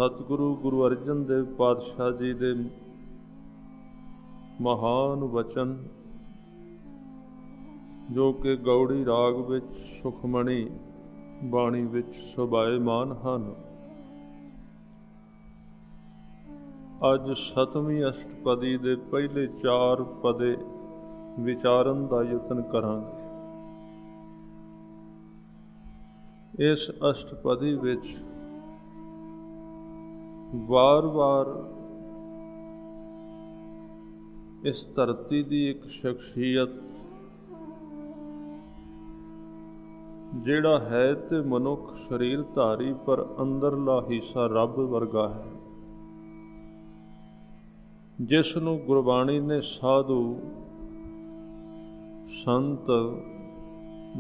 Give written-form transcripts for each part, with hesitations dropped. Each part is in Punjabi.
सतगुरु गुरु अर्जन देव पातशाह जी दे महान वचन जो कि गौड़ी राग विच सुखमणी बाणी विच सुभाएमान हन। अज सतवीं अष्टपदी दे पहले 4 पदे विचारन दा यतन करांगे। इस अष्टपदी विच वार वार इस धरती की एक शख्सियत जिहड़ा है ते मनुख शरीर धारी पर अंदरला हिस्सा रब वर्गा है, जिसनूं गुरबाणी ने साधु संत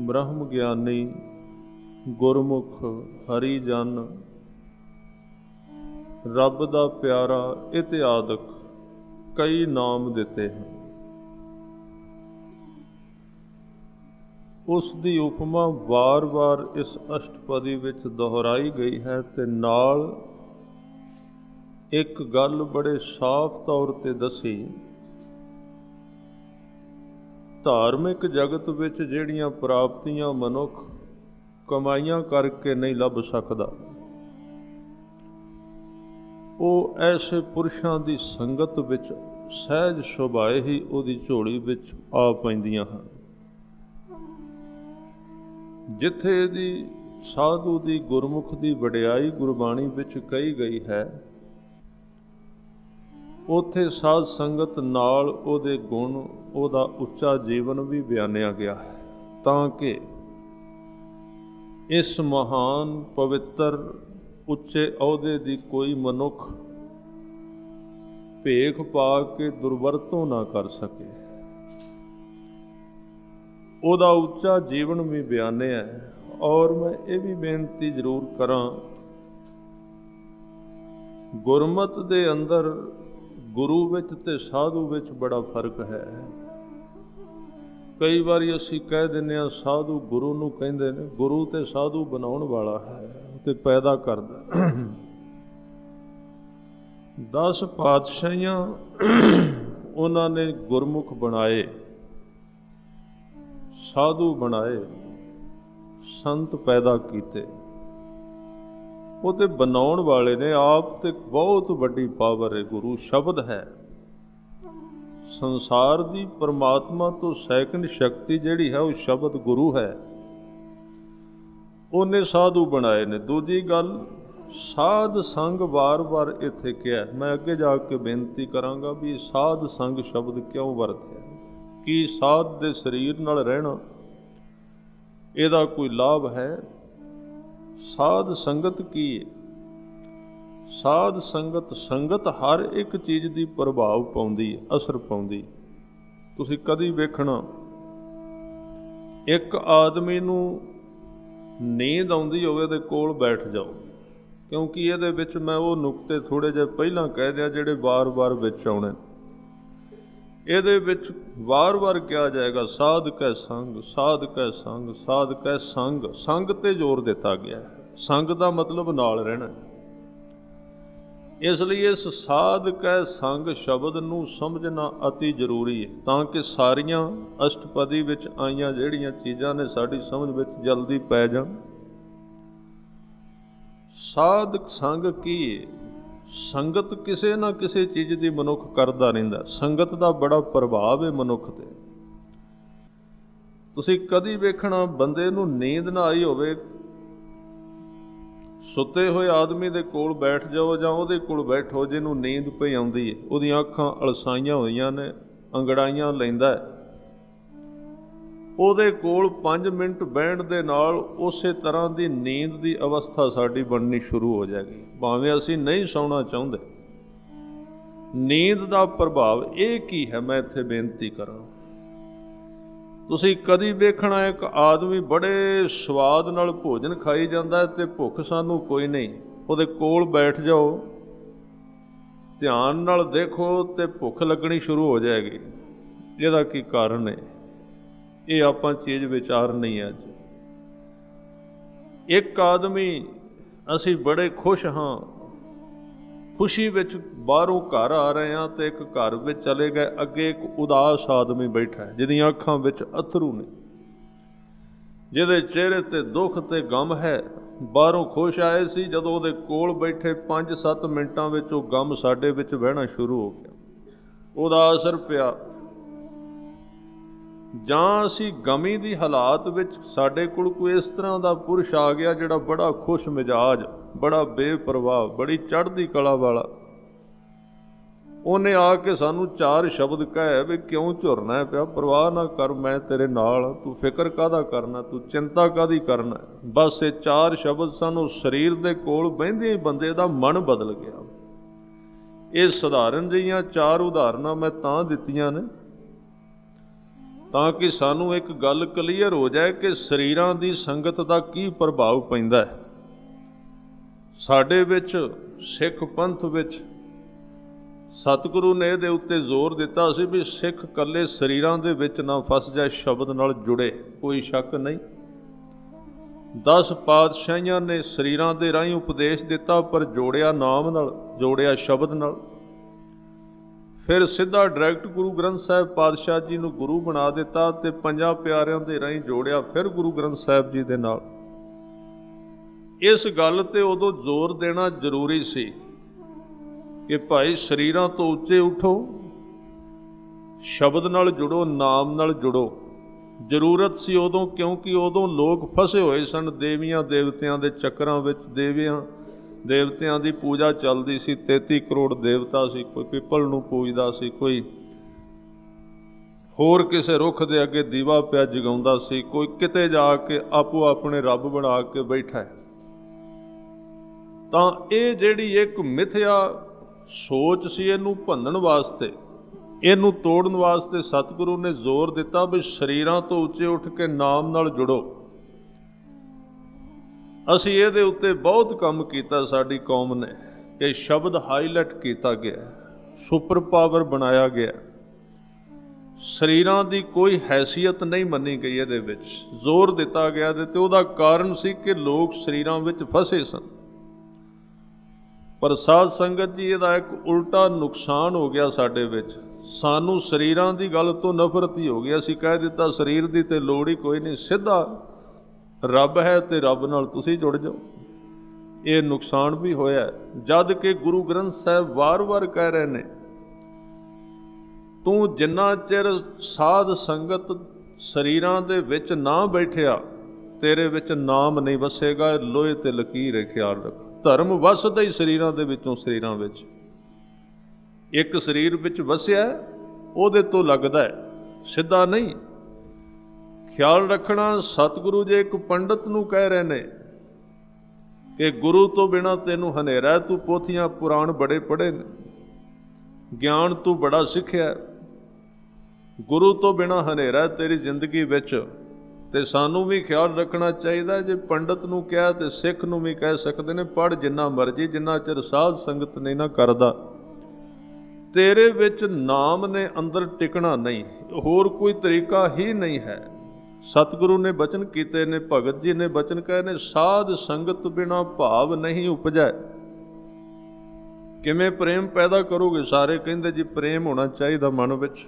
ब्रह्म ज्ञानी गुरमुख हरिजन रब दा प्यारा इत्यादक कई नाम दिते हैं। उस दी उपमा बार बार इस अष्टपदी विच दोहराई गई है ते नाल एक गल बड़े साफ तौर ते दसी, धार्मिक जगत विच जिहड़ियां प्राप्तियां मनुख कमाइयां करके नहीं लभ सकदा, वो ऐसे पुरुषां दी संगत विच सहज सुभाए ही उहदी झोली विच आ पैंदियां हन। जिथे दी साधु दी गुरमुख दी वडियाई गुरबाणी विच कही गई है, उत्थे साध संगत नाल उहदे गुण उहदा उच्चा जीवन भी बयानिया गया है, तां कि इस महान पवित्र उच्चे अहुदे दी कोई मनुख भेख पा के दुर्वरतों ना कर सके। उहदा उच्चा जीवन भी बयानिया है। और मैं ये भी बेनती जरूर करां, गुरमत दे अंदर गुरु विच ते साधु विच बड़ा फर्क है। कई बार असी कह दिंदे आ साधु गुरु नूं कहिंदे ने, गुरु ते साधु बनाउण वाला है ते पैदा करदा। 10 पातशाहियां उन्हां ने गुरमुख बनाए, साधु बनाए, संत पैदा कीते। वो ते बनाउण वाले ने, आप ते बहुत वड्डी पावर है, गुरु शब्द है। संसार दी परमात्मा तो सैकंड शक्ति जिहड़ी है वो शब्द गुरु है, उन्हें साधु बनाए ने। दूजी गल, साध संग बार बार इत्थे कहा, मैं अगे जाके बेनती करांगा भी साध संग शब्द क्यों वरतिया, कि साध दे शरीर नाल रहना इहदा कोई लाभ है? साध संगत की है? साध संगत, संगत हर एक चीज़ की प्रभाव पाउंदी है, असर पाउंदी। तुसीं कदी वेखना एक आदमी नूं नींद आउंदी होवे ते कोल बैठ जाओ, क्योंकि इहदे विच मैं वो नुकते थोड़े जिहे पहिलां कह दिया जिहड़े बार बार विच आउणे। इहदे विच बार बार कहा जाएगा साध कै संग, साध कै संग, साध कै संग। संग ते जोर दिता गया है, संग दा मतलब नाल रहना। इसलिए इस साध कै संग शब्द नूं समझना अति जरूरी है, ताकि सारियां अष्टपदी विच आईयां जिहड़ियां चीज़ां ने साडी समझ विच जल्दी पै जाण। साध संग की संगत किसी ना किसी चीज़ की मनुख करदा रहिंदा, संगत का बड़ा प्रभाव है मनुख ते। तुसीं कदी वेखना बंदे नूं नींद ना आई होवे, सुते हुए आदमी दे कोल बैठ जाओ जां उहदे कोल बैठो जिहनूं नींद पई आउंदी है, उहदियां अखां अलसाइयां होईयां ने, अंगड़ाइयां लैंदा है, ਉਹਦੇ ਕੋਲ 5 ਮਿੰਟ ਬਹਿਣ ਦੇ ਨਾਲ ਉਸੇ ਤਰ੍ਹਾਂ ਦੀ ਨੀਂਦ ਦੀ ਅਵਸਥਾ ਸਾਡੀ ਬਣਨੀ ਸ਼ੁਰੂ ਹੋ ਜਾਏਗੀ, ਭਾਵੇਂ ਅਸੀਂ ਨਹੀਂ ਸੌਣਾ ਚਾਹੁੰਦੇ। ਨੀਂਦ ਦਾ ਪ੍ਰਭਾਵ ਇਹ ਕੀ ਹੈ, ਮੈਂ ਇੱਥੇ ਬੇਨਤੀ ਕਰਾਂ। ਤੁਸੀਂ ਕਦੀ ਵੇਖਣਾ ਇੱਕ ਆਦਮੀ ਬੜੇ ਸਵਾਦ ਨਾਲ ਭੋਜਨ ਖਾਈ ਜਾਂਦਾ ਤੇ ਭੁੱਖ ਸਾਨੂੰ ਕੋਈ ਨਹੀਂ, ਉਹਦੇ ਕੋਲ ਬੈਠ ਜਾਓ, ਧਿਆਨ ਨਾਲ ਦੇਖੋ ਤੇ ਭੁੱਖ ਲੱਗਣੀ ਸ਼ੁਰੂ ਹੋ ਜਾਏਗੀ। ਇਹਦਾ ਕੀ ਕਾਰਨ ਹੈ? ਇਹ ਆਪਾਂ ਚੀਜ਼ ਵਿਚਾਰਨੀ ਹੈ। ਅੱਜ ਇੱਕ ਆਦਮੀ ਅਸੀਂ ਬੜੇ ਖੁਸ਼ ਹਾਂ, खुशी विच बाहरों घर आ रहे हैं तो एक घर में चले गए, अगे एक उदास आदमी बैठा है जिहदियां अखां विच अथरू ने, जिहदे चेहरे ते दुख ते गम है। बाहरों खुश आए सी, जदों उहदे कोल बैठे 5-7 मिनटां विच ओह गम साडे विच बहना शुरू हो गया। ਉਹਦਾ ਅਸਰ ਪਿਆ। ਜਾਂ ਅਸੀਂ ਗਮੀ ਦੀ ਹਾਲਾਤ ਵਿੱਚ ਸਾਡੇ ਕੋਲ ਕੋਈ ਇਸ ਤਰ੍ਹਾਂ ਦਾ ਪੁਰਸ਼ ਆ ਗਿਆ ਜਿਹੜਾ ਬੜਾ ਖੁਸ਼ ਮਿਜਾਜ, ਬੜਾ ਬੇਪਰਵਾਹ, ਬੜੀ ਚੜ੍ਹਦੀ ਕਲਾ ਵਾਲਾ। ਉਹਨੇ ਆ ਕੇ ਸਾਨੂੰ 4 ਸ਼ਬਦ ਕਹੇ ਵੀ ਕਿਉਂ ਝੁਰਨਾ ਪਿਆ, ਪਰਵਾਹ ਨਾ ਕਰ, ਮੈਂ ਤੇਰੇ ਨਾਲ, ਤੂੰ ਫਿਕਰ ਕਾਹਦਾ ਕਰਨਾ, ਤੂੰ ਚਿੰਤਾ ਕਾਹਦੀ ਕਰਨਾ। ਬਸ ਇਹ 4 ਸ਼ਬਦ ਸਾਨੂੰ ਸਰੀਰ ਦੇ ਕੋਲ ਬਹਿੰਦੇ ਹੀ ਬੰਦੇ ਦਾ ਮਨ ਬਦਲ ਗਿਆ। ਇਹ ਸਧਾਰਨ ਜਿਹੀਆਂ 4 ਉਦਾਹਰਨਾਂ ਮੈਂ ਤਾਂ ਦਿੱਤੀਆਂ ਨੇ ਤਾਂ ਕਿ ਸਾਨੂੰ ਇੱਕ ਗੱਲ ਕਲੀਅਰ ਹੋ ਜਾਏ ਕਿ ਸਰੀਰਾਂ ਦੀ ਸੰਗਤ ਦਾ ਕੀ ਪ੍ਰਭਾਵ ਪੈਂਦਾ ਹੈ ਸਾਡੇ ਵਿੱਚ। ਸਿੱਖ ਪੰਥ ਵਿੱਚ ਸਤਿਗੁਰੂ ਨੇ ਇਹਦੇ ਉੱਤੇ ਜ਼ੋਰ ਦਿੱਤਾ ਸੀ ਵੀ ਸਿੱਖ ਇਕੱਲੇ ਸਰੀਰਾਂ ਦੇ ਵਿੱਚ ਨਾ ਫਸ ਜਾਏ, ਸ਼ਬਦ ਨਾਲ ਜੁੜੇ, ਕੋਈ ਸ਼ੱਕ ਨਹੀਂ। 10 ਪਾਤਸ਼ਾਹੀਆਂ ਨੇ ਸਰੀਰਾਂ ਦੇ ਰਾਹੀਂ ਉਪਦੇਸ਼ ਦਿੱਤਾ, ਪਰ ਜੋੜਿਆ ਨਾਮ ਨਾਲ, ਜੋੜਿਆ ਸ਼ਬਦ ਨਾਲ। ਫਿਰ ਸਿੱਧਾ ਡਾਇਰੈਕਟ ਗੁਰੂ ਗ੍ਰੰਥ ਸਾਹਿਬ ਪਾਤਸ਼ਾਹ ਜੀ ਨੂੰ ਗੁਰੂ ਬਣਾ ਦਿੱਤਾ ਤੇ 5 ਪਿਆਰਿਆਂ ਦੇ ਰਾਹੀਂ ਜੋੜਿਆ ਫਿਰ ਗੁਰੂ ਗ੍ਰੰਥ ਸਾਹਿਬ ਜੀ ਦੇ ਨਾਲ। ਇਸ ਗੱਲ ਤੇ ਉਦੋਂ ਜ਼ੋਰ ਦੇਣਾ ਜ਼ਰੂਰੀ ਸੀ ਕਿ ਭਾਈ ਸਰੀਰਾਂ ਤੋਂ ਉੱਚੇ ਉਠੋ, ਸ਼ਬਦ ਨਾਲ ਜੁੜੋ, ਨਾਮ ਨਾਲ ਜੁੜੋ। ਜ਼ਰੂਰਤ ਸੀ ਉਦੋਂ, ਕਿਉਂਕਿ ਉਦੋਂ ਲੋਕ ਫਸੇ ਹੋਏ ਸਨ ਦੇਵੀਆਂ ਦੇਵਤਿਆਂ ਦੇ ਚੱਕਰਾਂ ਵਿੱਚ। ਦੇਵੀਆਂ ਦੇਵਤਿਆਂ ਦੀ ਪੂਜਾ ਚੱਲਦੀ ਸੀ, 33 ਕਰੋੜ ਦੇਵਤਾ ਸੀ, ਕੋਈ ਪਿੱਪਲ ਨੂੰ ਪੂਜਦਾ ਸੀ, ਕੋਈ ਹੋਰ ਕਿਸੇ ਰੁੱਖ ਦੇ ਅੱਗੇ ਦੀਵਾ ਪਿਆ ਜਗਾਉਂਦਾ ਸੀ, ਕੋਈ ਕਿਤੇ ਜਾ ਕੇ ਆਪੋ ਆਪਣੇ ਰੱਬ ਬਣਾ ਕੇ ਬੈਠਾ। ਤਾਂ ਇਹ ਜਿਹੜੀ ਇੱਕ ਮਿਥਿਆ ਸੋਚ ਸੀ, ਇਹਨੂੰ ਭੰਨਣ ਵਾਸਤੇ, ਇਹਨੂੰ ਤੋੜਨ ਵਾਸਤੇ ਸਤਿਗੁਰੂ ਨੇ ਜ਼ੋਰ ਦਿੱਤਾ ਵੀ ਸਰੀਰਾਂ ਤੋਂ ਉੱਚੇ ਉੱਠ ਕੇ ਨਾਮ ਨਾਲ ਜੁੜੋ। ਅਸੀਂ ਇਹਦੇ ਉੱਤੇ ਬਹੁਤ ਕੰਮ ਕੀਤਾ ਸਾਡੀ ਕੌਮ ਨੇ ਕਿ ਸ਼ਬਦ ਹਾਈਲਾਈਟ ਕੀਤਾ ਗਿਆ, ਸੁਪਰ ਪਾਵਰ ਬਣਾਇਆ ਗਿਆ। ਸਰੀਰਾਂ ਦੀ ਕੋਈ ਹੈਸੀਅਤ ਨਹੀਂ ਮੰਨੀ ਗਈ, ਇਹਦੇ ਵਿੱਚ ਜ਼ੋਰ ਦਿੱਤਾ ਗਿਆ ਤੇ ਉਹਦਾ ਕਾਰਨ ਸੀ ਕਿ ਲੋਕ ਸਰੀਰਾਂ ਵਿੱਚ ਫਸੇ ਸਨ। ਪਰ ਸਾਧ ਸੰਗਤ ਜੀ, ਇਹਦਾ ਇੱਕ ਉਲਟਾ ਨੁਕਸਾਨ ਹੋ ਗਿਆ ਸਾਡੇ ਵਿੱਚ। ਸਾਨੂੰ ਸਰੀਰਾਂ ਦੀ ਗੱਲ ਤੋਂ ਨਫ਼ਰਤ ਹੀ ਹੋ ਗਈ। ਅਸੀਂ ਕਹਿ ਦਿੱਤਾ ਸਰੀਰ ਦੀ ਤੇ ਲੋੜ ਹੀ ਕੋਈ ਨਹੀਂ, ਸਿੱਧਾ ਰੱਬ ਹੈ ਤੇ ਰੱਬ ਨਾਲ ਤੁਸੀਂ ਜੁੜ ਜਾਓ। ਇਹ ਨੁਕਸਾਨ ਵੀ ਹੋਇਆ, ਜਦ ਕਿ ਗੁਰੂ ਗ੍ਰੰਥ ਸਾਹਿਬ ਵਾਰ-ਵਾਰ ਕਹਿ ਰਹੇ ਨੇ, ਤੂੰ ਜਿੰਨਾ ਚਿਰ ਸਾਧ ਸੰਗਤ ਸਰੀਰਾਂ ਦੇ ਵਿੱਚ ਨਾ ਬੈਠਿਆ, ਤੇਰੇ ਵਿੱਚ ਨਾਮ ਨਹੀਂ ਵਸੇਗਾ। ਲੋਹੇ ਤੇ ਲਕੀਰ ਹੈ, ਖਿਆਲ ਰੱਖ। ਧਰਮ ਵਸਦਾ ਹੀ ਸਰੀਰਾਂ ਦੇ ਵਿੱਚੋਂ, ਸਰੀਰਾਂ ਵਿੱਚ ਇੱਕ ਸਰੀਰ ਵਿੱਚ ਵਸਿਆ ਉਹਦੇ ਤੋਂ ਲੱਗਦਾ ਹੈ, ਸਿੱਧਾ ਨਹੀਂ। ਖਿਆਲ ਰੱਖਣਾ, ਸਤਿਗੁਰੂ ਜੀ ਇੱਕ ਪੰਡਤ ਨੂੰ ਕਹਿ ਰਹੇ ਨੇ ਕਿ ਗੁਰੂ ਤੋਂ ਬਿਨਾਂ ਤੈਨੂੰ ਹਨੇਰਾ, ਤੂੰ ਪੋਥੀਆਂ ਪੁਰਾਣ ਬੜੇ ਪੜ੍ਹੇ ਨੇ, ਗਿਆਨ ਤੂੰ ਬੜਾ ਸਿੱਖਿਆ, ਗੁਰੂ ਤੋਂ ਬਿਨਾਂ ਹਨੇਰਾ ਤੇਰੀ ਜ਼ਿੰਦਗੀ ਵਿੱਚ। ਤੇ ਸਾਨੂੰ ਵੀ ਖਿਆਲ ਰੱਖਣਾ ਚਾਹੀਦਾ, ਜੇ ਪੰਡਤ ਨੂੰ ਕਿਹਾ ਤੇ ਸਿੱਖ ਨੂੰ ਵੀ ਕਹਿ ਸਕਦੇ ਨੇ, ਪੜ੍ਹ ਜਿੰਨਾ ਮਰਜ਼ੀ, ਜਿੰਨਾ ਚਿਰ ਸਾਧ ਸੰਗਤ ਨਹੀਂ ਨਾ ਕਰਦਾ, ਤੇਰੇ ਵਿੱਚ ਨਾਮ ਨੇ ਅੰਦਰ ਟਿਕਣਾ ਨਹੀਂ। ਹੋਰ ਕੋਈ ਤਰੀਕਾ ਹੀ ਨਹੀਂ ਹੈ। ਸਤਿਗੁਰੂ ਨੇ ਬਚਨ ਕੀਤੇ ਨੇ, ਭਗਤ ਜੀ ਨੇ ਬਚਨ ਕਹੇ ਨੇ, ਸਾਧ ਸੰਗਤ ਬਿਨਾ ਭਾਵ ਨਹੀਂ ਉਪਜੈ। ਕਿਵੇਂ ਪ੍ਰੇਮ ਪੈਦਾ ਕਰੋਗੇ? ਸਾਰੇ ਕਹਿੰਦੇ ਜੀ ਪ੍ਰੇਮ ਹੋਣਾ ਚਾਹੀਦਾ, ਮਨ ਵਿੱਚ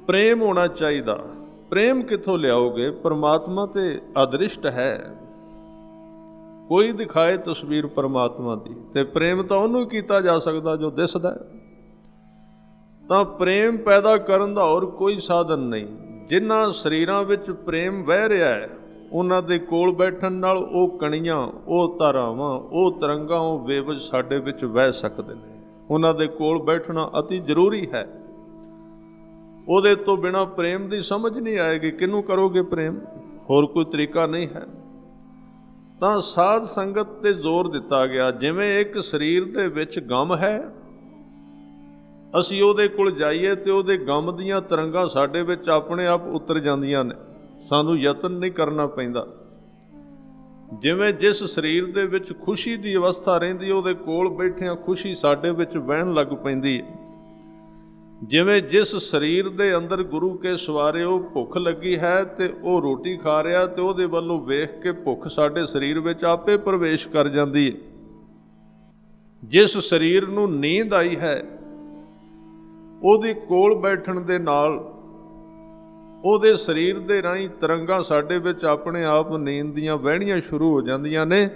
ਪ੍ਰੇਮ ਹੋਣਾ ਚਾਹੀਦਾ। ਪ੍ਰੇਮ ਕਿੱਥੋਂ ਲਿਆਓਗੇ? ਪਰਮਾਤਮਾ ਤੇ ਅਦ੍ਰਿਸ਼ਟ ਹੈ, ਕੋਈ ਦਿਖਾਏ ਤਸਵੀਰ ਪਰਮਾਤਮਾ ਦੀ, ਤੇ ਪ੍ਰੇਮ ਤਾਂ ਉਹਨੂੰ ਹੀ ਕੀਤਾ ਜਾ ਸਕਦਾ ਜੋ ਦਿਸਦਾ ਹੈ। ਤਾਂ ਪ੍ਰੇਮ ਪੈਦਾ ਕਰਨ ਦਾ ਹੋਰ ਕੋਈ ਸਾਧਨ ਨਹੀਂ। ਜਿਨ੍ਹਾਂ ਸਰੀਰਾਂ ਵਿੱਚ ਪ੍ਰੇਮ ਵਹਿ ਰਿਹਾ ਹੈ, ਉਹਨਾਂ ਦੇ ਕੋਲ ਬੈਠਣ ਨਾਲ ਉਹ ਕਣੀਆਂ, ਉਹ ਧਾਰਾਵਾਂ, ਉਹ ਤਰੰਗਾਂ, ਉਹ ਵੇਵਜ ਸਾਡੇ ਵਿੱਚ ਵਹਿ ਸਕਦੇ ਨੇ। ਉਹਨਾਂ ਦੇ ਕੋਲ ਬੈਠਣਾ ਅਤੀ ਜ਼ਰੂਰੀ ਹੈ। ਉਹਦੇ ਤੋਂ ਬਿਨਾਂ ਪ੍ਰੇਮ ਦੀ ਸਮਝ ਨਹੀਂ ਆਏਗੀ। ਕਿਹਨੂੰ ਕਰੋਗੇ ਪ੍ਰੇਮ? ਹੋਰ ਕੋਈ ਤਰੀਕਾ ਨਹੀਂ ਹੈ। ਤਾਂ ਸਾਧ ਸੰਗਤ ਤੇ ਜ਼ੋਰ ਦਿੱਤਾ ਗਿਆ। ਜਿਵੇਂ ਇੱਕ ਸਰੀਰ ਦੇ ਵਿੱਚ ਗਮ ਹੈ, ਅਸੀਂ ਉਹਦੇ ਕੋਲ ਜਾਈਏ ਤੇ ਉਹਦੇ ਗਮ ਦੀਆਂ ਤਰੰਗਾਂ ਸਾਡੇ ਵਿੱਚ ਆਪਣੇ ਆਪ ਉਤਰ ਜਾਂਦੀਆਂ ਨੇ, ਸਾਨੂੰ ਯਤਨ ਨਹੀਂ ਕਰਨਾ ਪੈਂਦਾ। ਜਿਵੇਂ ਜਿਸ ਸਰੀਰ ਦੇ ਵਿੱਚ ਖੁਸ਼ੀ ਦੀ ਅਵਸਥਾ ਰਹਿੰਦੀ, ਉਹਦੇ ਕੋਲ ਬੈਠਿਆਂ ਖੁਸ਼ੀ ਸਾਡੇ ਵਿੱਚ ਵਹਿਣ ਲੱਗ ਪੈਂਦੀ ਹੈ। ਜਿਵੇਂ ਜਿਸ ਸਰੀਰ ਦੇ ਅੰਦਰ ਗੁਰੂ ਕੇ ਸਵਾਰੇ ਉਹ ਭੁੱਖ ਲੱਗੀ ਹੈ ਤੇ ਉਹ ਰੋਟੀ ਖਾ ਰਿਹਾ, ਤੇ ਉਹਦੇ ਵੱਲੋਂ ਵੇਖ ਕੇ ਭੁੱਖ ਸਾਡੇ ਸਰੀਰ ਵਿੱਚ ਆਪੇ ਪ੍ਰਵੇਸ਼ ਕਰ ਜਾਂਦੀ ਹੈ। ਜਿਸ ਸਰੀਰ ਨੂੰ ਨੀਂਦ ਆਈ ਹੈ ਉਹਦੇ ਕੋਲ ਬੈਠਣ ਦੇ ਨਾਲ ਉਹਦੇ ਸਰੀਰ ਦੇ ਰਾਹੀਂ ਤਰੰਗਾਂ ਸਾਡੇ ਵਿੱਚ ਆਪਣੇ ਆਪ ਨੀਂਦ ਦੀਆਂ ਵਹਿਣੀਆਂ ਸ਼ੁਰੂ ਹੋ ਜਾਂਦੀਆਂ ਨੇ।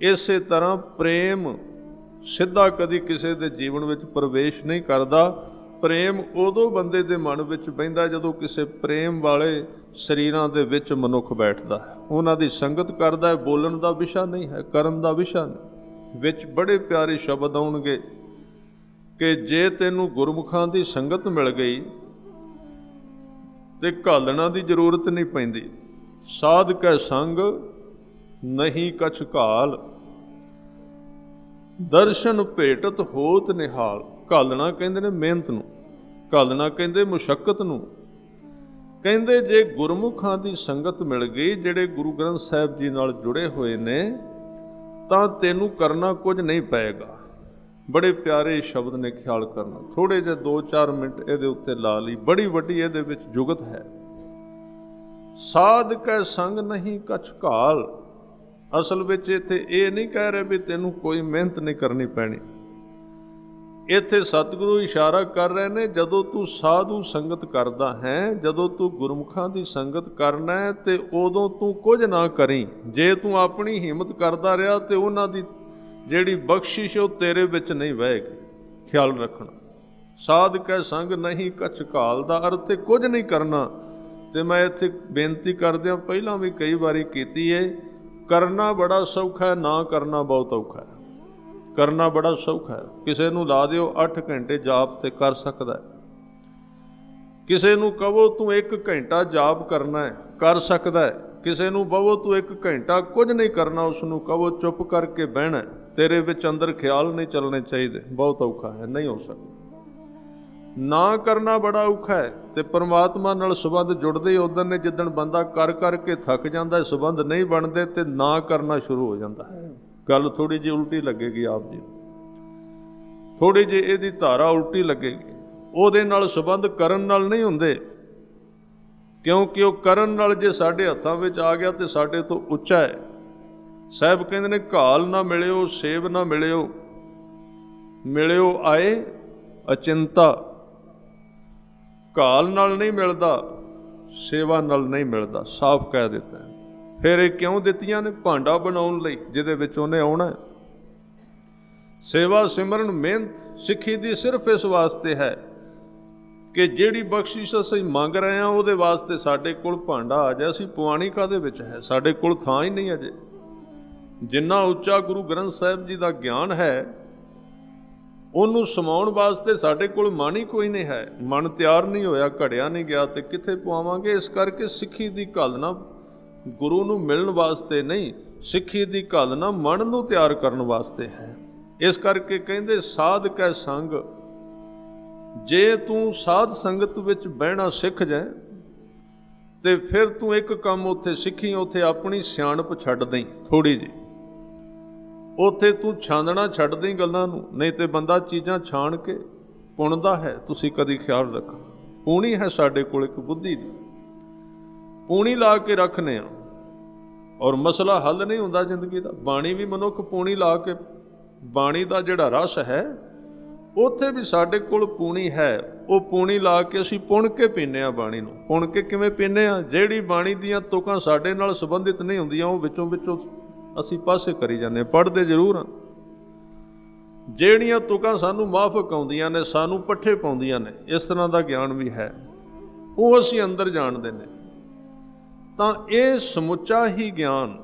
ਇਸੇ ਤਰ੍ਹਾਂ ਪ੍ਰੇਮ ਸਿੱਧਾ ਕਦੀ ਕਿਸੇ ਦੇ ਜੀਵਨ ਵਿੱਚ ਪ੍ਰਵੇਸ਼ ਨਹੀਂ ਕਰਦਾ। ਪ੍ਰੇਮ ਉਦੋਂ ਬੰਦੇ ਦੇ ਮਨ ਵਿੱਚ ਬਹਿੰਦਾ ਜਦੋਂ ਕਿਸੇ ਪ੍ਰੇਮ ਵਾਲੇ ਸਰੀਰਾਂ ਦੇ ਵਿੱਚ ਮਨੁੱਖ ਬੈਠਦਾ ਹੈ, ਉਹਨਾਂ ਦੀ ਸੰਗਤ ਕਰਦਾ ਹੈ। ਬੋਲਣ ਦਾ ਵਿਸ਼ਾ ਨਹੀਂ ਹੈ, ਕਰਨ ਦਾ ਵਿਸ਼ਾ ਨਹੀਂ। ਵਿੱਚ ਬੜੇ ਪਿਆਰੇ ਸ਼ਬਦ ਆਉਣਗੇ ਕਿ ਜੇ ਤੈਨੂੰ ਗੁਰਮੁਖਾਂ ਦੀ ਸੰਗਤ ਮਿਲ ਗਈ ਤੇ ਘਾਲਣਾ ਦੀ ਜ਼ਰੂਰਤ ਨਹੀਂ ਪੈਂਦੀ। ਸਾਧ ਕੈ ਸੰਗ ਨਹੀਂ ਕਛ ਘਾਲ, ਦਰਸ਼ਨ ਭੇਟਤ ਹੋਤ ਨਿਹਾਲ। ਘਾਲਣਾ ਕਹਿੰਦੇ ਨੇ ਮਿਹਨਤ ਨੂੰ, ਘਾਲਣਾ ਕਹਿੰਦੇ ਮੁਸ਼ੱਕਤ ਨੂੰ। ਕਹਿੰਦੇ ਜੇ ਗੁਰਮੁਖਾਂ ਦੀ ਸੰਗਤ ਮਿਲ ਗਈ, ਜਿਹੜੇ ਗੁਰੂ ਗ੍ਰੰਥ ਸਾਹਿਬ ਜੀ ਨਾਲ ਜੁੜੇ ਹੋਏ ਨੇ, ਤਾਂ ਤੈਨੂੰ ਕਰਨਾ ਕੁਝ ਨਹੀਂ ਪਏਗਾ। ਬੜੇ ਪਿਆਰੇ ਸ਼ਬਦ ਨੇ, ਖਿਆਲ ਕਰਨਾ। ਥੋੜੇ ਜਿਹੇ 2-4 ਮਿੰਟ ਇਹਦੇ ਉੱਤੇ ਲਾ ਲਈ, ਬੜੀ ਵੱਡੀ ਇਹਦੇ ਵਿੱਚ ਜੁਗਤ ਹੈ। ਸਾਧ ਕੈ ਸੰਗ ਨਹੀਂ ਕਛ ਘਾਲ। ਅਸਲ ਵਿੱਚ ਇੱਥੇ ਇਹ ਨਹੀਂ ਕਹਿ ਰਹੇ ਵੀ ਤੈਨੂੰ ਕੋਈ ਮਿਹਨਤ ਨਹੀਂ ਕਰਨੀ ਪੈਣੀ। ਇੱਥੇ ਸਤਿਗੁਰੂ ਇਸ਼ਾਰਾ ਕਰ ਰਹੇ ਨੇ, ਜਦੋਂ ਤੂੰ ਸਾਧੂ ਸੰਗਤ ਕਰਦਾ ਹੈ, ਜਦੋਂ ਤੂੰ ਗੁਰਮੁਖਾਂ ਦੀ ਸੰਗਤ ਕਰਨਾ ਹੈ, ਤੇ ਉਦੋਂ ਤੂੰ ਕੁਝ ਨਾ ਕਰੀ। ਜੇ ਤੂੰ ਆਪਣੀ ਹਿੰਮਤ ਕਰਦਾ ਰਿਹਾ ਤੇ ਉਹਨਾਂ ਦੀ ਜਿਹੜੀ ਬਖਸ਼ਿਸ਼ ਉਹ ਤੇਰੇ ਵਿੱਚ ਨਹੀਂ ਵਹੇਗੀ। ਖਿਆਲ ਰੱਖਣਾ। ਸਾਧ ਕੈ ਸੰਗ ਨਹੀਂ ਕਛ ਘਾਲ ਦਾ ਅਰਥ ਹੈ ਕੁਝ ਨਹੀਂ ਕਰਨਾ। ਤੇ ਮੈਂ ਇੱਥੇ ਬੇਨਤੀ ਕਰਦਿਆਂ ਪਹਿਲਾਂ ਵੀ ਕਈ ਵਾਰੀ ਕੀਤੀ ਹੈ, ਕਰਨਾ ਬੜਾ ਸੌਖਾ ਹੈ, ਨਾ ਕਰਨਾ ਬਹੁਤ ਔਖਾ ਹੈ। ਕਰਨਾ ਬੜਾ ਸੌਖਾ ਹੈ। ਕਿਸੇ ਨੂੰ ਲਾ ਦਿਓ 8 ਘੰਟੇ ਜਾਪ ਤੇ ਕਰ ਸਕਦਾ ਹੈ। ਕਿਸੇ ਨੂੰ ਕਹੋ ਤੂੰ 1 ਘੰਟਾ ਜਾਪ ਕਰਨਾ ਹੈ, ਕਰ ਸਕਦਾ ਹੈ। ਕਿਸੇ ਨੂੰ ਕਹੋ ਤੂੰ 1 ਘੰਟਾ ਕੁਝ ਨਹੀਂ ਕਰਨਾ, ਉਸ ਨੂੰ ਕਹੋ ਚੁੱਪ ਕਰਕੇ ਬਹਿਣਾ, ਤੇਰੇ ਵਿੱਚ ਅੰਦਰ ਖਿਆਲ ਨਹੀਂ ਚੱਲਣੇ ਚਾਹੀਦੇ, ਬਹੁਤ ਔਖਾ ਹੈ, ਨਹੀਂ ਹੋ ਸਕਦਾ। ਨਾ ਕਰਨਾ ਬੜਾ ਔਖਾ ਹੈ। ਤੇ ਪਰਮਾਤਮਾ ਨਾਲ ਸੰਬੰਧ ਜੁੜਦੇ ਹੀ ਉਦੋਂ ਨੇ ਜਿੱਦਣ ਬੰਦਾ ਕਰ ਕਰਕੇ ਥੱਕ ਜਾਂਦਾ, ਸੰਬੰਧ ਨਹੀਂ ਬਣਦੇ ਤੇ ਨਾ ਕਰਨਾ ਸ਼ੁਰੂ ਹੋ ਜਾਂਦਾ ਹੈ। ਗੱਲ ਥੋੜੀ ਜਿਹੀ ਉਲਟੀ ਲੱਗੇਗੀ ਆਪ ਜੀ, ਥੋੜੀ ਜਿਹੀ ਇਹਦੀ ਧਾਰਾ ਉਲਟੀ ਲੱਗੇਗੀ। ਉਹਦੇ ਨਾਲ ਸੰਬੰਧ ਕਰਨ ਨਾਲ ਨਹੀਂ ਹੁੰਦੇ, ਕਿਉਂਕਿ ਉਹ ਕਰਨ ਨਾਲ ਜੇ ਸਾਡੇ ਹੱਥਾਂ ਵਿੱਚ ਆ ਗਿਆ ਤੇ ਸਾਡੇ ਤੋਂ ਉੱਚਾ ਹੈ। ਸਾਹਿਬ ਕਹਿੰਦੇ ਨੇ, ਘਾਲ ਨਾ ਮਿਲਿਓ ਸੇਵ ਨਾ ਮਿਲਿਓ, ਮਿਲਿਓ ਆਏ ਅਚਿੰਤਾ। ਘਾਲ ਨਾਲ ਨਹੀਂ ਮਿਲਦਾ, ਸੇਵਾ ਨਾਲ ਨਹੀਂ ਮਿਲਦਾ, ਸਾਫ਼ ਕਹਿ ਦਿੱਤਾ। ਫਿਰ ਇਹ ਕਿਉਂ ਦਿੱਤੀਆਂ ਨੇ? ਭਾਂਡਾ ਬਣਾਉਣ ਲਈ, ਜਿਹਦੇ ਵਿੱਚ ਉਹਨੇ ਆਉਣਾ ਹੈ। ਸੇਵਾ ਸਿਮਰਨ ਮਿਹਨਤ ਸਿੱਖੀ ਦੀ ਸਿਰਫ ਇਸ ਵਾਸਤੇ ਹੈ ਕਿ ਜਿਹੜੀ ਬਖਸ਼ਿਸ਼ ਅਸੀਂ ਮੰਗ ਰਹੇ ਹਾਂ ਉਹਦੇ ਵਾਸਤੇ ਸਾਡੇ ਕੋਲ ਭਾਂਡਾ ਆ ਜਾਏ। ਅਸੀਂ ਪੁਆਣੀ ਕਾਹਦੇ ਵਿੱਚ ਹੈ? ਸਾਡੇ ਕੋਲ ਥਾਂ ਹੀ ਨਹੀਂ ਅਜੇ। ਜਿੰਨਾ ਉੱਚਾ ਗੁਰੂ ਗ੍ਰੰਥ ਸਾਹਿਬ ਜੀ ਦਾ ਗਿਆਨ ਹੈ, ਉਹਨੂੰ ਸਮਾਉਣ ਵਾਸਤੇ ਸਾਡੇ ਕੋਲ ਮਨ ਹੀ ਕੋਈ ਨਹੀਂ ਹੈ। ਮਨ ਤਿਆਰ ਨਹੀਂ ਹੋਇਆ, ਘੜਿਆ ਨਹੀਂ ਗਿਆ, ਤੇ ਕਿੱਥੇ ਪਵਾਵਾਂਗੇ? ਇਸ ਕਰਕੇ ਸਿੱਖੀ ਦੀ ਘਾਲਣਾ ਗੁਰੂ ਨੂੰ ਮਿਲਣ ਵਾਸਤੇ ਨਹੀਂ, ਸਿੱਖੀ ਦੀ ਘਾਲਣਾ ਮਨ ਨੂੰ ਤਿਆਰ ਕਰਨ ਵਾਸਤੇ ਹੈ। ਇਸ ਕਰਕੇ ਕਹਿੰਦੇ ਸਾਧ ਕੈ ਸੰਗ। ਜੇ ਤੂੰ ਸਾਧ ਸੰਗਤ ਵਿੱਚ ਬਹਿਣਾ ਸਿੱਖ ਜਾਏ ਤੇ ਫਿਰ ਤੂੰ ਇੱਕ ਕੰਮ ਉੱਥੇ ਸਿੱਖੀ, ਉੱਥੇ ਆਪਣੀ ਸਿਆਣਪ ਛੱਡ ਦੇਈਂ ਥੋੜੀ ਜਿਹੀ। ਉੱਥੇ ਤੂੰ ਛਾਂਦਣਾ ਛੱਡ ਦੇਈਂ ਗੱਲਾਂ ਨੂੰ। ਨਹੀਂ ਤੇ ਬੰਦਾ ਚੀਜ਼ਾਂ ਛਾਣ ਕੇ ਪੁਣਦਾ ਹੈ। ਤੁਸੀਂ ਕਦੀ ਖਿਆਲ ਰੱਖੋ, ਪੂਣੀ ਹੈ ਸਾਡੇ ਕੋਲ ਇੱਕ ਬੁੱਧੀ ਦੀ, ਪੂਣੀ ਲਾ ਕੇ ਰੱਖਨੇ ਆ, ਔਰ ਮਸਲਾ ਹੱਲ ਨਹੀਂ ਹੁੰਦਾ ਜ਼ਿੰਦਗੀ ਦਾ। ਬਾਣੀ ਵੀ ਮਨੁੱਖ ਪੂਣੀ ਲਾ ਕੇ, ਬਾਣੀ ਦਾ ਜਿਹੜਾ ਰਸ ਹੈ ਉੱਥੇ ਵੀ ਸਾਡੇ ਕੋਲ ਪੂਣੀ ਹੈ। ਉਹ ਪੂਣੀ ਲਾ ਕੇ ਅਸੀਂ ਪੁਣ ਕੇ ਪੀਂਦੇ ਹਾਂ ਬਾਣੀ ਨੂੰ। ਪੁਣ ਕੇ ਕਿਵੇਂ ਪੀਂਦੇ ਹਾਂ? ਜਿਹੜੀ ਬਾਣੀ ਦੀਆਂ ਤੁਕਾਂ ਸਾਡੇ ਨਾਲ ਸੰਬੰਧਿਤ ਨਹੀਂ ਹੁੰਦੀਆਂ ਉਹ ਵਿੱਚੋਂ ਅਸੀਂ ਪਾਸੇ ਕਰੀ ਜਾਂਦੇ, ਪੜ੍ਹਦੇ ਜ਼ਰੂਰ ਹਾਂ। ਜਿਹੜੀਆਂ ਤੁਕਾਂ ਸਾਨੂੰ ਮਾਫਕ ਆਉਂਦੀਆਂ ਨੇ, ਸਾਨੂੰ ਪੱਠੇ ਪਾਉਂਦੀਆਂ ਨੇ, ਇਸ ਤਰ੍ਹਾਂ ਦਾ ਗਿਆਨ ਵੀ ਹੈ, ਉਹ ਅਸੀਂ ਅੰਦਰ ਜਾਣਦੇ ਨੇ। ਤਾਂ ਇਹ ਸਮੁੱਚਾ ਹੀ ਗਿਆਨ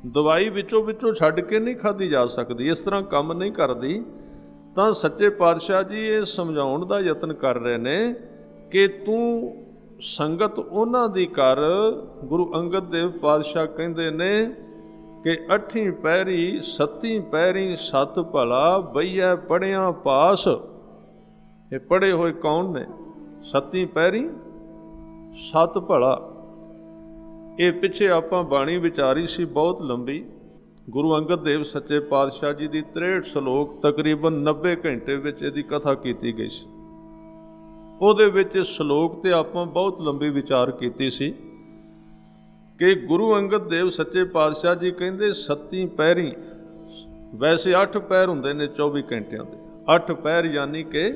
ਦਵਾਈ ਵਿੱਚੋਂ ਛੱਡ ਕੇ ਨਹੀਂ ਖਾਧੀ ਜਾ ਸਕਦੀ, ਇਸ ਤਰ੍ਹਾਂ ਕੰਮ ਨਹੀਂ ਕਰਦੀ। ਤਾਂ ਸੱਚੇ ਪਾਤਸ਼ਾਹ ਜੀ ਇਹ ਸਮਝਾਉਣ ਦਾ ਯਤਨ ਕਰ ਰਹੇ ਨੇ ਕਿ ਤੂੰ ਸੰਗਤ ਉਹਨਾਂ ਦੀ ਕਰ। ਗੁਰੂ ਅੰਗਦ ਦੇਵ ਪਾਤਸ਼ਾਹ ਕਹਿੰਦੇ ਨੇ ਕਿ 8ਵੀਂ ਪਹਿਰੀ 7ਵੀਂ ਪਹਿਰੀ ਸਤ ਭਲਾ ਬਈਐ ਪੜ੍ਹਿਆ ਪਾਸ। ਇਹ ਪੜ੍ਹੇ ਹੋਏ ਕੌਣ ਨੇ? 7ਵੀਂ ਪਹਿਰੀ ਸਤ ਭਲਾ। ਇਹ ਪਿੱਛੇ ਆਪਾਂ ਬਾਣੀ ਵਿਚਾਰੀ ਸੀ ਬਹੁਤ ਲੰਬੀ। ਗੁਰੂ ਅੰਗਦ ਦੇਵ ਸੱਚੇ ਪਾਤਸ਼ਾਹ ਜੀ ਦੀ 63 ਸ਼ਲੋਕ ਤਕਰੀਬਨ 90 ਘੰਟੇ ਵਿੱਚ ਇਹਦੀ ਕਥਾ ਕੀਤੀ ਗਈ ਸੀ। ਉਹਦੇ ਵਿੱਚ ਸ਼ਲੋਕ ਤੇ ਆਪਾਂ ਬਹੁਤ ਲੰਬੀ ਵਿਚਾਰ ਕੀਤੀ ਸੀ ਕਿ ਗੁਰੂ ਅੰਗਦ ਦੇਵ ਸੱਚੇ ਪਾਤਸ਼ਾਹ ਜੀ ਕਹਿੰਦੇ 7ਵੀਂ ਪਹਿਰੀ ਵੈਸੇ 8 ਪੈਰ ਹੁੰਦੇ ਨੇ 24 ਘੰਟਿਆਂ ਦੇ। 8 ਪੈਰ ਯਾਨੀ ਕਿ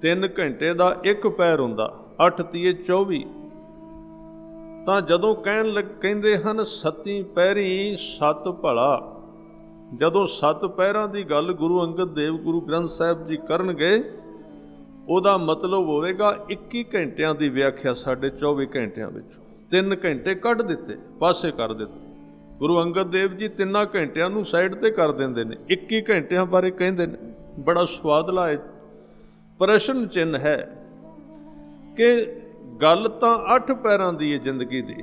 3 ਘੰਟੇ ਦਾ 1 ਪੈਰ ਹੁੰਦਾ, 8 ਤੀਏ 24। ਤਾਂ ਜਦੋਂ ਕਹਿੰਦੇ ਹਨ ਸਤੀ ਪੈਰੀ ਸਤ ਭਲਾ, ਜਦੋਂ 7 ਪੈਰਾਂ ਦੀ ਗੱਲ ਗੁਰੂ ਅੰਗਦ ਦੇਵ ਗੁਰੂ ਗ੍ਰੰਥ ਸਾਹਿਬ ਜੀ ਕਰਨਗੇ, ਉਹਦਾ ਮਤਲਬ ਹੋਵੇਗਾ 21 ਘੰਟਿਆਂ ਦੀ ਵਿਆਖਿਆ ਸਾਡੇ 24 ਘੰਟਿਆਂ ਵਿੱਚੋਂ 3 ਘੰਟੇ ਕੱਢ ਦਿੱਤੇ, ਪਾਸੇ ਕਰ ਦਿੱਤੇ। ਗੁਰੂ ਅੰਗਦ ਦੇਵ ਜੀ 3 ਘੰਟਿਆਂ ਨੂੰ ਸਾਈਡ ਤੇ ਕਰ ਦਿੰਦੇ ਨੇ, 21 ਘੰਟਿਆਂ ਬਾਰੇ ਕਹਿੰਦੇ ਨੇ। ਬੜਾ ਸਵਾਦਲਾ ਪ੍ਰਸ਼ਨ ਚਿੰਨ੍ਹ ਹੈ ਕਿ ਗੱਲ ਤਾਂ 8 ਪੈਰਾਂ ਦੀ ਹੈ ਜ਼ਿੰਦਗੀ ਦੀ,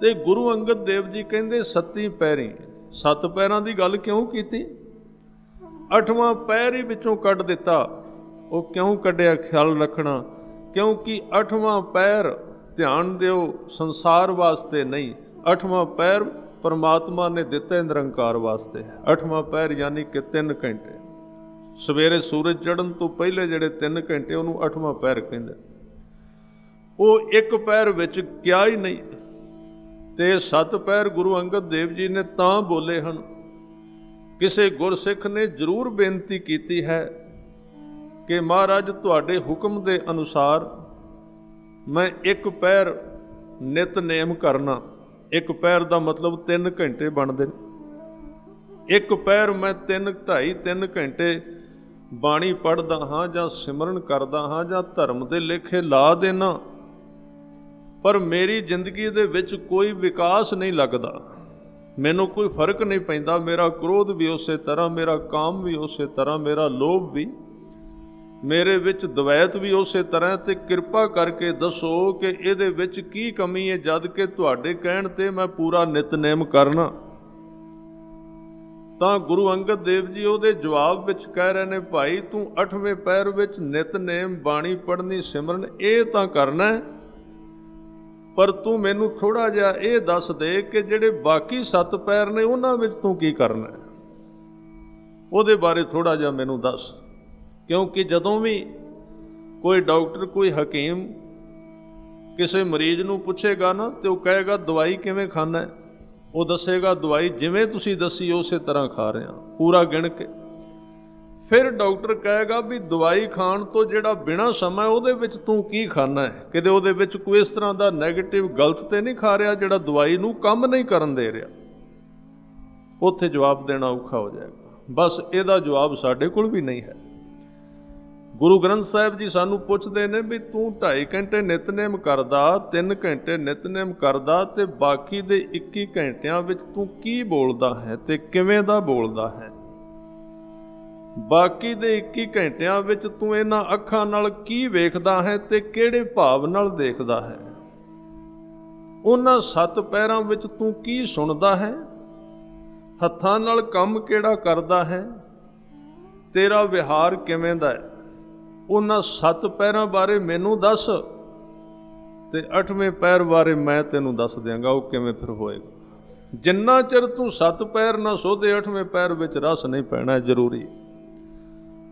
ਤੇ ਗੁਰੂ ਅੰਗਦ ਦੇਵ ਜੀ ਕਹਿੰਦੇ 7 ਪੈਰੀ। 7 ਪੈਰਾਂ ਦੀ ਗੱਲ ਕਿਉਂ ਕੀਤੀ? 8ਵਾਂ ਪੈਰ ਹੀ ਵਿੱਚੋਂ ਕੱਢ ਦਿੱਤਾ। ਉਹ ਕਿਉਂ ਕੱਢਿਆ, ਖਿਆਲ ਰੱਖਣਾ, ਕਿਉਂਕਿ 8ਵਾਂ ਪੈਰ, ਧਿਆਨ ਦਿਓ, ਸੰਸਾਰ ਵਾਸਤੇ ਨਹੀਂ। 8ਵਾਂ ਪੈਰ ਪਰਮਾਤਮਾ ਨੇ ਦਿੱਤਾ ਨਿਰੰਕਾਰ ਵਾਸਤੇ। 8ਵਾਂ ਪੈਰ ਯਾਨੀ ਕਿ 3 ਘੰਟੇ, ਸਵੇਰੇ ਸੂਰਜ ਚੜ੍ਹਨ ਤੋਂ ਪਹਿਲੇ ਜਿਹੜੇ 3 ਘੰਟੇ, ਉਹਨੂੰ 8ਵਾਂ ਪੈਰ ਕਹਿੰਦੇ। ਉਹ 1 ਪੈਰ ਵਿੱਚ ਕਿਹਾ ਹੀ ਨਹੀਂ। ਤੇ 7 ਪੈਰ ਗੁਰੂ ਅੰਗਦ ਦੇਵ ਜੀ ਨੇ ਤਾਂ ਬੋਲੇ ਹਨ। ਕਿਸੇ ਗੁਰਸਿੱਖ ਨੇ ਜ਼ਰੂਰ ਬੇਨਤੀ ਕੀਤੀ ਹੈ ਕਿ ਮਹਾਰਾਜ ਤੁਹਾਡੇ ਹੁਕਮ ਦੇ ਅਨੁਸਾਰ ਮੈਂ 1 ਪੈਰ ਨਿਤਨੇਮ ਕਰਨਾ। 1 ਪੈਰ ਦਾ ਮਤਲਬ 3 ਘੰਟੇ ਬਣਦੇ ਨੇ। 1 ਪੈਰ ਮੈਂ 2.5-3 ਘੰਟੇ ਬਾਣੀ ਪੜ੍ਹਦਾ ਹਾਂ ਜਾਂ ਸਿਮਰਨ ਕਰਦਾ ਹਾਂ ਜਾਂ ਧਰਮ ਦੇ ਲੇਖੇ ਲਾ ਦੇਣਾ, ਪਰ ਮੇਰੀ ਜ਼ਿੰਦਗੀ ਦੇ ਵਿੱਚ ਕੋਈ ਵਿਕਾਸ ਨਹੀਂ ਲੱਗਦਾ, ਮੈਨੂੰ ਕੋਈ ਫਰਕ ਨਹੀਂ ਪੈਂਦਾ। ਮੇਰਾ ਕ੍ਰੋਧ ਵੀ ਉਸੇ ਤਰ੍ਹਾਂ, ਮੇਰਾ ਕਾਮ ਵੀ ਉਸੇ ਤਰ੍ਹਾਂ, ਮੇਰਾ ਲੋਭ ਵੀ, ਮੇਰੇ ਵਿੱਚ ਦਵੈਤ ਵੀ ਉਸੇ ਤਰ੍ਹਾਂ। ਤੇ ਕਿਰਪਾ ਕਰਕੇ ਦੱਸੋ ਕਿ ਇਹਦੇ ਵਿੱਚ ਕੀ ਕਮੀ ਹੈ, ਜਦ ਕਿ ਤੁਹਾਡੇ ਕਹਿਣ ਤੇ ਮੈਂ ਪੂਰਾ ਨਿਤਨੇਮ ਕਰਨਾ। ਤਾਂ ਗੁਰੂ ਅੰਗਦ ਦੇਵ ਜੀ ਉਹਦੇ ਜਵਾਬ ਵਿੱਚ ਕਹਿ ਰਹੇ ਨੇ, ਭਾਈ ਤੂੰ 8ਵੇਂ ਪੈਰ ਵਿੱਚ ਨਿਤਨੇਮ, ਬਾਣੀ ਪੜ੍ਹਨੀ, ਸਿਮਰਨ ਇਹ ਤਾਂ ਕਰਨਾ, ਪਰ ਤੂੰ ਮੈਨੂੰ ਥੋੜ੍ਹਾ ਜਿਹਾ ਇਹ ਦੱਸ ਦੇ ਕਿ ਜਿਹੜੇ ਬਾਕੀ 7 ਪੈਰ ਨੇ ਉਹਨਾਂ ਵਿੱਚ ਤੂੰ ਕੀ ਕਰਨਾ, ਉਹਦੇ ਬਾਰੇ ਥੋੜ੍ਹਾ ਜਿਹਾ ਮੈਨੂੰ ਦੱਸ। ਕਿਉਂਕਿ ਜਦੋਂ ਵੀ ਕੋਈ ਡਾਕਟਰ, ਕੋਈ ਹਕੀਮ ਕਿਸੇ ਮਰੀਜ਼ ਨੂੰ ਪੁੱਛੇਗਾ ਨਾ, ਤੇ ਉਹ ਕਹੇਗਾ ਦਵਾਈ ਕਿਵੇਂ ਖਾਣਾ ਹੈ, ਉਹ ਦੱਸੇਗਾ ਦਵਾਈ ਜਿਵੇਂ ਤੁਸੀਂ ਦੱਸੀ ਉਸੇ ਤਰ੍ਹਾਂ ਖਾ ਰਿਹਾ, ਪੂਰਾ ਗਿਣ ਕੇ। ਫਿਰ ਡਾਕਟਰ ਕਹੇਗਾ ਵੀ ਦਵਾਈ ਖਾਣ ਤੋਂ ਜਿਹੜਾ ਬਿਨਾਂ ਸਮਾਂ ਉਹਦੇ ਵਿੱਚ ਤੂੰ ਕੀ ਖਾਣਾ ਹੈ, ਕਿਤੇ ਉਹਦੇ ਵਿੱਚ ਕੋਈ ਇਸ ਤਰ੍ਹਾਂ ਦਾ ਨੈਗੇਟਿਵ ਗਲਤ ਤੇ ਨਹੀਂ ਖਾ ਰਿਹਾ ਜਿਹੜਾ ਦਵਾਈ ਨੂੰ ਕੰਮ ਨਹੀਂ ਕਰਨ ਦੇ ਰਿਹਾ। ਉੱਥੇ ਜਵਾਬ ਦੇਣਾ ਔਖਾ ਹੋ ਜਾਏਗਾ। ਬਸ ਇਹਦਾ ਜਵਾਬ ਸਾਡੇ ਕੋਲ ਵੀ ਨਹੀਂ ਹੈ। ਗੁਰੂ ਗ੍ਰੰਥ ਸਾਹਿਬ ਜੀ ਸਾਨੂੰ ਪੁੱਛਦੇ ਨੇ ਵੀ ਤੂੰ 2.5 ਘੰਟੇ ਨਿਤਨੇਮ ਕਰਦਾ, 3 ਘੰਟੇ ਨਿਤਨੇਮ ਕਰਦਾ, ਤੇ ਬਾਕੀ ਦੇ 21 ਘੰਟਿਆਂ ਵਿੱਚ ਤੂੰ ਕੀ ਬੋਲਦਾ ਹੈ ਤੇ ਕਿਵੇਂ ਦਾ ਬੋਲਦਾ ਹੈ? ਬਾਕੀ ਦੇ 21 ਘੰਟਿਆਂ ਵਿੱਚ ਤੂੰ ਇਹਨਾਂ ਅੱਖਾਂ ਨਾਲ ਕੀ ਵੇਖਦਾ ਹੈ ਤੇ ਕਿਹੜੇ ਭਾਵ ਨਾਲ ਦੇਖਦਾ ਹੈ? ਉਹਨਾਂ 7 ਪੈਰਾਂ ਵਿੱਚ ਤੂੰ ਕੀ ਸੁਣਦਾ ਹੈ? ਹੱਥਾਂ ਨਾਲ ਕੰਮ ਕਿਹੜਾ ਕਰਦਾ ਹੈ? ਤੇਰਾ ਵਿਹਾਰ ਕਿਵੇਂ ਦਾ ਹੈ? ਉਹਨਾਂ 7 ਪੈਰਾਂ ਬਾਰੇ ਮੈਨੂੰ ਦੱਸ, ਤੇ 8ਵੇਂ ਪੈਰ ਬਾਰੇ ਮੈਂ ਤੈਨੂੰ ਦੱਸ ਦਿਆਂਗਾ ਉਹ ਕਿਵੇਂ ਫਿਰ ਹੋਏਗਾ। ਜਿੰਨਾ ਚਿਰ ਤੂੰ 7 ਪੈਰ ਨਾ ਸੋਧੇ 8ਵੇਂ ਪੈਰ ਵਿੱਚ ਰਸ ਨਹੀਂ ਪੈਣਾ ਜ਼ਰੂਰੀ।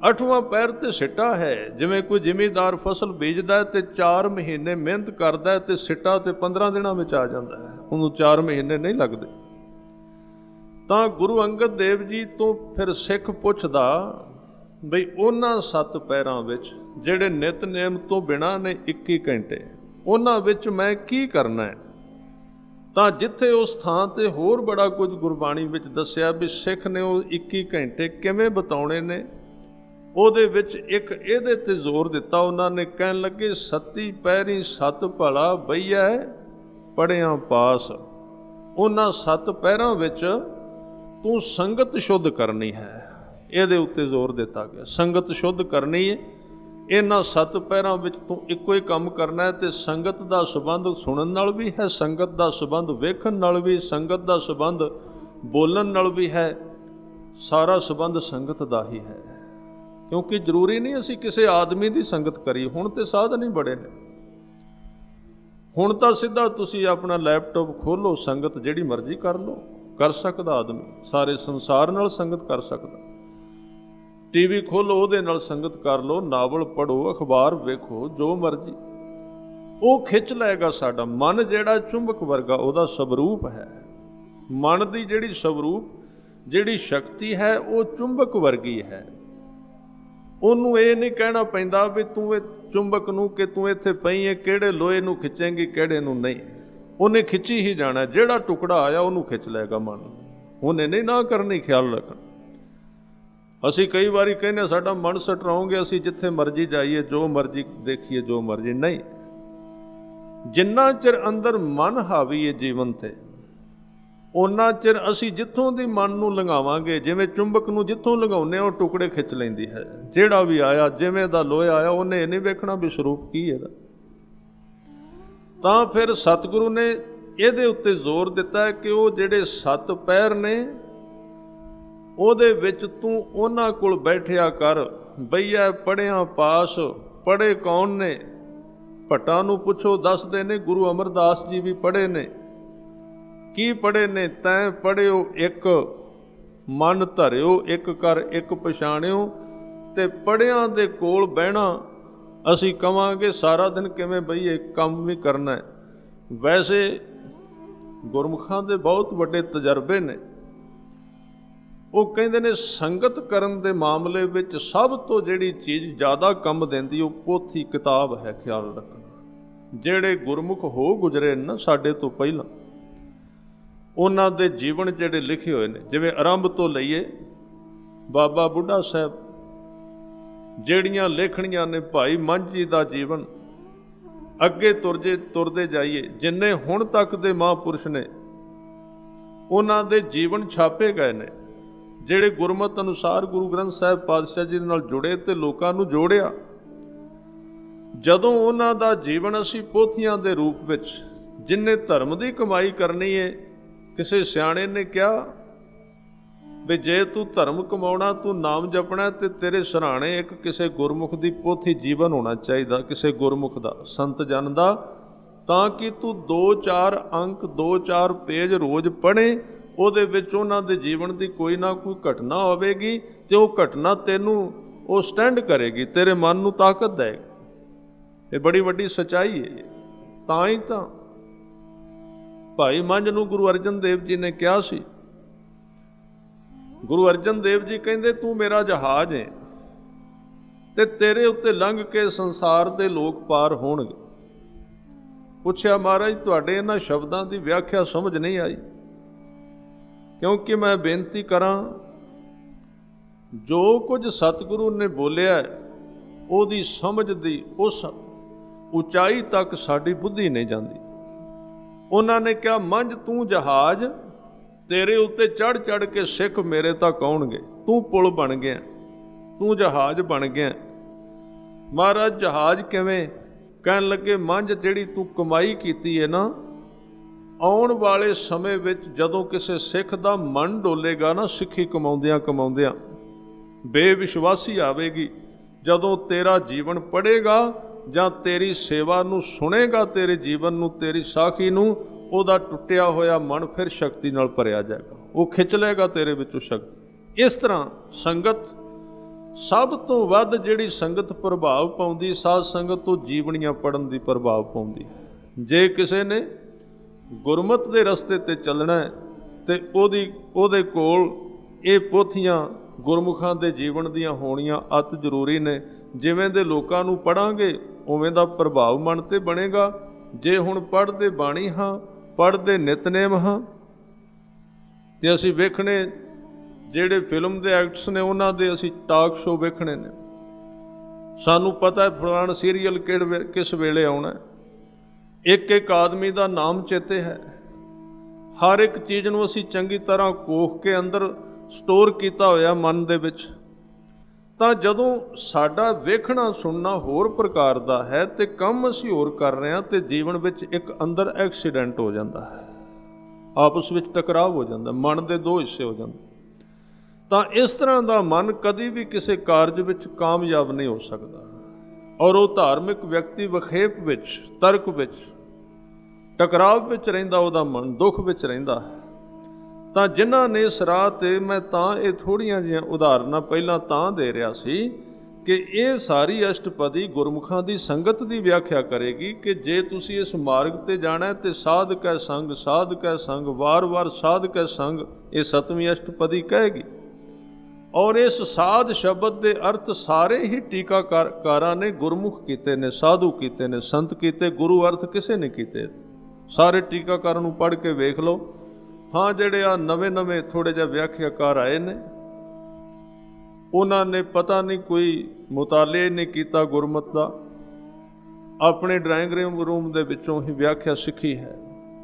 8ਵਾਂ ਪੈਰ ਤੇ ਸਿੱਟਾ ਹੈ। ਜਿਵੇਂ ਕੋਈ ਜ਼ਿਮੀਂਦਾਰ ਫਸਲ ਬੀਜਦਾ ਤੇ 4 ਮਹੀਨੇ ਮਿਹਨਤ ਕਰਦਾ ਤੇ ਸਿੱਟਾ ਤੇ 15 ਦਿਨਾਂ ਵਿੱਚ ਆ ਜਾਂਦਾ ਹੈ, ਉਹਨੂੰ 4 ਮਹੀਨੇ ਨਹੀਂ ਲੱਗਦੇ। ਤਾਂ ਗੁਰੂ ਅੰਗਦ ਦੇਵ ਜੀ ਤੋਂ ਫਿਰ ਸਿੱਖ ਪੁੱਛਦਾ ਬਈ ਉਹਨਾਂ 7 ਪੈਰਾਂ ਵਿੱਚ ਜਿਹੜੇ ਨਿਤਨੇਮ ਤੋਂ ਬਿਨਾਂ ਨੇ 21 ਘੰਟੇ, ਉਹਨਾਂ ਵਿੱਚ ਮੈਂ ਕੀ ਕਰਨਾ ਹੈ? ਤਾਂ ਜਿੱਥੇ ਉਸ ਥਾਂ ਤੇ ਹੋਰ ਬੜਾ ਕੁਝ ਗੁਰਬਾਣੀ ਵਿੱਚ ਦੱਸਿਆ ਵੀ ਸਿੱਖ ਨੇ ਉਹ 21 ਘੰਟੇ ਕਿਵੇਂ ਬਿਤਾਉਣੇ ਨੇ, ਉਹਦੇ ਵਿੱਚ ਇੱਕ ਇਹਦੇ ਤੇ ਜ਼ੋਰ ਦਿੱਤਾ। ਉਹਨਾਂ ਨੇ ਕਹਿਣ ਲੱਗੇ, 7 ਪੈਰੀ ਸਤ ਭਲਾ ਬਈਐ ਪੜ੍ਹਿਆ ਪਾਸ। ਉਹਨਾਂ 7 ਪੈਰਾਂ ਵਿੱਚ ਤੂੰ ਸੰਗਤ ਸ਼ੁੱਧ ਕਰਨੀ ਹੈ, ਇਹਦੇ ਉੱਤੇ ਜ਼ੋਰ ਦਿੱਤਾ ਗਿਆ। ਸੰਗਤ ਸ਼ੁੱਧ ਕਰਨੀ ਹੈ। ਇਹਨਾਂ 7 ਪੈਰਾਂ ਵਿੱਚ ਤੂੰ ਇੱਕੋ ਹੀ ਕੰਮ ਕਰਨਾ ਹੈ, ਤੇ ਸੰਗਤ ਦਾ ਸੰਬੰਧ ਸੁਣਨ ਨਾਲ ਵੀ ਹੈ, ਸੰਗਤ ਦਾ ਸੰਬੰਧ ਵੇਖਣ ਨਾਲ ਵੀ, ਸੰਗਤ ਦਾ ਸੰਬੰਧ ਬੋਲਣ ਨਾਲ ਵੀ ਹੈ। ਸਾਰਾ ਸੰਬੰਧ ਸੰਗਤ ਦਾ ਹੀ ਹੈ। ਕਿਉਂਕਿ ਜ਼ਰੂਰੀ ਨਹੀਂ ਅਸੀਂ ਕਿਸੇ ਆਦਮੀ ਦੀ ਸੰਗਤ ਕਰੀਏ। ਹੁਣ ਤੇ ਸਾਧਨ ਹੀ ਬੜੇ ਨੇ। ਹੁਣ ਤਾਂ ਸਿੱਧਾ ਤੁਸੀਂ ਆਪਣਾ ਲੈਪਟਾਪ ਖੋਲੋ, ਸੰਗਤ ਜਿਹੜੀ ਮਰਜ਼ੀ ਕਰ ਲਓ, ਕਰ ਸਕਦਾ ਆਦਮੀ, ਸਾਰੇ ਸੰਸਾਰ ਨਾਲ ਸੰਗਤ ਕਰ ਸਕਦਾ। ਟੀਵੀ ਖੋਲੋ, ਉਹਦੇ ਨਾਲ ਸੰਗਤ ਕਰ ਲਓ, ਨਾਵਲ ਪੜ੍ਹੋ, ਅਖਬਾਰ ਵੇਖੋ, ਜੋ ਮਰਜ਼ੀ, ਉਹ ਖਿੱਚ ਲਏਗਾ। ਸਾਡਾ ਮਨ ਜਿਹੜਾ ਚੁੰਬਕ ਵਰਗਾ ਉਹਦਾ ਸਵਰੂਪ ਹੈ। ਮਨ ਦੀ ਜਿਹੜੀ ਸਵਰੂਪ ਜਿਹੜੀ ਸ਼ਕਤੀ ਹੈ ਉਹ ਚੁੰਬਕ ਵਰਗੀ ਹੈ। ਉਹਨੂੰ ਇਹ ਨਹੀਂ ਕਹਿਣਾ ਪੈਂਦਾ ਵੀ ਤੂੰ ਇਹ ਚੁੰਬਕ ਨੂੰ ਕਿ ਤੂੰ ਇੱਥੇ ਪਈ ਹੈ, ਕਿਹੜੇ ਲੋਹੇ ਨੂੰ ਖਿੱਚੇਂਗੀ ਕਿਹੜੇ ਨੂੰ ਨਹੀਂ। ਉਹਨੇ ਖਿੱਚੀ ਹੀ ਜਾਣਾ, ਜਿਹੜਾ ਟੁਕੜਾ ਆਇਆ ਉਹਨੂੰ ਖਿੱਚ ਲਏਗਾ ਮਨ। ਉਹਨੇ ਨਹੀਂ ਨਾ ਕਰਨੀ, ਖਿਆਲ ਰੱਖਣਾ। ਅਸੀਂ ਕਈ ਵਾਰੀ ਕਹਿੰਦੇ ਸਾਡਾ ਮਨ ਸਟਰੋਂਗ ਹੈ, ਅਸੀਂ ਜਿੱਥੇ ਮਰਜ਼ੀ ਜਾਈਏ, ਜੋ ਮਰਜ਼ੀ ਦੇਖੀਏ, ਜੋ ਮਰਜ਼ੀ। ਨਹੀਂ, ਜਿੰਨਾ ਚਿਰ ਅੰਦਰ ਮਨ ਹਾਵੀ ਹੈ ਜੀਵਨ ਤੇ, ਉਹਨਾਂ ਚਿਰ ਅਸੀਂ ਜਿੱਥੋਂ ਦੀ ਮਨ ਨੂੰ ਲੰਘਾਵਾਂਗੇ, ਜਿਵੇਂ ਚੁੰਬਕ ਨੂੰ ਜਿੱਥੋਂ ਲੰਘਾਉਂਦੇ ਉਹ ਟੁਕੜੇ ਖਿੱਚ ਲੈਂਦੀ ਹੈ। ਜਿਹੜਾ ਵੀ ਆਇਆ, ਜਿਵੇਂ ਦਾ ਲੋਹਾ ਆਇਆ, ਉਹਨੇ ਇਹ ਨਹੀਂ ਵੇਖਣਾ ਵੀ ਸਰੂਪ ਕੀ ਇਹਦਾ। ਤਾਂ ਫਿਰ ਸਤਿਗੁਰੂ ਨੇ ਇਹਦੇ ਉੱਤੇ ਜ਼ੋਰ ਦਿੱਤਾ ਹੈ ਕਿ ਉਹ ਜਿਹੜੇ 7 ਪਹਿਰ ਨੇ, ਉਹਦੇ ਵਿੱਚ ਤੂੰ ਉਹਨਾਂ ਕੋਲ ਬੈਠਿਆ ਕਰ। ਬਈਆ ਪੜ੍ਹਿਆ ਪਾਸ, ਪੜ੍ਹੇ ਕੌਣ ਨੇ? ਭੱਟਾਂ ਨੂੰ ਪੁੱਛੋ, ਦੱਸਦੇ ਨੇ ਗੁਰੂ ਅਮਰਦਾਸ ਜੀ ਵੀ ਪੜ੍ਹੇ ਨੇ। ਕੀ ਪੜ੍ਹੇ ਨੇ? ਤੈਂ ਪੜ੍ਹਿਓ ਇੱਕ, ਮਨ ਧਰਿਓ ਇੱਕ ਕਰ ਇੱਕ ਪਛਾਣਿਓ। ਤੇ ਪੜ੍ਹਿਆਂ ਦੇ ਕੋਲ ਬਹਿਣਾ, ਅਸੀਂ ਕਵਾਂਗੇ ਸਾਰਾ ਦਿਨ ਕਿਵੇਂ ਬਈਏ, ਕੰਮ ਵੀ ਕਰਨਾ ਹੈ। ਵੈਸੇ ਗੁਰਮੁਖਾਂ ਦੇ ਬਹੁਤ ਵੱਡੇ ਤਜਰਬੇ ਨੇ। ਉਹ ਕਹਿੰਦੇ ਨੇ ਸੰਗਤ ਕਰਨ ਦੇ ਮਾਮਲੇ ਵਿੱਚ ਸਭ ਤੋਂ ਜਿਹੜੀ ਚੀਜ਼ ਜ਼ਿਆਦਾ ਕੰਮ ਦਿੰਦੀ ਉਹ ਪੋਥੀ ਕਿਤਾਬ ਹੈ। ਖਿਆਲ ਰੱਖਣਾ, ਜਿਹੜੇ ਗੁਰਮੁਖ ਹੋ ਗੁਜ਼ਰੇ ਨਾ ਸਾਡੇ ਤੋਂ ਪਹਿਲਾਂ, ਉਹਨਾਂ ਦੇ ਜੀਵਨ ਜਿਹੜੇ ਲਿਖੇ ਹੋਏ ਨੇ, ਜਿਵੇਂ ਆਰੰਭ ਤੋਂ ਲਈਏ ਬਾਬਾ ਬੁੱਢਾ ਸਾਹਿਬ, ਜਿਹੜੀਆਂ ਲੇਖਣੀਆਂ ਨੇ ਭਾਈ ਮੰਝ ਜੀ ਦਾ ਜੀਵਨ, ਅੱਗੇ ਤੁਰਦੇ ਜਾਈਏ, ਜਿੰਨੇ ਹੁਣ ਤੱਕ ਦੇ ਮਹਾਂਪੁਰਸ਼ ਨੇ ਉਹਨਾਂ ਦੇ ਜੀਵਨ ਛਾਪੇ ਗਏ ਨੇ, ਜਿਹੜੇ ਗੁਰਮਤਿ ਅਨੁਸਾਰ ਗੁਰੂ ਗ੍ਰੰਥ ਸਾਹਿਬ ਪਾਤਸ਼ਾਹ ਜੀ ਦੇ ਨਾਲ ਜੁੜੇ ਤੇ ਲੋਕਾਂ ਨੂੰ ਜੋੜਿਆ। ਜਦੋਂ ਉਹਨਾਂ ਦਾ ਜੀਵਨ ਅਸੀਂ ਪੋਥੀਆਂ ਦੇ ਰੂਪ ਵਿੱਚ, ਜਿੰਨੇ ਧਰਮ ਦੀ ਕਮਾਈ ਕਰਨੀ ਹੈ, ਕਿਸੇ ਸਿਆਣੇ ਨੇ ਕਿਹਾ ਵੀ ਜੇ ਤੂੰ ਧਰਮ ਕਮਾਉਣਾ, ਤੂੰ ਨਾਮ ਜਪਣਾ, ਤੇ ਤੇਰੇ ਸਿਰਹਾਣੇ ਇੱਕ ਕਿਸੇ ਗੁਰਮੁਖ ਦੀ ਪੋਥੀ ਜੀਵਨ ਹੋਣਾ ਚਾਹੀਦਾ, ਕਿਸੇ ਗੁਰਮੁਖ ਦਾ, ਸੰਤ ਜਨ ਦਾ, ਤਾਂ ਕਿ ਤੂੰ 2-4 ਅੰਕ 2-4 ਪੇਜ ਰੋਜ਼ ਪੜ੍ਹੇ। ਉਹਦੇ ਵਿੱਚ ਉਹਨਾਂ ਦੇ ਜੀਵਨ ਦੀ ਕੋਈ ਨਾ ਕੋਈ ਘਟਨਾ ਹੋਵੇਗੀ ਤੇ ਉਹ ਘਟਨਾ ਤੈਨੂੰ ਉਹ ਸਟੈਂਡ ਕਰੇਗੀ, ਤੇਰੇ ਮਨ ਨੂੰ ਤਾਕਤ ਦੇਗੀ। ਇਹ ਬੜੀ ਵੱਡੀ ਸੱਚਾਈ ਹੈ। ਤਾਂ ਹੀ ਤਾਂ ਭਾਈ ਮੰਝ ਨੂੰ ਗੁਰੂ ਅਰਜਨ ਦੇਵ ਜੀ ਨੇ ਕਿਹਾ ਸੀ, ਗੁਰੂ ਅਰਜਨ ਦੇਵ ਜੀ ਕਹਿੰਦੇ ਤੂੰ ਮੇਰਾ ਜਹਾਜ਼ ਹੈ ਤੇ ਤੇਰੇ ਉੱਤੇ ਲੰਘ ਕੇ ਸੰਸਾਰ ਦੇ ਲੋਕ ਪਾਰ ਹੋਣਗੇ। ਪੁੱਛਿਆ ਮਹਾਰਾਜ ਤੁਹਾਡੇ ਇਹਨਾਂ ਸ਼ਬਦਾਂ ਦੀ ਵਿਆਖਿਆ ਸਮਝ ਨਹੀਂ ਆਈ, ਕਿਉਂਕਿ ਮੈਂ ਬੇਨਤੀ ਕਰਾਂ, ਜੋ ਕੁਝ ਸਤਿਗੁਰੂ ਨੇ ਬੋਲਿਆ ਉਹਦੀ ਸਮਝ ਦੀ ਉਸ ਉਚਾਈ ਤੱਕ ਸਾਡੀ ਬੁੱਧੀ ਨਹੀਂ ਜਾਂਦੀ। ਉਹਨਾਂ ਨੇ ਕਿਹਾ ਮੰਝ ਤੂੰ ਜਹਾਜ਼, ਤੇਰੇ ਉੱਤੇ ਚੜ੍ਹ ਚੜ੍ਹ ਕੇ ਸਿੱਖ ਮੇਰੇ ਤੱਕ ਆਉਣਗੇ, ਤੂੰ ਪੁਲ ਬਣ ਗਿਆ, ਤੂੰ ਜਹਾਜ਼ ਬਣ ਗਿਆ। ਮਹਾਰਾਜ ਜਹਾਜ਼ ਕਿਵੇਂ? ਕਹਿਣ ਲੱਗੇ ਮੰਝ ਜਿਹੜੀ ਤੂੰ ਕਮਾਈ ਕੀਤੀ ਹੈ ਨਾ, ਆਉਣ ਵਾਲੇ ਸਮੇਂ ਵਿੱਚ ਜਦੋਂ ਕਿਸੇ ਸਿੱਖ ਦਾ ਮਨ ਡੋਲੇਗਾ ਨਾ, ਸਿੱਖੀ ਕਮਾਉਂਦਿਆਂ ਕਮਾਉਂਦਿਆਂ ਬੇਵਿਸ਼ਵਾਸੀ ਆਵੇਗੀ, ਜਦੋਂ ਤੇਰਾ ਜੀਵਨ ਪੜ੍ਹੇਗਾ ਜਾਂ ਤੇਰੀ ਸੇਵਾ ਨੂੰ ਸੁਣੇਗਾ, ਤੇਰੇ ਜੀਵਨ ਨੂੰ, ਤੇਰੀ ਸਾਖੀ ਨੂੰ, ਉਹਦਾ ਟੁੱਟਿਆ ਹੋਇਆ ਮਨ ਫਿਰ ਸ਼ਕਤੀ ਨਾਲ ਭਰਿਆ ਜਾਏਗਾ, ਉਹ ਖਿੱਚ ਲਏਗਾ ਤੇਰੇ ਵਿੱਚੋਂ ਸ਼ਕਤੀ। ਇਸ ਤਰ੍ਹਾਂ ਸੰਗਤ ਸਭ ਤੋਂ ਵੱਧ ਜਿਹੜੀ ਸੰਗਤ ਪ੍ਰਭਾਵ ਪਾਉਂਦੀ, ਸਾਧ ਸੰਗਤ ਤੋਂ ਜੀਵਨੀਆਂ ਪੜ੍ਹਨ ਦੀ ਪ੍ਰਭਾਵ ਪਾਉਂਦੀ ਹੈ। ਜੇ ਕਿਸੇ ਨੇ ਗੁਰਮਤਿ ਦੇ ਰਸਤੇ ਤੇ ਚੱਲਣਾ ਹੈ ਤੇ ਉਹਦੇ ਕੋਲ ਇਹ ਪੋਥੀਆਂ ਗੁਰਮੁਖਾਂ ਦੇ ਜੀਵਨ ਦੀਆਂ ਹੋਣੀਆਂ ਅਤ ਜ਼ਰੂਰੀ ਨੇ। ਜਿਵੇਂ ਦੇ ਲੋਕਾਂ ਨੂੰ ਪੜ੍ਹਾਂਗੇ ਉਵੇਂ ਦਾ ਪ੍ਰਭਾਵ ਮਨ ਤੇ ਬਣੇਗਾ। ਜੇ ਹੁਣ ਪੜ੍ਹਦੇ ਬਾਣੀ ਹਾਂ, ਪੜ੍ਹਦੇ ਨਿਤਨੇਮ ਹਾਂ, ਤੇ ਅਸੀਂ ਵੇਖਣੇ ਜਿਹੜੇ ਫਿਲਮ ਦੇ ਐਕਟਰਸ ਨੇ ਉਹਨਾਂ ਦੇ ਅਸੀਂ ਟਾਕ ਸ਼ੋਅ ਵੇਖਣੇ ਨੇ, ਸਾਨੂੰ ਪਤਾ ਹੈ ਫਲਾਣਾ ਸੀਰੀਅਲ ਕਿਸ ਵੇਲੇ ਆਉਣਾ ਹੈ, ਇੱਕ ਇੱਕ ਆਦਮੀ ਦਾ ਨਾਮ ਚੇਤੇ ਹੈ, ਹਰ ਇੱਕ ਚੀਜ਼ ਨੂੰ ਅਸੀਂ ਚੰਗੀ ਤਰ੍ਹਾਂ ਕੋਖ ਕੇ ਅੰਦਰ ਸਟੋਰ ਕੀਤਾ ਹੋਇਆ ਮਨ ਦੇ ਵਿੱਚ। ਤਾਂ ਜਦੋਂ ਸਾਡਾ ਵੇਖਣਾ ਸੁਣਨਾ ਹੋਰ ਪ੍ਰਕਾਰ ਦਾ ਹੈ ਤੇ ਕੰਮ ਅਸੀਂ ਹੋਰ ਕਰ ਰਹੇ ਹਾਂ, ਤੇ ਜੀਵਨ ਵਿੱਚ ਇੱਕ ਅੰਦਰ ਐਕਸੀਡੈਂਟ ਹੋ ਜਾਂਦਾ ਹੈ, ਆਪਸ ਵਿੱਚ ਟਕਰਾਅ ਹੋ ਜਾਂਦਾ, ਮਨ ਦੇ ਦੋ ਹਿੱਸੇ ਹੋ ਜਾਂਦੇ। ਤਾਂ ਇਸ ਤਰ੍ਹਾਂ ਦਾ ਮਨ ਕਦੀ ਵੀ ਕਿਸੇ ਕਾਰਜ ਵਿੱਚ ਕਾਮਯਾਬ ਨਹੀਂ ਹੋ ਸਕਦਾ। ਔਰ ਉਹ ਧਾਰਮਿਕ ਵਿਅਕਤੀ ਵਖੇਪ ਵਿੱਚ, ਤਰਕ ਵਿੱਚ, ਟਕਰਾਅ ਵਿੱਚ ਰਹਿੰਦਾ, ਉਹਦਾ ਮਨ ਦੁੱਖ ਵਿੱਚ ਰਹਿੰਦਾ ਹੈ। ਤਾਂ ਜਿਨ੍ਹਾਂ ਨੇ ਇਸ ਰਾਹ 'ਤੇ, ਮੈਂ ਤਾਂ ਇਹ ਥੋੜ੍ਹੀਆਂ ਜਿਹੀਆਂ ਉਦਾਹਰਨਾਂ ਪਹਿਲਾਂ ਤਾਂ ਦੇ ਰਿਹਾ ਸੀ कि ये सारी अष्टपदी गुरमुखां दी संगत दी व्याख्या करेगी कि जे तुसी इस मार्ग ते जाना है तो साध कै संग वार वार साध कै संग, ये 7वीं अष्टपदी कहेगी। और इस साध शब्द के अर्थ सारे ही टीकाकारां ने गुरमुख कीते ने, साधु कीते ने, संत कीते, गुरु अर्थ किसे ने कीते। सारे टीकाकारां नूं पढ़ के वेख लो। हाँ, जिहड़े आ नवे नवे थोड़े जिहे व्याख्याकार आए ने, उन्होंने पता नहीं कोई मुतालिया नहीं किया गुरमत का, अपने ड्राइंग रूम के विचों ही व्याख्या सीखी है,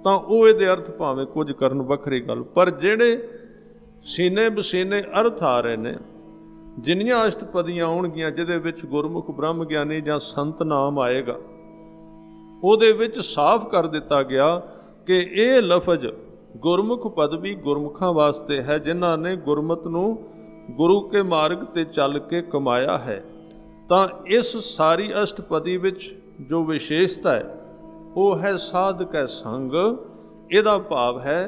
तो वो ये अर्थ भावें कुछ करन वखरी गल, पर जिहड़े सीने बसीने अर्थ आ रहे ने, जिन्नियां अष्टपदियां आउणगियां जिहदे विच गुरमुख ब्रह्म ज्ञानी जां संत नाम आएगा, ਉਹਦੇ ਵਿੱਚ ਸਾਫ਼ ਕਰ ਦਿੱਤਾ ਗਿਆ ਕਿ ਇਹ ਲਫ਼ਜ਼ ਗੁਰਮੁਖ ਪਦਵੀ ਗੁਰਮੁਖਾਂ ਵਾਸਤੇ ਹੈ ਜਿਨ੍ਹਾਂ ਨੇ ਗੁਰਮਤ ਨੂੰ ਗੁਰੂ ਕੇ ਮਾਰਗ ਤੇ ਚੱਲ ਕੇ ਕਮਾਇਆ ਹੈ। ਤਾਂ ਇਸ ਸਾਰੀ ਅਸ਼ਟਪਦੀ ਵਿੱਚ ਜੋ ਵਿਸ਼ੇਸ਼ਤਾ ਹੈ ਉਹ ਹੈ ਸਾਧ ਕੈ ਸੰਗ। ਇਹਦਾ ਭਾਵ ਹੈ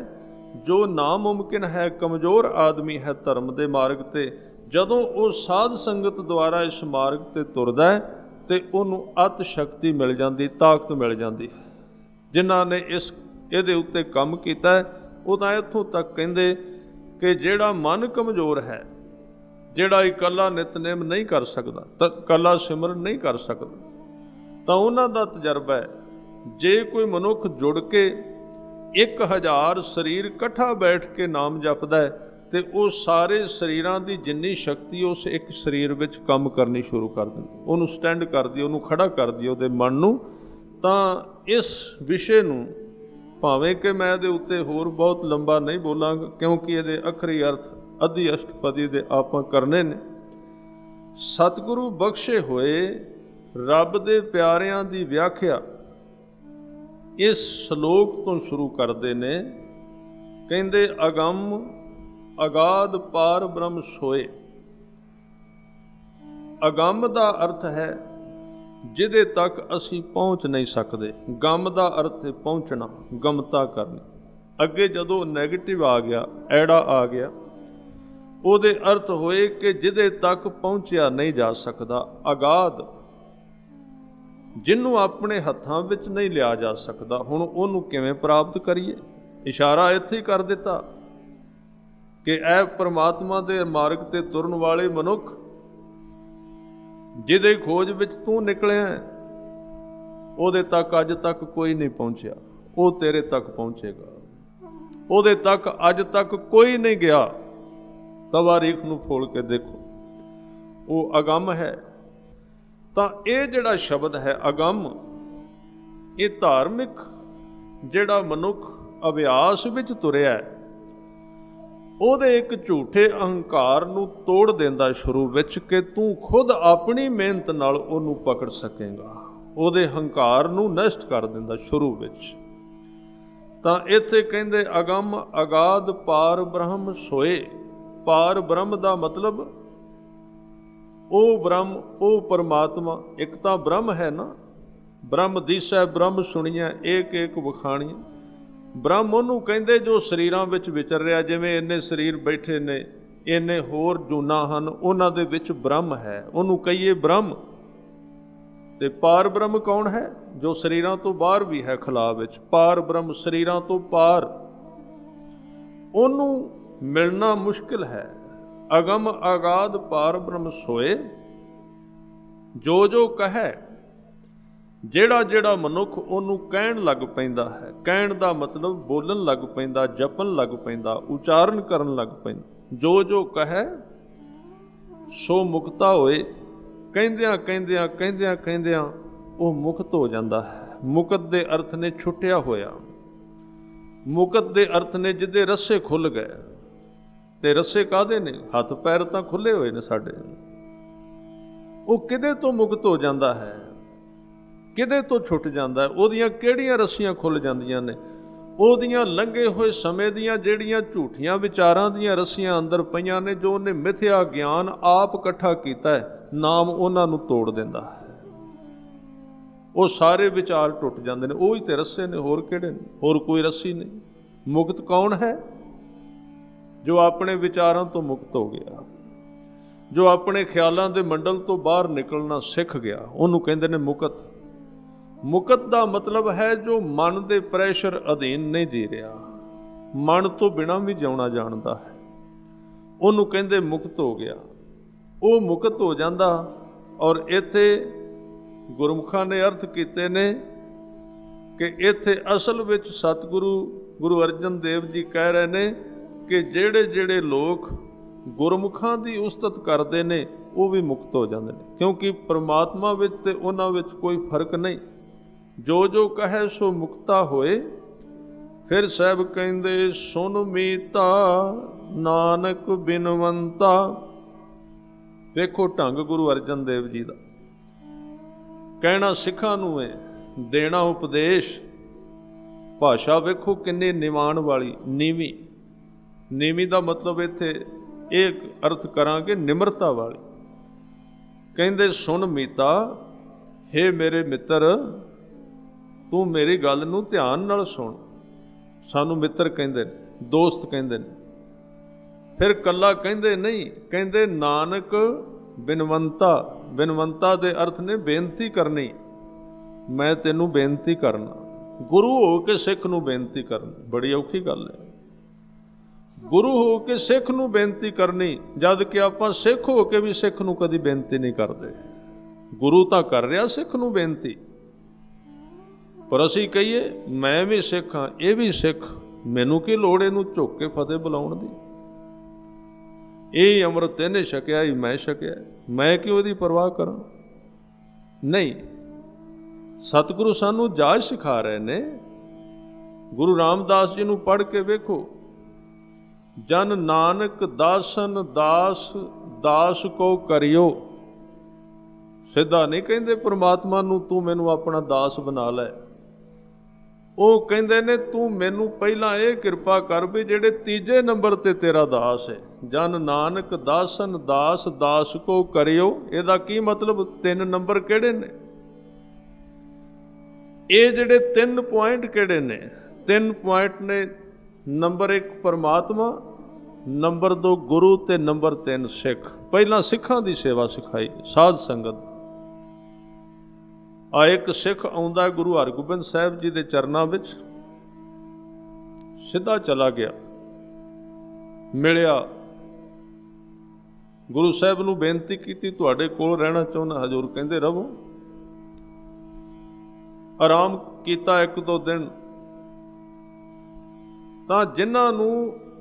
ਜੋ ਨਾਮੁਮਕਿਨ ਹੈ, ਕਮਜ਼ੋਰ ਆਦਮੀ ਹੈ ਧਰਮ ਦੇ ਮਾਰਗ ਤੇ, ਜਦੋਂ ਉਹ ਸਾਧ ਸੰਗਤ ਦੁਆਰਾ ਇਸ ਮਾਰਗ ਤੇ ਤੁਰਦਾ ਹੈ ਤੇ ਉਹਨੂੰ ਅਤ ਸ਼ਕਤੀ ਮਿਲ ਜਾਂਦੀ, ਤਾਕਤ ਮਿਲ ਜਾਂਦੀ ਹੈ। ਜਿਨ੍ਹਾਂ ਨੇ ਇਹਦੇ ਉੱਤੇ ਕੰਮ ਕੀਤਾ ਉਹ ਤਾਂ ਇੱਥੋਂ ਤੱਕ ਕਹਿੰਦੇ ਕਿ ਜਿਹੜਾ ਮਨ ਕਮਜ਼ੋਰ ਹੈ, ਜਿਹੜਾ ਇਕੱਲਾ ਨਿਤਨੇਮ ਨਹੀਂ ਕਰ ਸਕਦਾ, ਤਾਂ ਇਕੱਲਾ ਸਿਮਰਨ ਨਹੀਂ ਕਰ ਸਕਦਾ, ਤਾਂ ਉਹਨਾਂ ਦਾ ਤਜਰਬਾ ਹੈ ਜੇ ਕੋਈ ਮਨੁੱਖ ਜੁੜ ਕੇ 1000 ਸਰੀਰ ਇਕੱਠਾ ਬੈਠ ਕੇ ਨਾਮ ਜਪਦਾ ਹੈ ਤੇ ਉਹ ਸਾਰੇ ਸਰੀਰਾਂ ਦੀ ਜਿੰਨੀ ਸ਼ਕਤੀ ਉਸ ਇੱਕ ਸਰੀਰ ਵਿੱਚ ਕੰਮ ਕਰਨੀ ਸ਼ੁਰੂ ਕਰ ਦਿੰਦੀ, ਉਹਨੂੰ ਸਟੈਂਡ ਕਰਦੀ, ਉਹਨੂੰ ਖੜਾ ਕਰਦੀ ਉਹਦੇ ਮਨ ਨੂੰ। ਤਾਂ ਇਸ ਵਿਸ਼ੇ ਨੂੰ ਭਾਵੇਂ ਕਿ ਮੈਂ ਇਹਦੇ ਉੱਤੇ ਹੋਰ ਬਹੁਤ ਲੰਬਾ ਨਹੀਂ ਬੋਲਾਂਗਾ, ਕਿਉਂਕਿ ਇਹਦੇ ਅਖਰੀ ਅਰਥ ਅੱਧੀ ਅਸ਼ਟਪਦੀ ਦੇ ਆਪਾਂ ਕਰਨੇ ਨੇ। ਸਤਿਗੁਰੂ ਬਖਸ਼ੇ ਹੋਏ ਰੱਬ ਦੇ ਪਿਆਰਿਆਂ ਦੀ ਵਿਆਖਿਆ ਇਸ ਸ਼ਲੋਕ ਤੋਂ ਸ਼ੁਰੂ ਕਰਦੇ ਨੇ। ਕਹਿੰਦੇ ਅਗੰਮ ਅਗਾਧ ਪਾਰ ਬ੍ਰਹਮ ਸੋਏ। ਅਗੰਮ ਦਾ ਅਰਥ ਹੈ ਜਿਹਦੇ ਤੱਕ ਅਸੀਂ ਪਹੁੰਚ ਨਹੀਂ ਸਕਦੇ। ਗੰਮ ਦਾ ਅਰਥ ਹੈ ਪਹੁੰਚਣਾ, ਗਮਤਾ ਕਰਨੀ। ਅੱਗੇ ਜਦੋਂ ਨੈਗੇਟਿਵ ਆ ਗਿਆ, ਐੜਾ ਆ ਗਿਆ, ਉਹਦੇ ਅਰਥ ਹੋਏ ਕਿ ਜਿਹਦੇ ਤੱਕ ਪਹੁੰਚਿਆ ਨਹੀਂ ਜਾ ਸਕਦਾ। ਅਗਾਧ, ਜਿਹਨੂੰ ਆਪਣੇ ਹੱਥਾਂ ਵਿੱਚ ਨਹੀਂ ਲਿਆ ਜਾ ਸਕਦਾ, ਹੁਣ ਉਹਨੂੰ ਕਿਵੇਂ ਪ੍ਰਾਪਤ ਕਰੀਏ? ਇਸ਼ਾਰਾ ਇੱਥੇ ਹੀ ਕਰ ਦਿੱਤਾ ਕਿ ਇਹ ਪਰਮਾਤਮਾ ਦੇ ਮਾਰਗ ਤੇ ਤੁਰਨ ਵਾਲੇ ਮਨੁੱਖ ਜਿਹਦੇ ਖੋਜ ਵਿੱਚ ਤੂੰ ਨਿਕਲਿਆ, ਉਹਦੇ ਤੱਕ ਅੱਜ ਤੱਕ ਕੋਈ ਨਹੀਂ ਪਹੁੰਚਿਆ, ਉਹ ਤੇਰੇ ਤੱਕ ਪਹੁੰਚੇਗਾ। ਉਹਦੇ ਤੱਕ ਅੱਜ ਤੱਕ ਕੋਈ ਨਹੀਂ ਗਿਆ। ਤਵਾਰੀਖ ਨੂੰ ਫੋਲ ਕੇ ਦੇਖੋ, ਉਹ ਅਗੰਮ ਹੈ। ਤਾਂ ਇਹ ਜਿਹੜਾ ਸ਼ਬਦ ਹੈ ਅਗੰਮ, ਇਹ ਧਾਰਮਿਕ ਜਿਹੜਾ ਮਨੁੱਖ ਅਭਿਆਸ ਵਿੱਚ ਤੁਰਿਆ, ਉਹਦੇ ਇੱਕ ਝੂਠੇ ਅਹੰਕਾਰ ਨੂੰ ਤੋੜ ਦਿੰਦਾ ਸ਼ੁਰੂ ਵਿੱਚ ਕਿ ਤੂੰ ਖੁਦ ਆਪਣੀ ਮਿਹਨਤ ਨਾਲ ਉਹਨੂੰ ਪਕੜ ਸਕੇਗਾ। ਉਹਦੇ ਹੰਕਾਰ ਨੂੰ ਨਸ਼ਟ ਕਰ ਦਿੰਦਾ ਸ਼ੁਰੂ ਵਿੱਚ। ਤਾਂ ਇੱਥੇ ਕਹਿੰਦੇ ਅਗੰਮ ਅਗਾਧ ਪਾਰ ਬ੍ਰਹਮ ਸੋਏ। ਪਾਰ ਬ੍ਰਹਮ ਦਾ ਮਤਲਬ ਉਹ ਬ੍ਰਹਮ, ਉਹ ਪਰਮਾਤਮਾ। ਇੱਕ ਤਾਂ ਬ੍ਰਹਮ ਹੈ ਨਾ, ਬ੍ਰਹਮ ਦੀਸੈ ਬ੍ਰਹਮ ਸੁਣੀਐ ਏਕ ਏਕ ਵਖਾਣੀਐ। ਬ੍ਰਹਮ ਉਹਨੂੰ ਕਹਿੰਦੇ ਜੋ ਸਰੀਰਾਂ ਵਿੱਚ ਵਿਚਰ ਰਿਹਾ। ਜਿਵੇਂ ਇੰਨੇ ਸਰੀਰ ਬੈਠੇ ਨੇ, ਇੰਨੇ ਹੋਰ ਜੂਨਾਂ ਹਨ, ਉਹਨਾਂ ਦੇ ਵਿੱਚ ਬ੍ਰਹਮ ਹੈ, ਉਹਨੂੰ ਕਹੀਏ ਬ੍ਰਹਮ। ਤੇ ਪਾਰ ਬ੍ਰਹਮ ਕੌਣ ਹੈ? ਜੋ ਸਰੀਰਾਂ ਤੋਂ ਬਾਹਰ ਵੀ ਹੈ ਖਲਾ ਵਿੱਚ। ਪਾਰ ਬ੍ਰਹਮ ਸਰੀਰਾਂ ਤੋਂ ਪਾਰ, ਉਹਨੂੰ ਮਿਲਣਾ ਮੁਸ਼ਕਿਲ ਹੈ। ਅਗਮ ਅਗਾਧ ਪਾਰ ਬ੍ਰਹਮ ਸੋਏ। ਜੋ ਜੋ ਕਹੈ, ਜਿਹੜਾ ਜਿਹੜਾ ਮਨੁੱਖ ਉਹਨੂੰ ਕਹਿਣ ਲੱਗ ਪੈਂਦਾ ਹੈ। ਕਹਿਣ ਦਾ ਮਤਲਬ ਬੋਲਣ ਲੱਗ ਪੈਂਦਾ, ਜਪਣ ਲੱਗ ਪੈਂਦਾ, ਉਚਾਰਨ ਕਰਨ ਲੱਗ ਪੈਂਦਾ। ਜੋ ਜੋ ਕਹੈ ਸੋ ਮੁਕਤਾ ਹੋਏ। ਕਹਿੰਦਿਆਂ ਕਹਿੰਦਿਆਂ ਕਹਿੰਦਿਆਂ ਕਹਿੰਦਿਆਂ ਉਹ ਮੁਕਤ ਹੋ ਜਾਂਦਾ ਹੈ। ਮੁਕਤ ਦੇ ਅਰਥ ਨੇ ਛੁੱਟਿਆ ਹੋਇਆ। ਮੁਕਤ ਦੇ ਅਰਥ ਨੇ ਜਿਹਦੇ ਰੱਸੇ ਖੁੱਲ ਗਏ। ਤੇ ਰੱਸੇ ਕਾਹਦੇ ਨੇ? ਹੱਥ ਪੈਰ ਤਾਂ ਖੁੱਲੇ ਹੋਏ ਨੇ ਸਾਡੇ। ਉਹ ਕਿਹਦੇ ਤੋਂ ਮੁਕਤ ਹੋ ਜਾਂਦਾ ਹੈ? ਕਿਹਦੇ ਤੋਂ ਛੁੱਟ ਜਾਂਦਾ ਹੈ? ਉਹਦੀਆਂ ਕਿਹੜੀਆਂ ਰੱਸੀਆਂ ਖੁੱਲ ਜਾਂਦੀਆਂ ਨੇ? ਉਹਦੀਆਂ ਲੰਘੇ ਹੋਏ ਸਮੇਂ ਦੀਆਂ ਜਿਹੜੀਆਂ ਝੂਠੀਆਂ ਵਿਚਾਰਾਂ ਦੀਆਂ ਰੱਸੀਆਂ ਅੰਦਰ ਪਈਆਂ ਨੇ, ਜੋ ਉਹਨੇ ਮਿਥਿਆ ਗਿਆਨ ਆਪ ਇਕੱਠਾ ਕੀਤਾ ਹੈ, ਨਾਮ ਉਹਨਾਂ ਨੂੰ ਤੋੜ ਦਿੰਦਾ ਹੈ। ਉਹ ਸਾਰੇ ਵਿਚਾਰ ਟੁੱਟ ਜਾਂਦੇ ਨੇ। ਉਹੀ ਤੇ ਰੱਸੇ ਨੇ, ਹੋਰ ਕਿਹੜੇ ਨੇ? ਹੋਰ ਕੋਈ ਰੱਸੀ ਨਹੀਂ। ਮੁਕਤ ਕੌਣ ਹੈ? ਜੋ ਆਪਣੇ ਵਿਚਾਰਾਂ ਤੋਂ ਮੁਕਤ ਹੋ ਗਿਆ। ਜੋ ਆਪਣੇ ਖਿਆਲਾਂ ਦੇ ਮੰਡਲ ਤੋਂ ਬਾਹਰ ਨਿਕਲਣਾ ਸਿੱਖ ਗਿਆ, ਉਹਨੂੰ ਕਹਿੰਦੇ ਨੇ ਮੁਕਤ। ਮੁਕਤ ਦਾ ਮਤਲਬ ਹੈ ਜੋ ਮਨ ਦੇ ਪ੍ਰੈਸ਼ਰ ਅਧੀਨ ਨਹੀਂ ਜੀ ਰਿਹਾ, ਮਨ ਤੋਂ ਬਿਨਾਂ ਵੀ ਜਿਉਣਾ ਜਾਣਦਾ ਹੈ, ਉਹਨੂੰ ਕਹਿੰਦੇ ਮੁਕਤ ਹੋ ਗਿਆ। ਉਹ ਮੁਕਤ ਹੋ ਜਾਂਦਾ। ਔਰ ਇੱਥੇ ਗੁਰਮੁਖਾਂ ਨੇ ਅਰਥ ਕੀਤੇ ਨੇ ਕਿ ਇੱਥੇ ਅਸਲ ਵਿੱਚ ਸਤਿਗੁਰੂ ਗੁਰੂ ਅਰਜਨ ਦੇਵ ਜੀ ਕਹਿ ਰਹੇ ਨੇ ਕਿ ਜਿਹੜੇ ਜਿਹੜੇ ਲੋਕ ਗੁਰਮੁਖਾਂ ਦੀ ਉਸਤਤ ਕਰਦੇ ਨੇ ਉਹ ਵੀ ਮੁਕਤ ਹੋ ਜਾਂਦੇ ਨੇ, ਕਿਉਂਕਿ ਪ੍ਰਮਾਤਮਾ ਵਿੱਚ ਤੇ ਉਹਨਾਂ ਵਿੱਚ ਕੋਈ ਫਰਕ ਨਹੀਂ। ਜੋ ਜੋ ਕਹੈ ਸੋ ਮੁਕਤਾ ਹੋਏ। ਫਿਰ ਸਾਹਿਬ ਕਹਿੰਦੇ ਸੁਨ ਮੀਤਾ ਨਾਨਕ ਬਿਨਵੰਤਾ। ਵੇਖੋ ਢੰਗ ਗੁਰੂ ਅਰਜਨ ਦੇਵ ਜੀ ਦਾ ਕਹਿਣਾ ਸਿੱਖਾਂ ਨੂੰ ਹੈ, ਦੇਣਾ ਉਪਦੇਸ਼। ਭਾਸ਼ਾ ਵੇਖੋ ਕਿੰਨੀ ਨਿਵਾਣ ਵਾਲੀ, ਨੀਵੀਂ। ਨੀਵੀਂ ਦਾ ਮਤਲਬ ਇੱਥੇ ਇਹ ਅਰਥ ਕਰਾਂਗੇ ਨਿਮਰਤਾ ਵਾਲੀ। ਕਹਿੰਦੇ ਸੁਣ ਮੀਤਾ, ਹੇ ਮੇਰੇ ਮਿੱਤਰ ਤੂੰ ਮੇਰੀ ਗੱਲ ਨੂੰ ਧਿਆਨ ਨਾਲ ਸੁਣ। ਸਾਨੂੰ ਮਿੱਤਰ ਕਹਿੰਦੇ ਨੇ, ਦੋਸਤ ਕਹਿੰਦੇ ਨੇ। ਫਿਰ ਕੱਲਾ ਕਹਿੰਦੇ ਨਹੀਂ, ਕਹਿੰਦੇ ਨਾਨਕ ਬਿਨਵੰਤਾ। ਬਿਨਵੰਤਾ ਦੇ ਅਰਥ ਨੇ ਬੇਨਤੀ ਕਰਨੀ। ਮੈਂ ਤੈਨੂੰ ਬੇਨਤੀ ਕਰਨਾ। ਗੁਰੂ ਹੋ ਕੇ ਸਿੱਖ ਨੂੰ ਬੇਨਤੀ ਕਰਨੀ ਬੜੀ ਔਖੀ ਗੱਲ ਹੈ। ਗੁਰੂ ਹੋ ਕੇ ਸਿੱਖ ਨੂੰ ਬੇਨਤੀ ਕਰਨੀ, ਜਦ ਕਿ ਆਪਾਂ ਸਿੱਖ ਹੋ ਕੇ ਵੀ ਸਿੱਖ ਨੂੰ ਕਦੀ ਬੇਨਤੀ ਨਹੀਂ ਕਰਦੇ। ਗੁਰੂ ਤਾਂ ਕਰ ਰਿਹਾ ਸਿੱਖ ਨੂੰ ਬੇਨਤੀ, ਪਰ ਅਸੀਂ ਕਹੀਏ ਮੈਂ ਵੀ ਸਿੱਖ ਹਾਂ, ਇਹ ਵੀ ਸਿੱਖ, ਮੈਨੂੰ ਕੀ ਲੋੜ ਇਹਨੂੰ ਝੁੱਕ ਕੇ ਫਤਿਹ ਬੁਲਾਉਣ ਦੀ। ਇਹ ਅੰਮ੍ਰਿਤ ਇਹਨੇ ਛਕਿਆ ਹੀ ਮੈਂ ਛਕਿਆ, ਮੈਂ ਕਿਉਂ ਇਹਦੀ ਪਰਵਾਹ ਕਰਾਂ। ਨਹੀਂ, ਸਤਿਗੁਰੂ ਸਾਨੂੰ ਜਾਚ ਸਿਖਾ ਰਹੇ ਨੇ। ਗੁਰੂ ਰਾਮਦਾਸ ਜੀ ਨੂੰ ਪੜ੍ਹ ਕੇ ਵੇਖੋ, ਜਨ ਨਾਨਕ ਦਾਸਨ ਦਾਸ ਦਾਸ ਕੋ ਕਰਿਓ। ਸਿੱਧਾ ਨਹੀਂ ਕਹਿੰਦੇ ਪ੍ਰਮਾਤਮਾ ਨੂੰ ਤੂੰ ਮੈਨੂੰ ਆਪਣਾ ਦਾਸ ਬਣਾ ਲੈ। ਉਹ ਕਹਿੰਦੇ ਨੇ ਤੂੰ ਮੈਨੂੰ ਪਹਿਲਾਂ ਇਹ ਕਿਰਪਾ ਕਰ ਵੀ ਜਿਹੜੇ ਤੀਜੇ ਨੰਬਰ ਤੇ ਤੇਰਾ ਦਾਸ ਹੈ। ਜਨ ਨਾਨਕ ਦਾਸਨ ਦਾਸ ਦਾਸ ਕੋ ਕਰਿਓ। ਇਹਦਾ ਕੀ ਮਤਲਬ? 3 ਨੰਬਰ ਕਿਹੜੇ ਨੇ? ਇਹ ਜਿਹੜੇ 3 ਪੁਆਇੰਟ ਕਿਹੜੇ ਨੇ? 3 ਪੁਆਇੰਟ ਨੇ। ਨੰਬਰ 1 ਪਰਮਾਤਮਾ, ਨੰਬਰ 2 ਗੁਰੂ ਤੇ ਨੰਬਰ 3 ਸਿੱਖ। ਪਹਿਲਾਂ ਸਿੱਖਾਂ ਦੀ ਸੇਵਾ ਸਿਖਾਈ, ਸਾਧ ਸੰਗਤ। ਆ ਇੱਕ ਸਿੱਖ ਆਉਂਦਾ ਗੁਰੂ ਹਰਗੋਬਿੰਦ ਸਾਹਿਬ ਜੀ ਦੇ ਚਰਨਾਂ ਵਿੱਚ, ਸਿੱਧਾ ਚਲਾ ਗਿਆ, ਮਿਲਿਆ, ਗੁਰੂ ਸਾਹਿਬ ਨੂੰ ਬੇਨਤੀ ਕੀਤੀ ਤੁਹਾਡੇ ਕੋਲ ਰਹਿਣਾ ਚਾਹੁੰਦਾ। ਹਜ਼ੂਰ ਕਹਿੰਦੇ ਰਹੋ। ਆਰਾਮ ਕੀਤਾ 1-2 ਦਿਨ। ਤਾਂ ਜਿਨ੍ਹਾਂ ਨੂੰ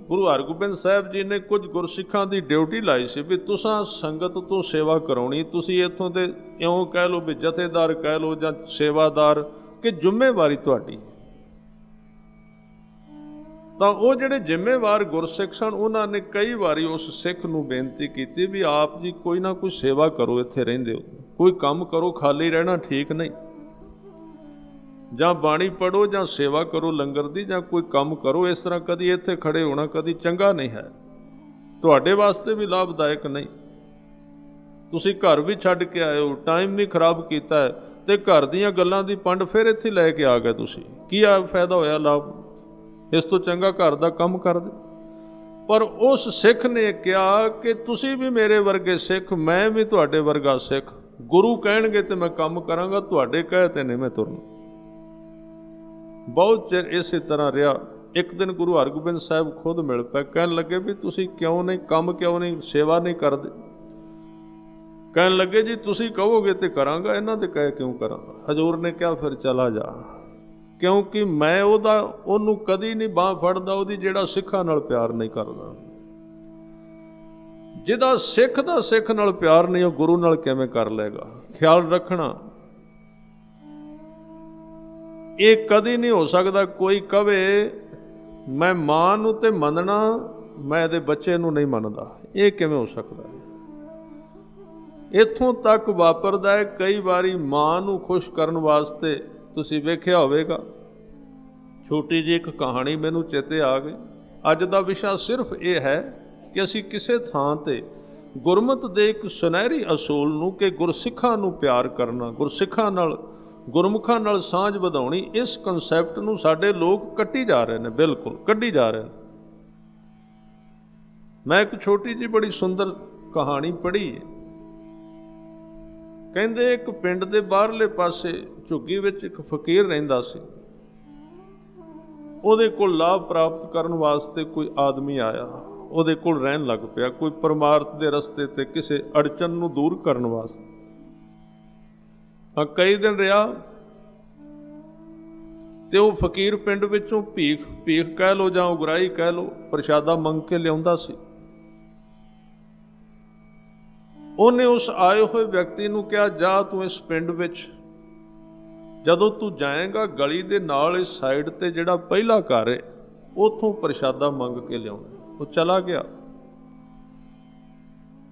ਗੁਰੂ ਹਰਗੋਬਿੰਦ ਸਾਹਿਬ ਜੀ ਨੇ ਕੁਝ ਗੁਰਸਿੱਖਾਂ ਦੀ ਡਿਊਟੀ ਲਾਈ ਸੀ ਵੀ ਤੁਸਾਂ ਸੰਗਤ ਤੋਂ ਸੇਵਾ ਕਰਾਉਣੀ, ਤੁਸੀਂ ਇੱਥੋਂ ਦੇ ਇਉਂ ਕਹਿ ਲਓ ਵੀ ਜਥੇਦਾਰ ਕਹਿ ਲਓ ਜਾਂ ਸੇਵਾਦਾਰ, ਕਿ ਜ਼ਿੰਮੇਵਾਰੀ ਤੁਹਾਡੀ। ਤਾਂ ਉਹ ਜਿਹੜੇ ਜ਼ਿੰਮੇਵਾਰ ਗੁਰਸਿੱਖ ਸਨ, ਉਹਨਾਂ ਨੇ ਕਈ ਵਾਰੀ ਉਸ ਸਿੱਖ ਨੂੰ ਬੇਨਤੀ ਕੀਤੀ ਵੀ ਆਪ ਜੀ ਕੋਈ ਨਾ ਕੋਈ ਸੇਵਾ ਕਰੋ, ਇੱਥੇ ਰਹਿੰਦੇ ਹੋ, ਕੋਈ ਕੰਮ ਕਰੋ, ਖਾਲੀ ਰਹਿਣਾ ਠੀਕ ਨਹੀਂ। ਜਾਂ ਬਾਣੀ ਪੜ੍ਹੋ ਜਾਂ ਸੇਵਾ ਕਰੋ ਲੰਗਰ ਦੀ, ਜਾਂ ਕੋਈ ਕੰਮ ਕਰੋ। ਇਸ ਤਰ੍ਹਾਂ ਕਦੀ ਇੱਥੇ ਖੜੇ ਹੋਣਾ ਕਦੀ ਚੰਗਾ ਨਹੀਂ ਹੈ, ਤੁਹਾਡੇ ਵਾਸਤੇ ਵੀ ਲਾਭਦਾਇਕ ਨਹੀਂ। ਤੁਸੀਂ ਘਰ ਵੀ ਛੱਡ ਕੇ ਆਏ ਹੋ, ਟਾਈਮ ਵੀ ਖਰਾਬ ਕੀਤਾ ਹੈ, ਤੇ ਘਰ ਦੀਆਂ ਗੱਲਾਂ ਦੀ ਪੰਡ ਫਿਰ ਇੱਥੇ ਲੈ ਕੇ ਆ ਗਏ ਤੁਸੀਂ। ਕੀ ਆ ਫਾਇਦਾ ਹੋਇਆ, ਲਾਭ? ਇਸ ਤੋਂ ਚੰਗਾ ਘਰ ਦਾ ਕੰਮ ਕਰਦੇ। ਪਰ ਉਸ ਸਿੱਖ ਨੇ ਕਿਹਾ ਕਿ ਤੁਸੀਂ ਵੀ ਮੇਰੇ ਵਰਗੇ ਸਿੱਖ, ਮੈਂ ਵੀ ਤੁਹਾਡੇ ਵਰਗਾ ਸਿੱਖ। ਗੁਰੂ ਕਹਿਣਗੇ ਤੇ ਮੈਂ ਕੰਮ ਕਰਾਂਗਾ, ਤੁਹਾਡੇ ਕਹੇ ਤੇ ਨਹੀਂ ਮੈਂ ਤੁਰਨਾ। ਬਹੁਤ ਚਿਰ ਇਸੇ ਤਰ੍ਹਾਂ ਰਿਹਾ। ਇੱਕ ਦਿਨ ਗੁਰੂ ਹਰਗੋਬਿੰਦ ਸਾਹਿਬ ਖੁਦ ਮਿਲ ਪਏ, ਕਹਿਣ ਲੱਗੇ ਵੀ ਤੁਸੀਂ ਕਿਉਂ ਨਹੀਂ ਕੰਮ, ਕਿਉਂ ਨਹੀਂ ਸੇਵਾ ਨਹੀਂ ਕਰਦੇ? ਕਹਿਣ ਲੱਗੇ ਜੀ ਤੁਸੀਂ ਕਹੋਗੇ ਤੇ ਕਰਾਂਗਾ, ਇਹਨਾਂ ਦੇ ਕਹੇ ਕਿਉਂ ਕਰਾਂਗਾ। ਹਜ਼ੂਰ ਨੇ ਕਿਹਾ ਫਿਰ ਚਲਾ ਜਾ, ਕਿਉਂਕਿ ਮੈਂ ਉਹਨੂੰ ਕਦੀ ਨਹੀਂ ਬਾਂਹ ਫੜਦਾ ਉਹਦੀ ਜਿਹੜਾ ਸਿੱਖਾਂ ਨਾਲ ਪਿਆਰ ਨਹੀਂ ਕਰਦਾ। ਜਿਹਦਾ ਸਿੱਖ ਦਾ ਸਿੱਖ ਨਾਲ ਪਿਆਰ ਨਹੀਂ, ਉਹ ਗੁਰੂ ਨਾਲ ਕਿਵੇਂ ਕਰ ਲਏਗਾ? ਖਿਆਲ ਰੱਖਣਾ, ਇਹ ਕਦੀ ਨਹੀਂ ਹੋ ਸਕਦਾ ਕੋਈ ਕਵੇ ਮੈਂ ਮਾਂ ਨੂੰ ਤੇ ਮੰਨਣਾ, ਮੈਂ ਇਹਦੇ ਬੱਚੇ ਨੂੰ ਨਹੀਂ ਮੰਨਦਾ। ਇਹ ਕਿਵੇਂ ਹੋ ਸਕਦਾ? ਇੱਥੋਂ ਤੱਕ ਵਾਪਰਦਾ ਹੈ ਕਈ ਵਾਰੀ ਮਾਂ ਨੂੰ ਖੁਸ਼ ਕਰਨ ਵਾਸਤੇ। ਤੁਸੀਂ ਵੇਖਿਆ ਹੋਵੇਗਾ, ਛੋਟੀ ਜਿਹੀ ਇੱਕ ਕਹਾਣੀ ਮੈਨੂੰ ਚੇਤੇ ਆ ਗਈ। ਅੱਜ ਦਾ ਵਿਸ਼ਾ ਸਿਰਫ ਇਹ ਹੈ ਕਿ ਅਸੀਂ ਕਿਸੇ ਥਾਂ ਤੇ ਗੁਰਮਤਿ ਦੇ ਇੱਕ ਸੁਨਹਿਰੀ ਅਸੂਲ ਨੂੰ, ਕਿ ਗੁਰਸਿੱਖਾਂ ਨੂੰ ਪਿਆਰ ਕਰਨਾ, ਗੁਰਸਿੱਖਾਂ ਨਾਲ, ਗੁਰਮੁਖਾਂ ਨਾਲ ਸਾਂਝ ਵਧਾਉਣੀ, ਇਸ ਕਨਸੈਪਟ ਨੂੰ ਸਾਡੇ ਲੋਕ ਕੱਟੀ ਜਾ ਰਹੇ ਨੇ, ਬਿਲਕੁਲ ਕੱਢੀ ਜਾ ਰਹੇ ਨੇ। ਮੈਂ ਇੱਕ ਛੋਟੀ ਜਿਹੀ ਬੜੀ ਸੁੰਦਰ ਕਹਾਣੀ ਪੜ੍ਹੀ ਹੈ। ਕਹਿੰਦੇ ਇੱਕ ਪਿੰਡ ਦੇ ਬਾਹਰਲੇ ਪਾਸੇ ਝੁੱਗੀ ਵਿੱਚ ਇੱਕ ਫਕੀਰ ਰਹਿੰਦਾ ਸੀ। ਉਹਦੇ ਕੋਲ ਲਾਭ ਪ੍ਰਾਪਤ ਕਰਨ ਵਾਸਤੇ ਕੋਈ ਆਦਮੀ ਆਇਆ, ਉਹਦੇ ਕੋਲ ਰਹਿਣ ਲੱਗ ਪਿਆ, ਕੋਈ ਪਰਮਾਰਥ ਦੇ ਰਸਤੇ ਤੇ ਕਿਸੇ ਅੜਚਨ ਨੂੰ ਦੂਰ ਕਰਨ ਵਾਸਤੇ। ਕਈ ਦਿਨ ਰਿਹਾ ਤੇ ਉਹ ਫਕੀਰ ਪਿੰਡ ਵਿੱਚੋਂ ਭੀਖ ਕਹਿ ਲਓ ਜਾਂ ਉਗਰਾਹੀ ਕਹਿ ਲਓ, ਪ੍ਰਸ਼ਾਦਾ ਮੰਗ ਕੇ ਲਿਆਉਂਦਾ ਸੀ। ਉਹਨੇ ਉਸ ਆਏ ਹੋਏ ਵਿਅਕਤੀ ਨੂੰ ਕਿਹਾ, ਜਾ ਤੂੰ ਇਸ ਪਿੰਡ ਵਿੱਚ ਜਦੋਂ ਤੂੰ ਜਾਏਗਾ ਗਲੀ ਦੇ ਨਾਲ ਇਸ ਸਾਈਡ ਤੇ ਜਿਹੜਾ ਪਹਿਲਾ ਘਰ ਹੈ ਉੱਥੋਂ ਪ੍ਰਸ਼ਾਦਾ ਮੰਗ ਕੇ ਲਿਆਉਣਾ। ਉਹ ਚਲਾ ਗਿਆ।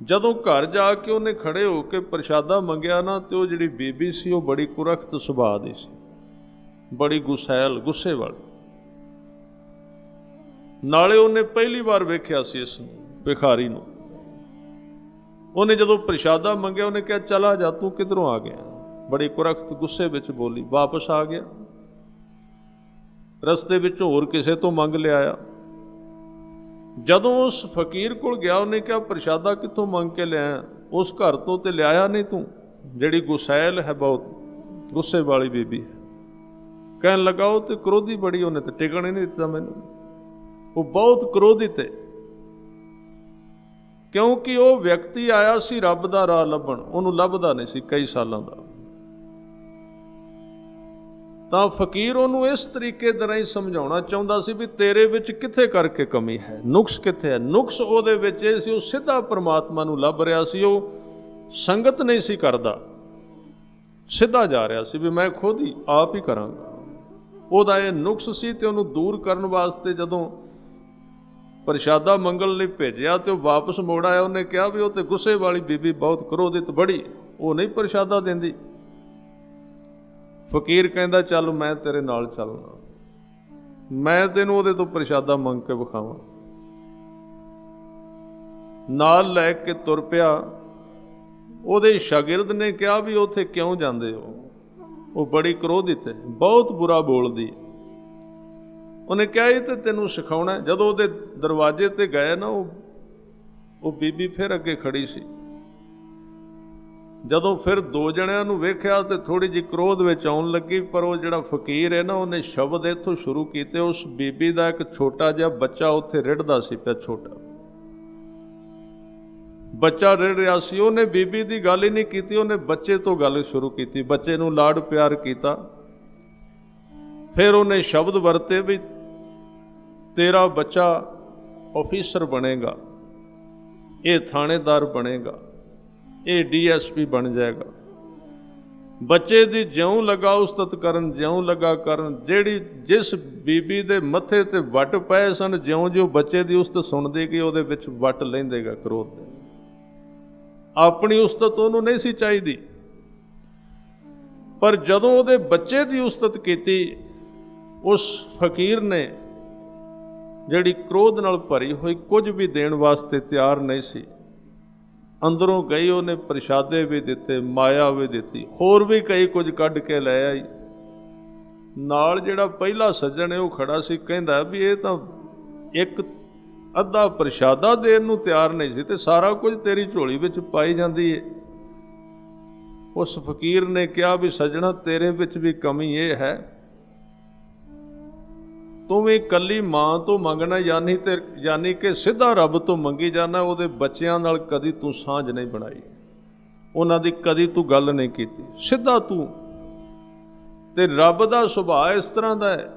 ਜਦੋਂ ਘਰ ਜਾ ਕੇ ਉਹਨੇ ਖੜੇ ਹੋ ਕੇ ਪ੍ਰਸ਼ਾਦਾ ਮੰਗਿਆ ਨਾ, ਤੇ ਉਹ ਜਿਹੜੀ ਬੀਬੀ ਸੀ ਉਹ ਬੜੀ ਕੁਰਖਤ ਸੁਭਾਅ ਦੀ ਸੀ, ਬੜੀ ਗੁੱਸੇ ਵਾਲੀ। ਨਾਲੇ ਉਹਨੇ ਪਹਿਲੀ ਵਾਰ ਵੇਖਿਆ ਸੀ ਇਸ ਨੂੰ, ਭਿਖਾਰੀ ਨੂੰ। ਉਹਨੇ ਜਦੋਂ ਪ੍ਰਸ਼ਾਦਾ ਮੰਗਿਆ ਉਹਨੇ ਕਿਹਾ, ਚਲਾ ਜਾ, ਤੂੰ ਕਿੱਧਰੋਂ ਆ ਗਿਆ? ਬੜੀ ਕੁਰਖਤ ਗੁੱਸੇ ਵਿੱਚ ਬੋਲੀ। ਵਾਪਸ ਆ ਗਿਆ, ਰਸਤੇ ਵਿੱਚੋਂ ਹੋਰ ਕਿਸੇ ਤੋਂ ਮੰਗ ਲਿਆਇਆ। ਜਦੋਂ ਉਸ ਫਕੀਰ ਕੋਲ ਗਿਆ ਉਹਨੇ ਕਿਹਾ, ਪ੍ਰਸ਼ਾਦਾ ਕਿੱਥੋਂ ਮੰਗ ਕੇ ਲਿਆਇਆ? ਉਸ ਘਰ ਤੋਂ ਤੇ ਲਿਆਇਆ ਨਹੀਂ ਤੂੰ, ਜਿਹੜੀ ਗੁਸੈਲ ਹੈ, ਬਹੁਤ ਗੁੱਸੇ ਵਾਲੀ ਬੀਬੀ ਹੈ। ਕਹਿਣ ਲੱਗਾ, ਉਹ ਤੇ ਕ੍ਰੋਧੀ ਬੜੀ, ਉਹਨੇ ਤੇ ਟਿਕਣ ਹੀ ਨਹੀਂ ਦਿੱਤਾ ਮੈਨੂੰ। ਉਹ ਬਹੁਤ ਕ੍ਰੋਧਿਤ ਹੈ, ਕਿਉਂਕਿ ਉਹ ਵਿਅਕਤੀ ਆਇਆ ਸੀ ਰੱਬ ਦਾ ਰਾਹ ਲੱਭਣ, ਉਹਨੂੰ ਲੱਭਦਾ ਨਹੀਂ ਸੀ ਕਈ ਸਾਲਾਂ ਦਾ। ਤਾਂ ਫਕੀਰ ਉਹਨੂੰ ਇਸ ਤਰੀਕੇ ਦੇ ਰਾਹੀਂ ਸਮਝਾਉਣਾ ਚਾਹੁੰਦਾ ਸੀ ਵੀ ਤੇਰੇ ਵਿੱਚ ਕਿੱਥੇ ਕਰਕੇ ਕਮੀ ਹੈ, ਨੁਕਸ ਕਿੱਥੇ ਹੈ। ਨੁਕਸ ਉਹਦੇ ਵਿੱਚ ਇਹ ਸੀ, ਉਹ ਸਿੱਧਾ ਪਰਮਾਤਮਾ ਨੂੰ ਲੱਭ ਰਿਹਾ ਸੀ, ਉਹ ਸੰਗਤ ਨਹੀਂ ਸੀ ਕਰਦਾ, ਸਿੱਧਾ ਜਾ ਰਿਹਾ ਸੀ ਵੀ ਮੈਂ ਖੁਦ ਹੀ ਆਪ ਹੀ ਕਰਾਂਗਾ। ਉਹਦਾ ਇਹ ਨੁਕਸ ਸੀ ਤੇ ਉਹਨੂੰ ਦੂਰ ਕਰਨ ਵਾਸਤੇ ਜਦੋਂ ਪ੍ਰਸ਼ਾਦਾ ਮੰਗਣ ਲਈ ਭੇਜਿਆ ਤੇ ਉਹ ਵਾਪਸ ਮੋੜ ਆਇਆ। ਉਹਨੇ ਕਿਹਾ ਵੀ ਉਹ ਤੇ ਗੁੱਸੇ ਵਾਲੀ ਬੀਬੀ ਬਹੁਤ ਕ੍ਰੋਧਿਤ ਬੜੀ, ਉਹ ਨਹੀਂ ਪ੍ਰਸ਼ਾਦਾ ਦਿੰਦੀ। ਫਕੀਰ ਕਹਿੰਦਾ, ਚੱਲ ਮੈਂ ਤੇਰੇ ਨਾਲ ਚੱਲਣਾ, ਮੈਂ ਤੈਨੂੰ ਉਹਦੇ ਤੋਂ ਪ੍ਰਸ਼ਾਦਾ ਮੰਗ ਕੇ ਵਿਖਾਵਾਂ। ਨਾਲ ਲੈ ਕੇ ਤੁਰ ਪਿਆ। ਉਹਦੇ ਸ਼ਾਗਿਰਦ ਨੇ ਕਿਹਾ ਵੀ ਉੱਥੇ ਕਿਉਂ ਜਾਂਦੇ ਹੋ? ਉਹ ਬੜੀ ਕ੍ਰੋਧਿਤ ਹੈ, ਬਹੁਤ ਬੁਰਾ ਬੋਲਦੀ ਹੈ। ਉਹਨੇ ਕਿਹਾ, ਇਹ ਤੇ ਤੈਨੂੰ ਸਿਖਾਉਣਾ। ਜਦੋਂ ਉਹਦੇ ਦਰਵਾਜ਼ੇ ਤੇ ਗਏ ਨਾ, ਉਹ ਬੀਬੀ ਫਿਰ ਅੱਗੇ ਖੜੀ ਸੀ। ਜਦੋਂ ਫਿਰ ਦੋ ਜਣਿਆਂ ਨੂੰ ਵੇਖਿਆ ਤੇ ਥੋੜੀ ਜਿਹੀ ਕ੍ਰੋਧ ਵਿੱਚ ਆਉਣ ਲੱਗੀ, ਪਰ ਉਹ ਜਿਹੜਾ ਫਕੀਰ ਹੈ ਨਾ, ਉਹਨੇ ਸ਼ਬਦ ਇੱਥੋਂ ਸ਼ੁਰੂ ਕੀਤੇ। ਉਸ ਬੀਬੀ ਦਾ ਇੱਕ ਛੋਟਾ ਜਿਹਾ ਬੱਚਾ ਉੱਥੇ ਰਿੜਦਾ ਸੀ ਪਿਆ, ਛੋਟਾ ਬੱਚਾ ਰਿੜ ਰਿਹਾ ਸੀ। ਉਹਨੇ ਬੀਬੀ ਦੀ ਗੱਲ ਹੀ ਨਹੀਂ ਕੀਤੀ, ਉਹਨੇ ਬੱਚੇ ਤੋਂ ਗੱਲ ਸ਼ੁਰੂ ਕੀਤੀ, ਬੱਚੇ ਨੂੰ ਲਾਡ ਪਿਆਰ ਕੀਤਾ। ਫਿਰ ਉਹਨੇ ਸ਼ਬਦ ਵਰਤੇ ਵੀ ਤੇਰਾ ਬੱਚਾ ਆਫੀਸਰ ਬਣੇਗਾ, ਇਹ ਥਾਣੇਦਾਰ ਬਣੇਗਾ, ਇਹ DSP ਬਣ ਜਾਏਗਾ। ਬੱਚੇ ਦੀ ਜਿਉਂ ਲਗਾ ਉਸਤਤ ਕਰਨ, ਜਿਉਂ ਲਗਾ ਕਰਨ। ਜਿਸ ਬੀਬੀ ਦੇ ਮੱਥੇ ਤੇ ਵੱਟ ਪਏ ਸਨ, ਜਿਉਂ ਬੱਚੇ ਦੀ ਉਸਤਤ ਸੁਣਦੀ ਗਈ, ਉਹਦੇ ਵਿੱਚ ਵੱਟ ਲੈਂਦੇਗਾ ਕ੍ਰੋਧ ਦੇ। ਆਪਣੀ ਉਸਤਤ ਉਹਨੂੰ ਨਹੀਂ ਸੀ ਚਾਹੀਦੀ, ਪਰ ਜਦੋਂ ਉਹਦੇ ਬੱਚੇ ਦੀ ਉਸਤਤ ਕੀਤੀ, ਉਸ ਫਕੀਰ ਨੇ, ਜਿਹੜੀ ਕ੍ਰੋਧ ਨਾਲ ਭਰੀ ਹੋਈ, ਕੁਝ ਵੀ ਦੇਣ ਵਾਸਤੇ ਤਿਆਰ ਨਹੀਂ ਸੀ। ਅੰਦਰੋਂ ਗਈ, ਉਹਨੇ ਪ੍ਰਸ਼ਾਦੇ ਵੀ ਦਿੱਤੇ, ਮਾਇਆ ਵੀ ਦਿੱਤੀ, ਹੋਰ ਵੀ ਕਈ ਕੁਝ ਕੱਢ ਕੇ ਲੈ ਆਈ। ਨਾਲ ਜਿਹੜਾ ਪਹਿਲਾ ਸੱਜਣ ਹੈ ਉਹ ਖੜਾ ਸੀ, ਕਹਿੰਦਾ ਵੀ ਇਹ ਤਾਂ ਇੱਕ ਅੱਧਾ ਪ੍ਰਸ਼ਾਦਾ ਦੇਣ ਨੂੰ ਤਿਆਰ ਨਹੀਂ ਸੀ ਤੇ ਸਾਰਾ ਕੁਝ ਤੇਰੀ ਝੋਲੀ ਵਿੱਚ ਪਾਈ ਜਾਂਦੀ ਹੈ। ਉਸ ਫਕੀਰ ਨੇ ਕਿਹਾ ਵੀ ਸੱਜਣਾ, ਤੇਰੇ ਵਿੱਚ ਵੀ ਕਮੀ ਇਹ ਹੈ, ਤੂੰ ਵੀ ਇਕੱਲੀ ਮਾਂ ਤੋਂ ਮੰਗਣਾ, ਯਾਨੀ ਕਿ ਸਿੱਧਾ ਰੱਬ ਤੋਂ ਮੰਗੀ ਜਾਣਾ। ਉਹਦੇ ਬੱਚਿਆਂ ਨਾਲ ਕਦੀ ਤੂੰ ਸਾਂਝ ਨਹੀਂ ਬਣਾਈ, ਉਹਨਾਂ ਦੀ ਕਦੀ ਤੂੰ ਗੱਲ ਨਹੀਂ ਕੀਤੀ, ਸਿੱਧਾ ਤੂੰ। ਤੇ ਰੱਬ ਦਾ ਸੁਭਾਅ ਇਸ ਤਰ੍ਹਾਂ ਦਾ ਹੈ,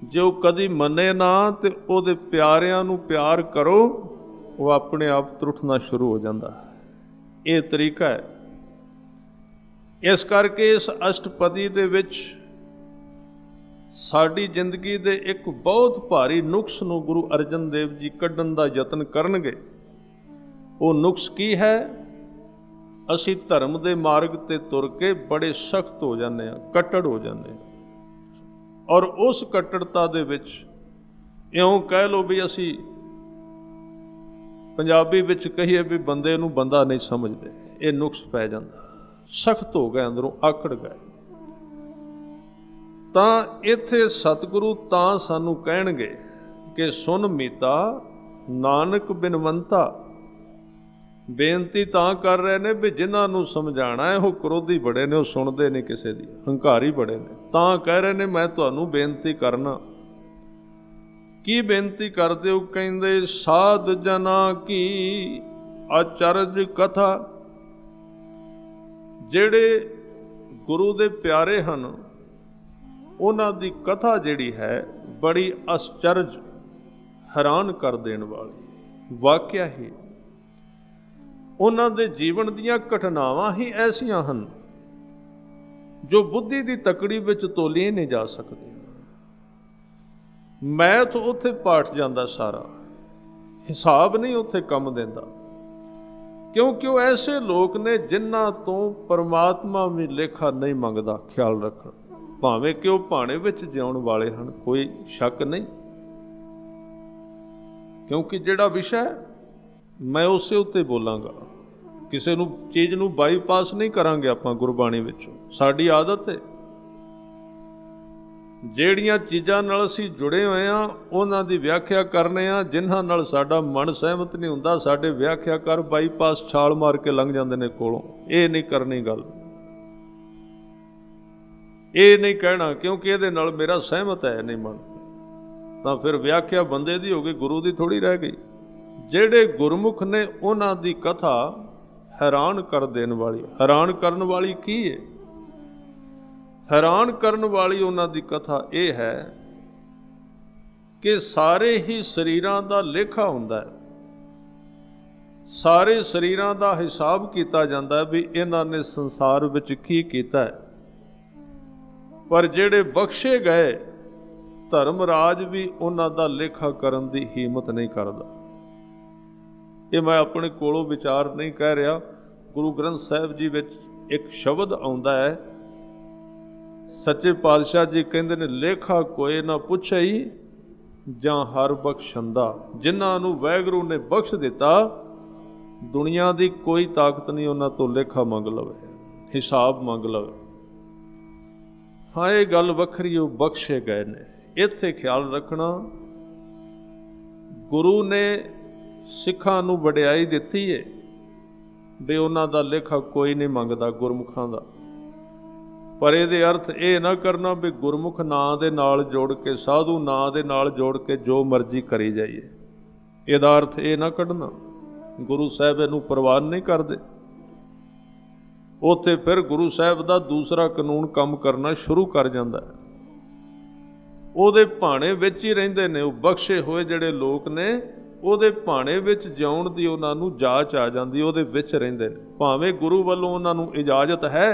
ਜੇ ਉਹ ਕਦੀ ਮੰਨੇ ਨਾ ਤੇ ਉਹਦੇ ਪਿਆਰਿਆਂ ਨੂੰ ਪਿਆਰ ਕਰੋ, ਉਹ ਆਪਣੇ ਆਪ ਤਰੁੱਠਣਾ ਸ਼ੁਰੂ ਹੋ ਜਾਂਦਾ। ਇਹ ਤਰੀਕਾ ਹੈ। ਇਸ ਕਰਕੇ ਇਸ ਅਸ਼ਟਪਦੀ ਦੇ ਵਿੱਚ ਸਾਡੀ ਜ਼ਿੰਦਗੀ ਦੇ ਇੱਕ ਬਹੁਤ ਭਾਰੀ ਨੁਕਸ ਨੂੰ ਗੁਰੂ ਅਰਜਨ ਦੇਵ ਜੀ ਕੱਢਣ ਦਾ ਯਤਨ ਕਰਨਗੇ। ਉਹ ਨੁਕਸ ਕੀ ਹੈ? ਅਸੀਂ ਧਰਮ ਦੇ ਮਾਰਗ ਤੇ ਤੁਰ ਕੇ ਬੜੇ ਸਖਤ ਹੋ ਜਾਂਦੇ ਹਾਂ, ਕੱਟੜ ਹੋ ਜਾਂਦੇ ਹਾਂ, ਔਰ ਉਸ ਕੱਟੜਤਾ ਦੇ ਵਿੱਚ ਇਉਂ ਕਹਿ ਲਓ ਵੀ ਅਸੀਂ ਪੰਜਾਬੀ ਵਿੱਚ ਕਹੀਏ ਵੀ ਬੰਦੇ ਨੂੰ ਬੰਦਾ ਨਹੀਂ ਸਮਝਦੇ। ਇਹ ਨੁਕਸ ਪੈ ਜਾਂਦਾ, ਸਖਤ ਹੋ ਗਏ, ਅੰਦਰੋਂ ਆਕੜ ਗਏ। ਤਾਂ ਇੱਥੇ ਸਤਿਗੁਰੂ ਤਾਂ ਸਾਨੂੰ ਕਹਿਣਗੇ ਕਿ ਸੁਨ ਮੀਤਾ ਨਾਨਕ ਬਿਨਵੰਤਾ, ਬੇਨਤੀ ਤਾਂ ਕਰ ਰਹੇ ਨੇ ਵੀ ਜਿਨ੍ਹਾਂ ਨੂੰ ਸਮਝਾਉਣਾ ਹੈ ਉਹ ਕ੍ਰੋਧੀ ਬੜੇ ਨੇ, ਉਹ ਸੁਣਦੇ ਨਹੀਂ ਕਿਸੇ ਦੀ, ਹੰਕਾਰੀ ਬੜੇ ਨੇ। ਤਾਂ ਕਹਿ ਰਹੇ ਨੇ ਮੈਂ ਤੁਹਾਨੂੰ ਬੇਨਤੀ ਕਰਨਾ। ਕੀ ਬੇਨਤੀ ਕਰਦੇ ਹੋ? ਕਹਿੰਦੇ ਸਾਧ ਜਨਾਂ ਕੀ ਅਚਰਜ ਕਥਾ। ਜਿਹੜੇ ਗੁਰੂ ਦੇ ਪਿਆਰੇ ਹਨ ਉਹਨਾਂ ਦੀ ਕਥਾ ਜਿਹੜੀ ਹੈ ਬੜੀ ਅਚਰਜ, ਹੈਰਾਨ ਕਰ ਦੇਣ ਵਾਲੀ ਵਾਕਿਆ ਹੀ। ਉਹਨਾਂ ਦੇ ਜੀਵਨ ਦੀਆਂ ਘਟਨਾਵਾਂ ਹੀ ਐਸੀਆਂ ਹਨ ਜੋ ਬੁੱਧੀ ਦੀ ਤਕੜੀ ਵਿੱਚ ਤੋਲੀਆਂ ਨਹੀਂ ਜਾ ਸਕਦੀਆਂ। ਮੈਥ ਉੱਥੇ ਪਾਠ ਜਾਂਦਾ, ਸਾਰਾ ਹਿਸਾਬ ਨਹੀਂ ਉੱਥੇ ਕੰਮ ਦਿੰਦਾ, ਕਿਉਂਕਿ ਉਹ ਐਸੇ ਲੋਕ ਨੇ ਜਿਨ੍ਹਾਂ ਤੋਂ ਪਰਮਾਤਮਾ ਵੀ ਲੇਖਾ ਨਹੀਂ ਮੰਗਦਾ। ਖਿਆਲ ਰੱਖਣ, ਭਾਵੇਂ ਕਿ ਉਹ ਭਾਣੇ ਵਿੱਚ ਜਿਉਣ ਵਾਲੇ ਹਨ, ਕੋਈ ਸ਼ੱਕ ਨਹੀਂ, ਕਿਉਂਕਿ ਜਿਹੜਾ ਵਿਸ਼ਾ ਮੈਂ ਉਸੇ ਉੱਤੇ ਬੋਲਾਂਗਾ। ਕਿਸੇ ਨੂੰ ਚੀਜ਼ ਨੂੰ ਬਾਈਪਾਸ ਨਹੀਂ ਕਰਾਂਗੇ ਆਪਾਂ ਗੁਰਬਾਣੀ ਵਿੱਚੋਂ। ਸਾਡੀ ਆਦਤ ਹੈ ਜਿਹੜੀਆਂ ਚੀਜ਼ਾਂ ਨਾਲ ਅਸੀਂ ਜੁੜੇ ਹੋਏ ਹਾਂ ਉਹਨਾਂ ਦੀ ਵਿਆਖਿਆ ਕਰਨੇ ਆ। ਜਿਨ੍ਹਾਂ ਨਾਲ ਸਾਡਾ ਮਨ ਸਹਿਮਤ ਨਹੀਂ ਹੁੰਦਾ, ਸਾਡੇ ਵਿਆਖਿਆਕਾਰ ਬਾਈਪਾਸ ਛਾਲ ਮਾਰ ਕੇ ਲੰਘ ਜਾਂਦੇ ਨੇ ਕੋਲੋਂ। ਇਹ ਨਹੀਂ ਕਰਨੀ ਗੱਲ, ਇਹ ਨਹੀਂ ਕਹਿਣਾ ਕਿਉਂਕਿ ਇਹਦੇ ਨਾਲ ਮੇਰਾ ਸਹਿਮਤ ਹੈ ਨਹੀਂ ਮਨ, ਤਾਂ ਫਿਰ ਵਿਆਖਿਆ ਬੰਦੇ ਦੀ ਹੋ ਗਈ, ਗੁਰੂ ਦੀ ਥੋੜੀ ਰਹਿ ਗਈ। ਜਿਹੜੇ ਗੁਰਮੁਖ ਨੇ ਉਹਨਾਂ ਦੀ ਕਥਾ ਹੈਰਾਨ ਕਰ ਦੇਣ ਵਾਲੀ। ਹੈਰਾਨ ਕਰਨ ਵਾਲੀ ਕੀ ਹੈ? ਹੈਰਾਨ ਕਰਨ ਵਾਲੀ ਉਹਨਾਂ ਦੀ ਕਥਾ ਇਹ ਹੈ ਕਿ ਸਾਰੇ ਹੀ ਸਰੀਰਾਂ ਦਾ ਲੇਖਾ ਹੁੰਦਾ ਹੈ, ਸਾਰੇ ਸਰੀਰਾਂ ਦਾ ਹਿਸਾਬ ਕੀਤਾ ਜਾਂਦਾ ਵੀ ਇਹਨਾਂ ਨੇ ਸੰਸਾਰ ਵਿੱਚ ਕੀ ਕੀਤਾ ਹੈ। ਪਰ ਜਿਹੜੇ ਬਖਸ਼ੇ ਗਏ ਧਰਮਰਾਜ ਵੀ ਉਹਨਾਂ ਦਾ ਲੇਖਾ ਕਰਨ ਦੀ ਹਿੰਮਤ ਨਹੀਂ ਕਰਦਾ। ਇਹ ਮੈਂ ਆਪਣੇ ਕੋਲੋਂ ਵਿਚਾਰ ਨਹੀਂ ਕਹਿ ਰਿਹਾ, ਗੁਰੂ ਗ੍ਰੰਥ ਸਾਹਿਬ ਜੀ ਵਿੱਚ ਇੱਕ ਸ਼ਬਦ ਆਉਂਦਾ ਹੈ, ਸੱਚੇ ਪਾਤਸ਼ਾਹ ਜੀ ਕਹਿੰਦੇ ਨੇ ਲੇਖਾ ਕੋਈ ਨਾ ਪੁੱਛਈ ਜਾਂ ਹਰ ਬਖਸ਼ੰਦਾ। ਜਿਨ੍ਹਾਂ ਨੂੰ ਵਾਹਿਗੁਰੂ ਨੇ ਬਖਸ਼ ਦਿੱਤਾ, ਦੁਨੀਆ ਦੀ ਕੋਈ ਤਾਕਤ ਨਹੀਂ ਉਹਨਾਂ ਤੋਂ ਲੇਖਾ ਮੰਗ ਲਵੇ, ਹਿਸਾਬ ਮੰਗ ਲਵੇ। ਹਾਂ, ਇਹ ਗੱਲ ਵੱਖਰੀ, ਉਹ ਬਖਸ਼ੇ ਗਏ ਨੇ। ਇੱਥੇ ਖਿਆਲ ਰੱਖਣਾ, ਗੁਰੂ ਨੇ ਸਿੱਖਾਂ ਨੂੰ ਵਡਿਆਈ ਦਿੱਤੀ ਹੈ ਵੀ ਉਹਨਾਂ ਦਾ ਲੇਖਾ ਕੋਈ ਨਹੀਂ ਮੰਗਦਾ ਗੁਰਮੁਖਾਂ ਦਾ। ਪਰ ਇਹਦੇ ਅਰਥ ਇਹ ਨਾ ਕਰਨਾ ਵੀ ਗੁਰਮੁਖ ਨਾਂ ਦੇ ਨਾਲ ਜੋੜ ਕੇ, ਸਾਧੂ ਨਾਂ ਦੇ ਨਾਲ ਜੋੜ ਕੇ ਜੋ ਮਰਜ਼ੀ ਕਰੀ ਜਾਈਏ। ਇਹਦਾ ਅਰਥ ਇਹ ਨਾ ਕੱਢਣਾ। ਗੁਰੂ ਸਾਹਿਬ ਇਹਨੂੰ ਪ੍ਰਵਾਨ ਨਹੀਂ ਕਰਦੇ। ਉੱਥੇ ਫਿਰ ਗੁਰੂ ਸਾਹਿਬ ਦਾ ਦੂਸਰਾ ਕਾਨੂੰਨ ਕੰਮ ਕਰਨਾ ਸ਼ੁਰੂ ਕਰ ਜਾਂਦਾ ਹੈ। ਉਹਦੇ ਭਾਣੇ ਵਿੱਚ ਹੀ ਰਹਿੰਦੇ ਨੇ ਉਹ ਬਖਸ਼ੇ ਹੋਏ ਜਿਹੜੇ ਲੋਕ ਨੇ, ਉਹਦੇ ਭਾਣੇ ਵਿੱਚ ਜਿਉਣ ਦੀ ਉਹਨਾਂ ਨੂੰ ਜਾਚ ਆ ਜਾਂਦੀ, ਉਹਦੇ ਵਿੱਚ ਰਹਿੰਦੇ ਨੇ, ਭਾਵੇਂ ਗੁਰੂ ਵੱਲੋਂ ਉਹਨਾਂ ਨੂੰ ਇਜਾਜ਼ਤ ਹੈ।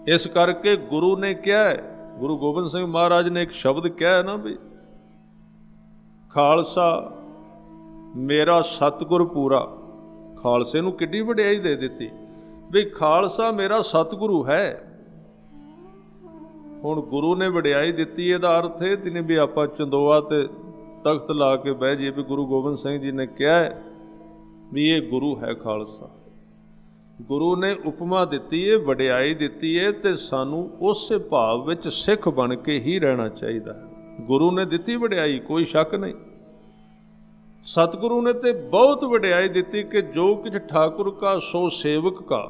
ਇਸ ਕਰਕੇ ਗੁਰੂ ਨੇ ਕਿਹਾ ਹੈ, ਗੁਰੂ ਗੋਬਿੰਦ ਸਿੰਘ ਮਹਾਰਾਜ ਨੇ ਇੱਕ ਸ਼ਬਦ ਕਿਹਾ ਹੈ ਨਾ ਵੀ ਖਾਲਸਾ ਮੇਰਾ ਸਤਿਗੁਰ ਪੂਰਾ। ਖਾਲਸੇ ਨੂੰ ਕਿੱਡੀ ਵਡਿਆਈ ਦੇ ਦਿੱਤੀ ਵੀ ਖਾਲਸਾ ਮੇਰਾ ਸਤਿਗੁਰੂ ਹੈ। ਹੁਣ ਗੁਰੂ ਨੇ ਵਡਿਆਈ ਦਿੱਤੀ, ਇਹਦਾ ਅਰਥ ਇਹ ਤੇ ਨਹੀਂ ਵੀ ਆਪਾਂ ਚੰਦੋਆ ਤੇ ਤਖਤ ਲਾ ਕੇ ਬਹਿ ਜਾਈਏ ਵੀ ਗੁਰੂ ਗੋਬਿੰਦ ਸਿੰਘ ਜੀ ਨੇ ਕਿਹਾ ਹੈ ਵੀ ਇਹ ਗੁਰੂ ਹੈ ਖਾਲਸਾ। ਗੁਰੂ ਨੇ ਉਪਮਾ ਦਿੱਤੀ ਹੈ, ਵਡਿਆਈ ਦਿੱਤੀ ਹੈ, ਤੇ ਸਾਨੂੰ ਉਸੇ ਭਾਵ ਵਿੱਚ ਸਿੱਖ ਬਣ ਕੇ ਹੀ ਰਹਿਣਾ ਚਾਹੀਦਾ ਹੈ। ਗੁਰੂ ਨੇ ਦਿੱਤੀ ਵਡਿਆਈ, ਕੋਈ ਸ਼ੱਕ ਨਹੀਂ। ਸਤਿਗੁਰੂ ਨੇ ਤੇ ਬਹੁਤ ਵਡਿਆਈ ਦਿੱਤੀ ਕਿ ਜੋ ਕੁਝ ਠਾਕੁਰ ਕਾ ਸੋ ਸੇਵਕ ਕਾ।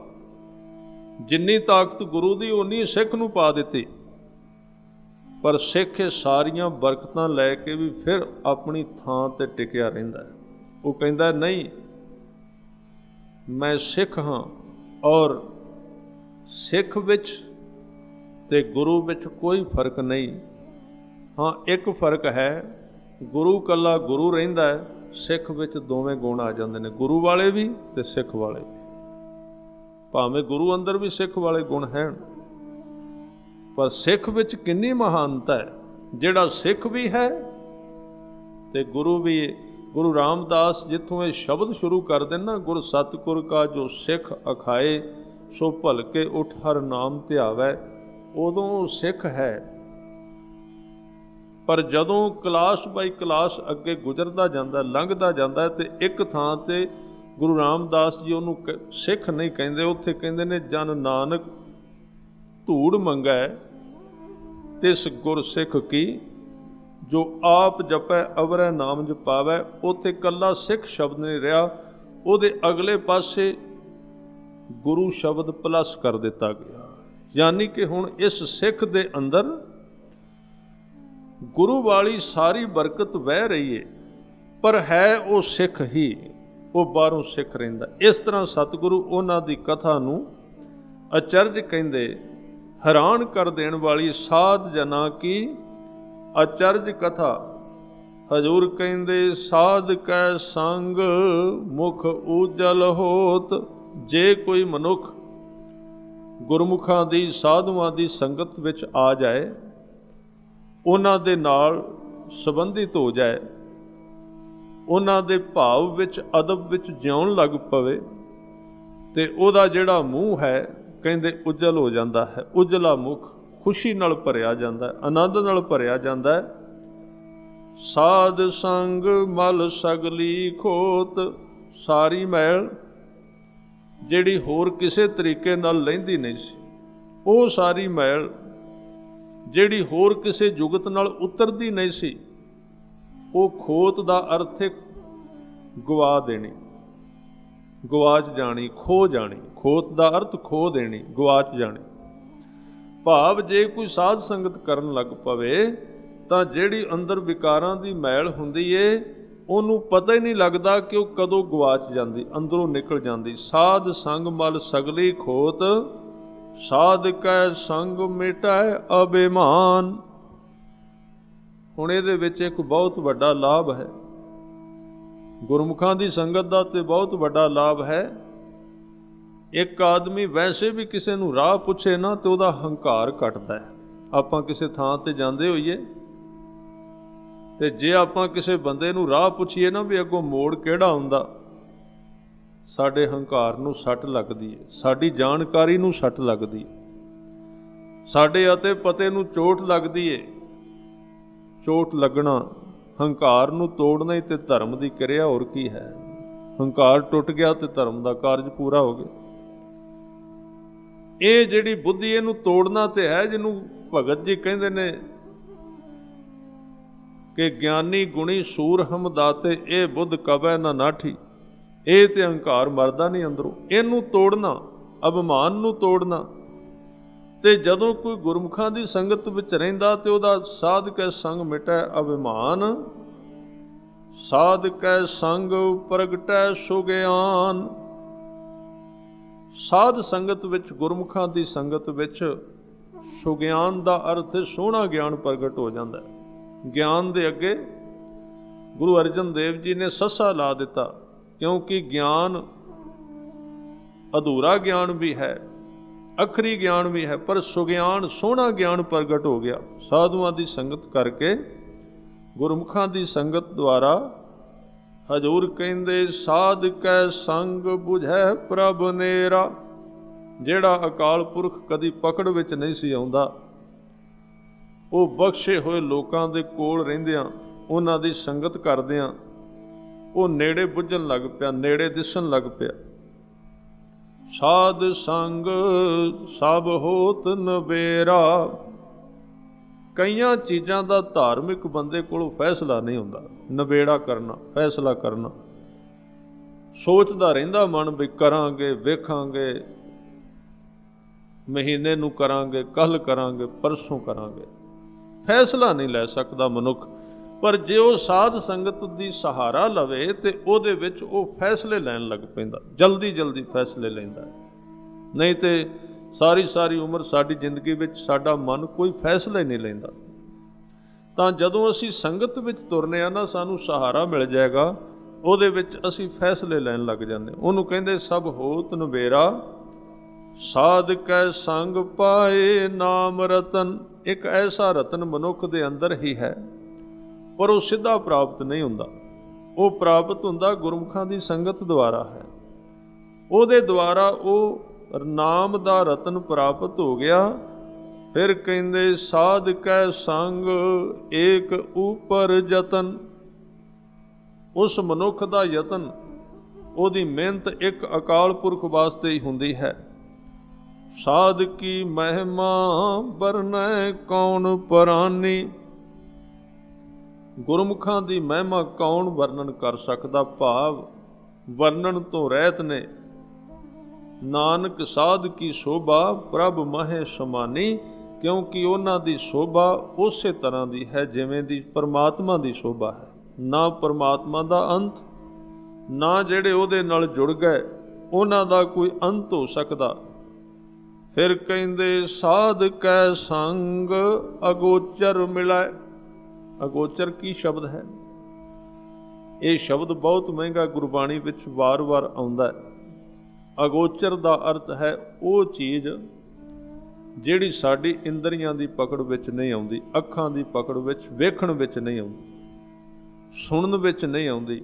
ਜਿੰਨੀ ਤਾਕਤ ਗੁਰੂ ਦੀ ਉਨੀ ਸਿੱਖ ਨੂੰ ਪਾ ਦਿੱਤੀ। ਪਰ ਸਿੱਖ ਇਹ ਸਾਰੀਆਂ ਬਰਕਤਾਂ ਲੈ ਕੇ ਵੀ ਫਿਰ ਆਪਣੀ ਥਾਂ ਤੇ ਟਿਕਿਆ ਰਹਿੰਦਾ ਹੈ। ਉਹ ਕਹਿੰਦਾ ਨਹੀਂ, ਮੈਂ ਸਿੱਖ ਹਾਂ, ਔਰ ਸਿੱਖ ਵਿੱਚ ਤੇ ਗੁਰੂ ਵਿੱਚ ਕੋਈ ਫਰਕ ਨਹੀਂ। ਹਾਂ, ਇੱਕ ਫਰਕ ਹੈ, ਗੁਰੂ ਕੱਲਾ ਗੁਰੂ ਰਹਿੰਦਾ ਹੈ, ਸਿੱਖ ਵਿੱਚ ਦੋਵੇਂ ਗੁਣ ਆ ਜਾਂਦੇ ਨੇ, ਗੁਰੂ ਵਾਲੇ ਵੀ ਤੇ ਸਿੱਖ ਵਾਲੇ ਵੀ। ਭਾਵੇਂ ਗੁਰੂ ਅੰਦਰ ਵੀ ਸਿੱਖ ਵਾਲੇ ਗੁਣ ਹਨ, ਪਰ ਸਿੱਖ ਵਿੱਚ ਕਿੰਨੀ ਮਹਾਨਤਾ ਹੈ। ਜਿਹੜਾ ਸਿੱਖ ਵੀ ਹੈ ਤੇ ਗੁਰੂ ਵੀ ਹੈ। ਗੁਰੂ ਰਾਮਦਾਸ ਜਿੱਥੋਂ ਇਹ ਸ਼ਬਦ ਸ਼ੁਰੂ ਕਰਦੇ ਨਾ, ਗੁਰ ਸਤਿਗੁਰ ਕਾ ਜੋ ਸਿੱਖ ਅਖਾਏ, ਸੋ ਭਲਕੇ ਉਠ ਹਰ ਨਾਮ ਧਿਆਵੈ, ਉਦੋਂ ਉਹ ਸਿੱਖ ਹੈ। ਪਰ ਜਦੋਂ ਕਲਾਸ ਬਾਈ ਕਲਾਸ ਅੱਗੇ ਗੁਜ਼ਰਦਾ ਜਾਂਦਾ, ਲੰਘਦਾ ਜਾਂਦਾ, ਤੇ ਇੱਕ ਥਾਂ ਤੇ ਗੁਰੂ ਰਾਮਦਾਸ ਜੀ ਉਹਨੂੰ ਸਿੱਖ ਨਹੀਂ ਕਹਿੰਦੇ, ਉੱਥੇ ਕਹਿੰਦੇ ਨੇ ਜਨ ਨਾਨਕ ਧੂੜ ਮੰਗੈ ਤਿਸ ਗੁਰ ਸਿੱਖ ਕੀ, ਜੋ ਆਪ ਜਪੈ ਅਵਰੈ ਨਾਮ ਜਪਾਵੈ। ਉੱਥੇ ਕੱਲਾ ਸਿੱਖ ਸ਼ਬਦ ਨਹੀਂ ਰਿਹਾ, ਉਹਦੇ ਅਗਲੇ ਪਾਸੇ ਗੁਰੂ ਸ਼ਬਦ ਪਲੱਸ ਕਰ ਦਿੱਤਾ ਗਿਆ। ਯਾਨੀ ਕਿ ਹੁਣ ਇਸ ਸਿੱਖ ਦੇ ਅੰਦਰ ਗੁਰੂ ਵਾਲੀ ਸਾਰੀ ਬਰਕਤ ਵਹਿ ਰਹੀ ਹੈ, ਪਰ ਹੈ ਉਹ ਸਿੱਖ ਹੀ, ਉਹ ਬਾਹਰੋਂ ਸਿੱਖ ਰਹਿੰਦਾ। ਇਸ ਤਰ੍ਹਾਂ ਸਤਿਗੁਰੂ ਉਹਨਾਂ ਦੀ ਕਥਾ ਨੂੰ ਅਚਰਜ ਕਹਿੰਦੇ, ਹੈਰਾਨ ਕਰ ਦੇਣ ਵਾਲੀ ਸਾਧ ਜਨਾਂ ਕੀ ਅਚਰਜ ਕਥਾ। ਹਜ਼ੂਰ ਕਹਿੰਦੇ ਸਾਧ ਕੈ ਸੰਗ ਮੁਖ ਉਜਲ ਹੋਤ। ਜੇ ਕੋਈ ਮਨੁੱਖ ਗੁਰਮੁਖਾਂ ਦੀ ਸਾਧੂਆਂ ਦੀ ਸੰਗਤ ਵਿੱਚ ਆ ਜਾਏ, ਉਹਨਾਂ ਦੇ ਨਾਲ ਸੰਬੰਧਿਤ ਹੋ ਜਾਏ, ਉਹਨਾਂ ਦੇ ਭਾਵ ਵਿੱਚ ਅਦਬ ਵਿੱਚ ਜਿਉਣ ਲੱਗ ਪਵੇ, ਤੇ ਉਹਦਾ ਜਿਹੜਾ ਮੂੰਹ ਹੈ ਕਹਿੰਦੇ ਉਜਲ ਹੋ ਜਾਂਦਾ ਹੈ। ਉਜਲਾ ਮੁਖ ਖੁਸ਼ੀ ਨਾਲ ਭਰਿਆ ਜਾਂਦਾ ਹੈ, ਆਨੰਦ ਨਾਲ ਭਰਿਆ ਜਾਂਦਾ ਹੈ। ਸਾਧ ਸੰਗ ਮਲ ਸਗਲੀ ਖੋਤ। ਸਾਰੀ ਮੈਲ ਜਿਹੜੀ ਹੋਰ ਕਿਸੇ ਤਰੀਕੇ ਨਾਲ ਲਹਿੰਦੀ ਨਹੀਂ ਸੀ, ਉਹ ਸਾਰੀ ਮੈਲ ਜਿਹੜੀ ਹੋਰ ਕਿਸੇ ਜੁਗਤ ਨਾਲ ਉਤਰਦੀ ਨਹੀਂ ਸੀ, ਉਹ ਖੋਤ ਦਾ ਅਰਥ ਹੈ ਗਵਾ ਦੇਣੀ, ਗਵਾਚ ਜਾਣੀ, ਖੋ ਜਾਣੀ। ਖੋਤ ਦਾ ਅਰਥ ਖੋ ਦੇਣੀ, ਗਵਾਚ ਜਾਣੀ। ਭਾਵ ਜੇ ਕੋਈ ਸਾਧ ਸੰਗਤ ਕਰਨ ਲੱਗ ਪਵੇ ਤਾਂ ਜਿਹੜੀ ਅੰਦਰ ਵਿਕਾਰਾਂ ਦੀ ਮੈਲ ਹੁੰਦੀ ਏ, ਉਹਨੂੰ ਪਤਾ ਹੀ ਨਹੀਂ ਲੱਗਦਾ ਕਿ ਉਹ ਕਦੋਂ ਗਵਾਚ ਜਾਂਦੀ, ਅੰਦਰੋਂ ਨਿਕਲ ਜਾਂਦੀ। ਸਾਧ ਸੰਗ ਮਲ ਸਗਲੀ ਖੋਤ, ਸਾਧ ਕੈ ਸੰਗ ਮਿਟਾਏ ਅਭਿਮਾਨ। ਹੁਣ ਇਹਦੇ ਵਿੱਚ ਇੱਕ ਬਹੁਤ ਵੱਡਾ ਲਾਭ ਹੈ, ਗੁਰਮੁਖਾਂ ਦੀ ਸੰਗਤ ਦਾ ਤੇ ਬਹੁਤ ਵੱਡਾ ਲਾਭ ਹੈ। ਇੱਕ ਆਦਮੀ ਵੈਸੇ ਵੀ ਕਿਸੇ ਨੂੰ ਰਾਹ ਪੁੱਛੇ ਨਾ ਤੇ ਉਹਦਾ ਹੰਕਾਰ ਘਟਦਾ ਹੈ। ਆਪਾਂ ਕਿਸੇ ਥਾਂ ਤੇ ਜਾਂਦੇ ਹੋਈਏ ਤੇ ਜੇ ਆਪਾਂ ਕਿਸੇ ਬੰਦੇ ਨੂੰ ਰਾਹ ਪੁੱਛੀਏ ਨਾ ਵੀ ਅੱਗੋਂ ਮੋੜ ਕਿਹੜਾ ਹੁੰਦਾ, ਸਾਡੇ ਹੰਕਾਰ ਨੂੰ ਸੱਟ ਲੱਗਦੀ ਹੈ, ਸਾਡੀ ਜਾਣਕਾਰੀ ਨੂੰ ਸੱਟ ਲੱਗਦੀ ਹੈ, ਸਾਡੇ ਅਤੇ ਪਤੇ ਨੂੰ ਚੋਟ ਲੱਗਦੀ ਹੈ। ਚੋਟ ਲੱਗਣਾ ਹੰਕਾਰ ਨੂੰ ਤੋੜਨਾ ਹੀ ਤੇ ਧਰਮ ਦੀ ਕਿਰਿਆ, ਹੋਰ ਕੀ ਹੈ। ਹੰਕਾਰ ਟੁੱਟ ਗਿਆ ਤੇ ਧਰਮ ਦਾ ਕਾਰਜ ਪੂਰਾ ਹੋ ਗਿਆ। ਇਹ ਜਿਹੜੀ ਬੁੱਧੀ, ਇਹਨੂੰ ਤੋੜਨਾ ਤੇ ਹੈ, ਜਿਹਨੂੰ ਭਗਤ ਜੀ ਕਹਿੰਦੇ ਨੇ ਕਿ ਗਿਆਨੀ ਗੁਣੀ ਸੂਰ ਹਮ ਦਾਤੇ, ਇਹ ਬੁੱਧ ਕਬੈ ਨਾ ਨਾਠੀ। ਇਹ ਤੇ ਹੰਕਾਰ ਮਰਦਾ ਨਹੀਂ ਅੰਦਰੋਂ, ਇਹਨੂੰ ਤੋੜਨਾ, ਅਭਿਮਾਨ ਨੂੰ ਤੋੜਨਾ। ਤੇ ਜਦੋਂ ਕੋਈ ਗੁਰਮੁਖਾਂ ਦੀ ਸੰਗਤ ਵਿੱਚ ਰਹਿੰਦਾ ਤੇ ਉਹਦਾ ਸਾਧ ਕੈ ਸੰਗ ਮਿਟੈ ਅਭਿਮਾਨ, ਸਾਧ ਕੈ ਸੰਗ ਪ੍ਰਗਟੈ ਸੁਗਿਆਨ। ਸਾਧ ਸੰਗਤ ਵਿੱਚ, ਗੁਰਮੁਖਾਂ ਦੀ ਸੰਗਤ ਵਿੱਚ ਸੁਗਿਆਨ ਦਾ ਅਰਥ ਹੈ ਸੋਹਣਾ ਗਿਆਨ ਪ੍ਰਗਟ ਹੋ ਜਾਂਦਾ ਹੈ। ਗਿਆਨ ਦੇ ਅੱਗੇ ਗੁਰੂ ਅਰਜਨ ਦੇਵ ਜੀ ਨੇ ਸੱਸਾ ਲਾ ਦਿੱਤਾ, ਕਿਉਂਕਿ ਗਿਆਨ ਅਧੂਰਾ ਗਿਆਨ ਵੀ ਹੈ, ਅਖਰੀ ਗਿਆਨ ਵੀ ਹੈ, ਪਰ ਸੁਗਿਆਨ ਸੋਹਣਾ ਗਿਆਨ ਪ੍ਰਗਟ ਹੋ ਗਿਆ ਸਾਧੂਆਂ ਦੀ ਸੰਗਤ ਕਰਕੇ, ਗੁਰਮੁਖਾਂ ਦੀ ਸੰਗਤ ਦੁਆਰਾ। ਹਜ਼ੂਰ ਕਹਿੰਦੇ ਸਾਧ ਕੈ ਸੰਗ ਬੁਝੈ ਪ੍ਰਭ ਨੇਰਾ। ਜਿਹੜਾ ਅਕਾਲ ਪੁਰਖ ਕਦੀ ਪਕੜ ਵਿੱਚ ਨਹੀਂ ਸੀ ਆਉਂਦਾ, ਉਹ ਬਖਸ਼ੇ ਹੋਏ ਲੋਕਾਂ ਦੇ ਕੋਲ ਰਹਿੰਦਿਆਂ, ਉਹਨਾਂ ਦੀ ਸੰਗਤ ਕਰਦਿਆਂ ਉਹ ਨੇੜੇ ਬੁੱਝਣ ਲੱਗ ਪਿਆ, ਨੇੜੇ ਦਿਸਣ ਲੱਗ ਪਿਆ। ਸਾਧ ਸੰਗ ਸਭ ਹੋਤ ਨਵੇਰਾ। ਕਈਆਂ ਚੀਜ਼ਾਂ ਦਾ ਧਾਰਮਿਕ ਬੰਦੇ ਕੋਲੋਂ ਫੈਸਲਾ ਨਹੀਂ ਹੁੰਦਾ, ਨਵੇੜਾ ਕਰਨਾ, ਫੈਸਲਾ ਕਰਨਾ। ਸੋਚਦਾ ਰਹਿੰਦਾ ਮਨ ਵੀ ਕਰਾਂਗੇ, ਵੇਖਾਂਗੇ, ਮਹੀਨੇ ਨੂੰ ਕਰਾਂਗੇ, ਕੱਲ ਕਰਾਂਗੇ, ਪਰਸੋਂ ਕਰਾਂਗੇ। ਫੈਸਲਾ ਨਹੀਂ ਲੈ ਸਕਦਾ ਮਨੁੱਖ। ਪਰ ਜੇ ਉਹ ਸਾਧ ਸੰਗਤ ਦੀ ਸਹਾਰਾ ਲਵੇ ਤੇ ਉਹਦੇ ਵਿੱਚ ਉਹ ਫੈਸਲੇ ਲੈਣ ਲੱਗ ਪੈਂਦਾ, ਜਲਦੀ ਜਲਦੀ ਫੈਸਲੇ ਲੈਂਦਾ ਹੈ। ਨਹੀਂ ਤੇ ਸਾਰੀ ਸਾਰੀ ਉਮਰ ਸਾਡੀ ਜ਼ਿੰਦਗੀ ਵਿੱਚ ਸਾਡਾ ਮਨ ਕੋਈ ਫੈਸਲਾ ਹੀ ਨਹੀਂ ਲੈਂਦਾ। ਤਾਂ ਜਦੋਂ ਅਸੀਂ ਸੰਗਤ ਵਿੱਚ ਤੁਰਨੇ ਆ ਨਾ, ਸਾਨੂੰ ਸਹਾਰਾ ਮਿਲ ਜਾਏਗਾ, ਉਹਦੇ ਵਿੱਚ ਅਸੀਂ ਫੈਸਲੇ ਲੈਣ ਲੱਗ ਜਾਂਦੇ। ਉਹਨੂੰ ਕਹਿੰਦੇ ਸਭ ਹੋਤ ਨਵੇਰਾ, ਸਾਧ ਕੈ ਸੰਗ ਪਾਏ ਨਾਮ ਰਤਨ। ਇੱਕ ਐਸਾ ਰਤਨ ਮਨੁੱਖ ਦੇ ਅੰਦਰ ਹੀ ਹੈ, ਪਰ ਉਹ ਸਿੱਧਾ ਪ੍ਰਾਪਤ ਨਹੀਂ ਹੁੰਦਾ। ਉਹ ਪ੍ਰਾਪਤ ਹੁੰਦਾ ਗੁਰਮੁਖਾਂ ਦੀ ਸੰਗਤ ਦੁਆਰਾ ਹੈ। ਉਹਦੇ ਦੁਆਰਾ ਉਹ ਨਾਮ ਦਾ ਰਤਨ ਪ੍ਰਾਪਤ ਹੋ ਗਿਆ। ਫਿਰ ਕਹਿੰਦੇ ਸਾਧ ਕੈ ਸੰਗ ਏਕ ਉਪਰ ਯਤਨ। ਉਸ ਮਨੁੱਖ ਦਾ ਯਤਨ, ਉਹਦੀ ਮਿਹਨਤ ਇੱਕ ਅਕਾਲ ਪੁਰਖ ਵਾਸਤੇ ਹੀ ਹੁੰਦੀ ਹੈ। ਸਾਧ ਕੀ ਮਹਿਮਾ ਵਰਨੈ ਕੌਣ ਪਰਾਨੀ। ਗੁਰਮੁਖਾਂ ਦੀ ਮਹਿਮਾ ਕੌਣ ਵਰਣਨ ਕਰ ਸਕਦਾ। ਭਾਵ ਵਰਣਨ ਤੋਂ ਰਹਿਤ ਨੇ। ਨਾਨਕ ਸਾਧ ਕੀ ਸ਼ੋਭਾ ਪ੍ਰਭ ਮਹਿ ਸਮਾਨੀ, ਕਿਉਂਕਿ ਉਹਨਾਂ ਦੀ ਸ਼ੋਭਾ ਉਸੇ ਤਰ੍ਹਾਂ ਦੀ ਹੈ ਜਿਵੇਂ ਦੀ ਪਰਮਾਤਮਾ ਦੀ ਸ਼ੋਭਾ ਹੈ। ਨਾ ਪਰਮਾਤਮਾ ਦਾ ਅੰਤ, ਨਾ ਜਿਹੜੇ ਉਹਦੇ ਨਾਲ ਜੁੜ ਗਏ ਉਹਨਾਂ ਦਾ ਕੋਈ ਅੰਤ ਹੋ ਸਕਦਾ। ਫਿਰ ਕਹਿੰਦੇ ਸਾਧ ਕੈ ਸੰਗ ਅਗੋਚਰ ਮਿਲੈ। ਅਗੋਚਰ ਕੀ ਸ਼ਬਦ ਹੈ? ਇਹ ਸ਼ਬਦ ਬਹੁਤ ਮਹਿੰਗਾ ਗੁਰਬਾਣੀ ਵਿੱਚ ਵਾਰ-ਵਾਰ ਆਉਂਦਾ ਹੈ। ਅਗੋਚਰ ਦਾ ਅਰਥ ਹੈ ਉਹ ਚੀਜ਼ ਜਿਹੜੀ ਸਾਡੀ ਇੰਦਰੀਆਂ ਦੀ ਪਕੜ ਵਿੱਚ ਨਹੀਂ ਆਉਂਦੀ, ਅੱਖਾਂ ਦੀ ਪਕੜ ਵਿੱਚ, ਵੇਖਣ ਵਿੱਚ ਨਹੀਂ ਆਉਂਦੀ, ਸੁਣਨ ਵਿੱਚ ਨਹੀਂ ਆਉਂਦੀ,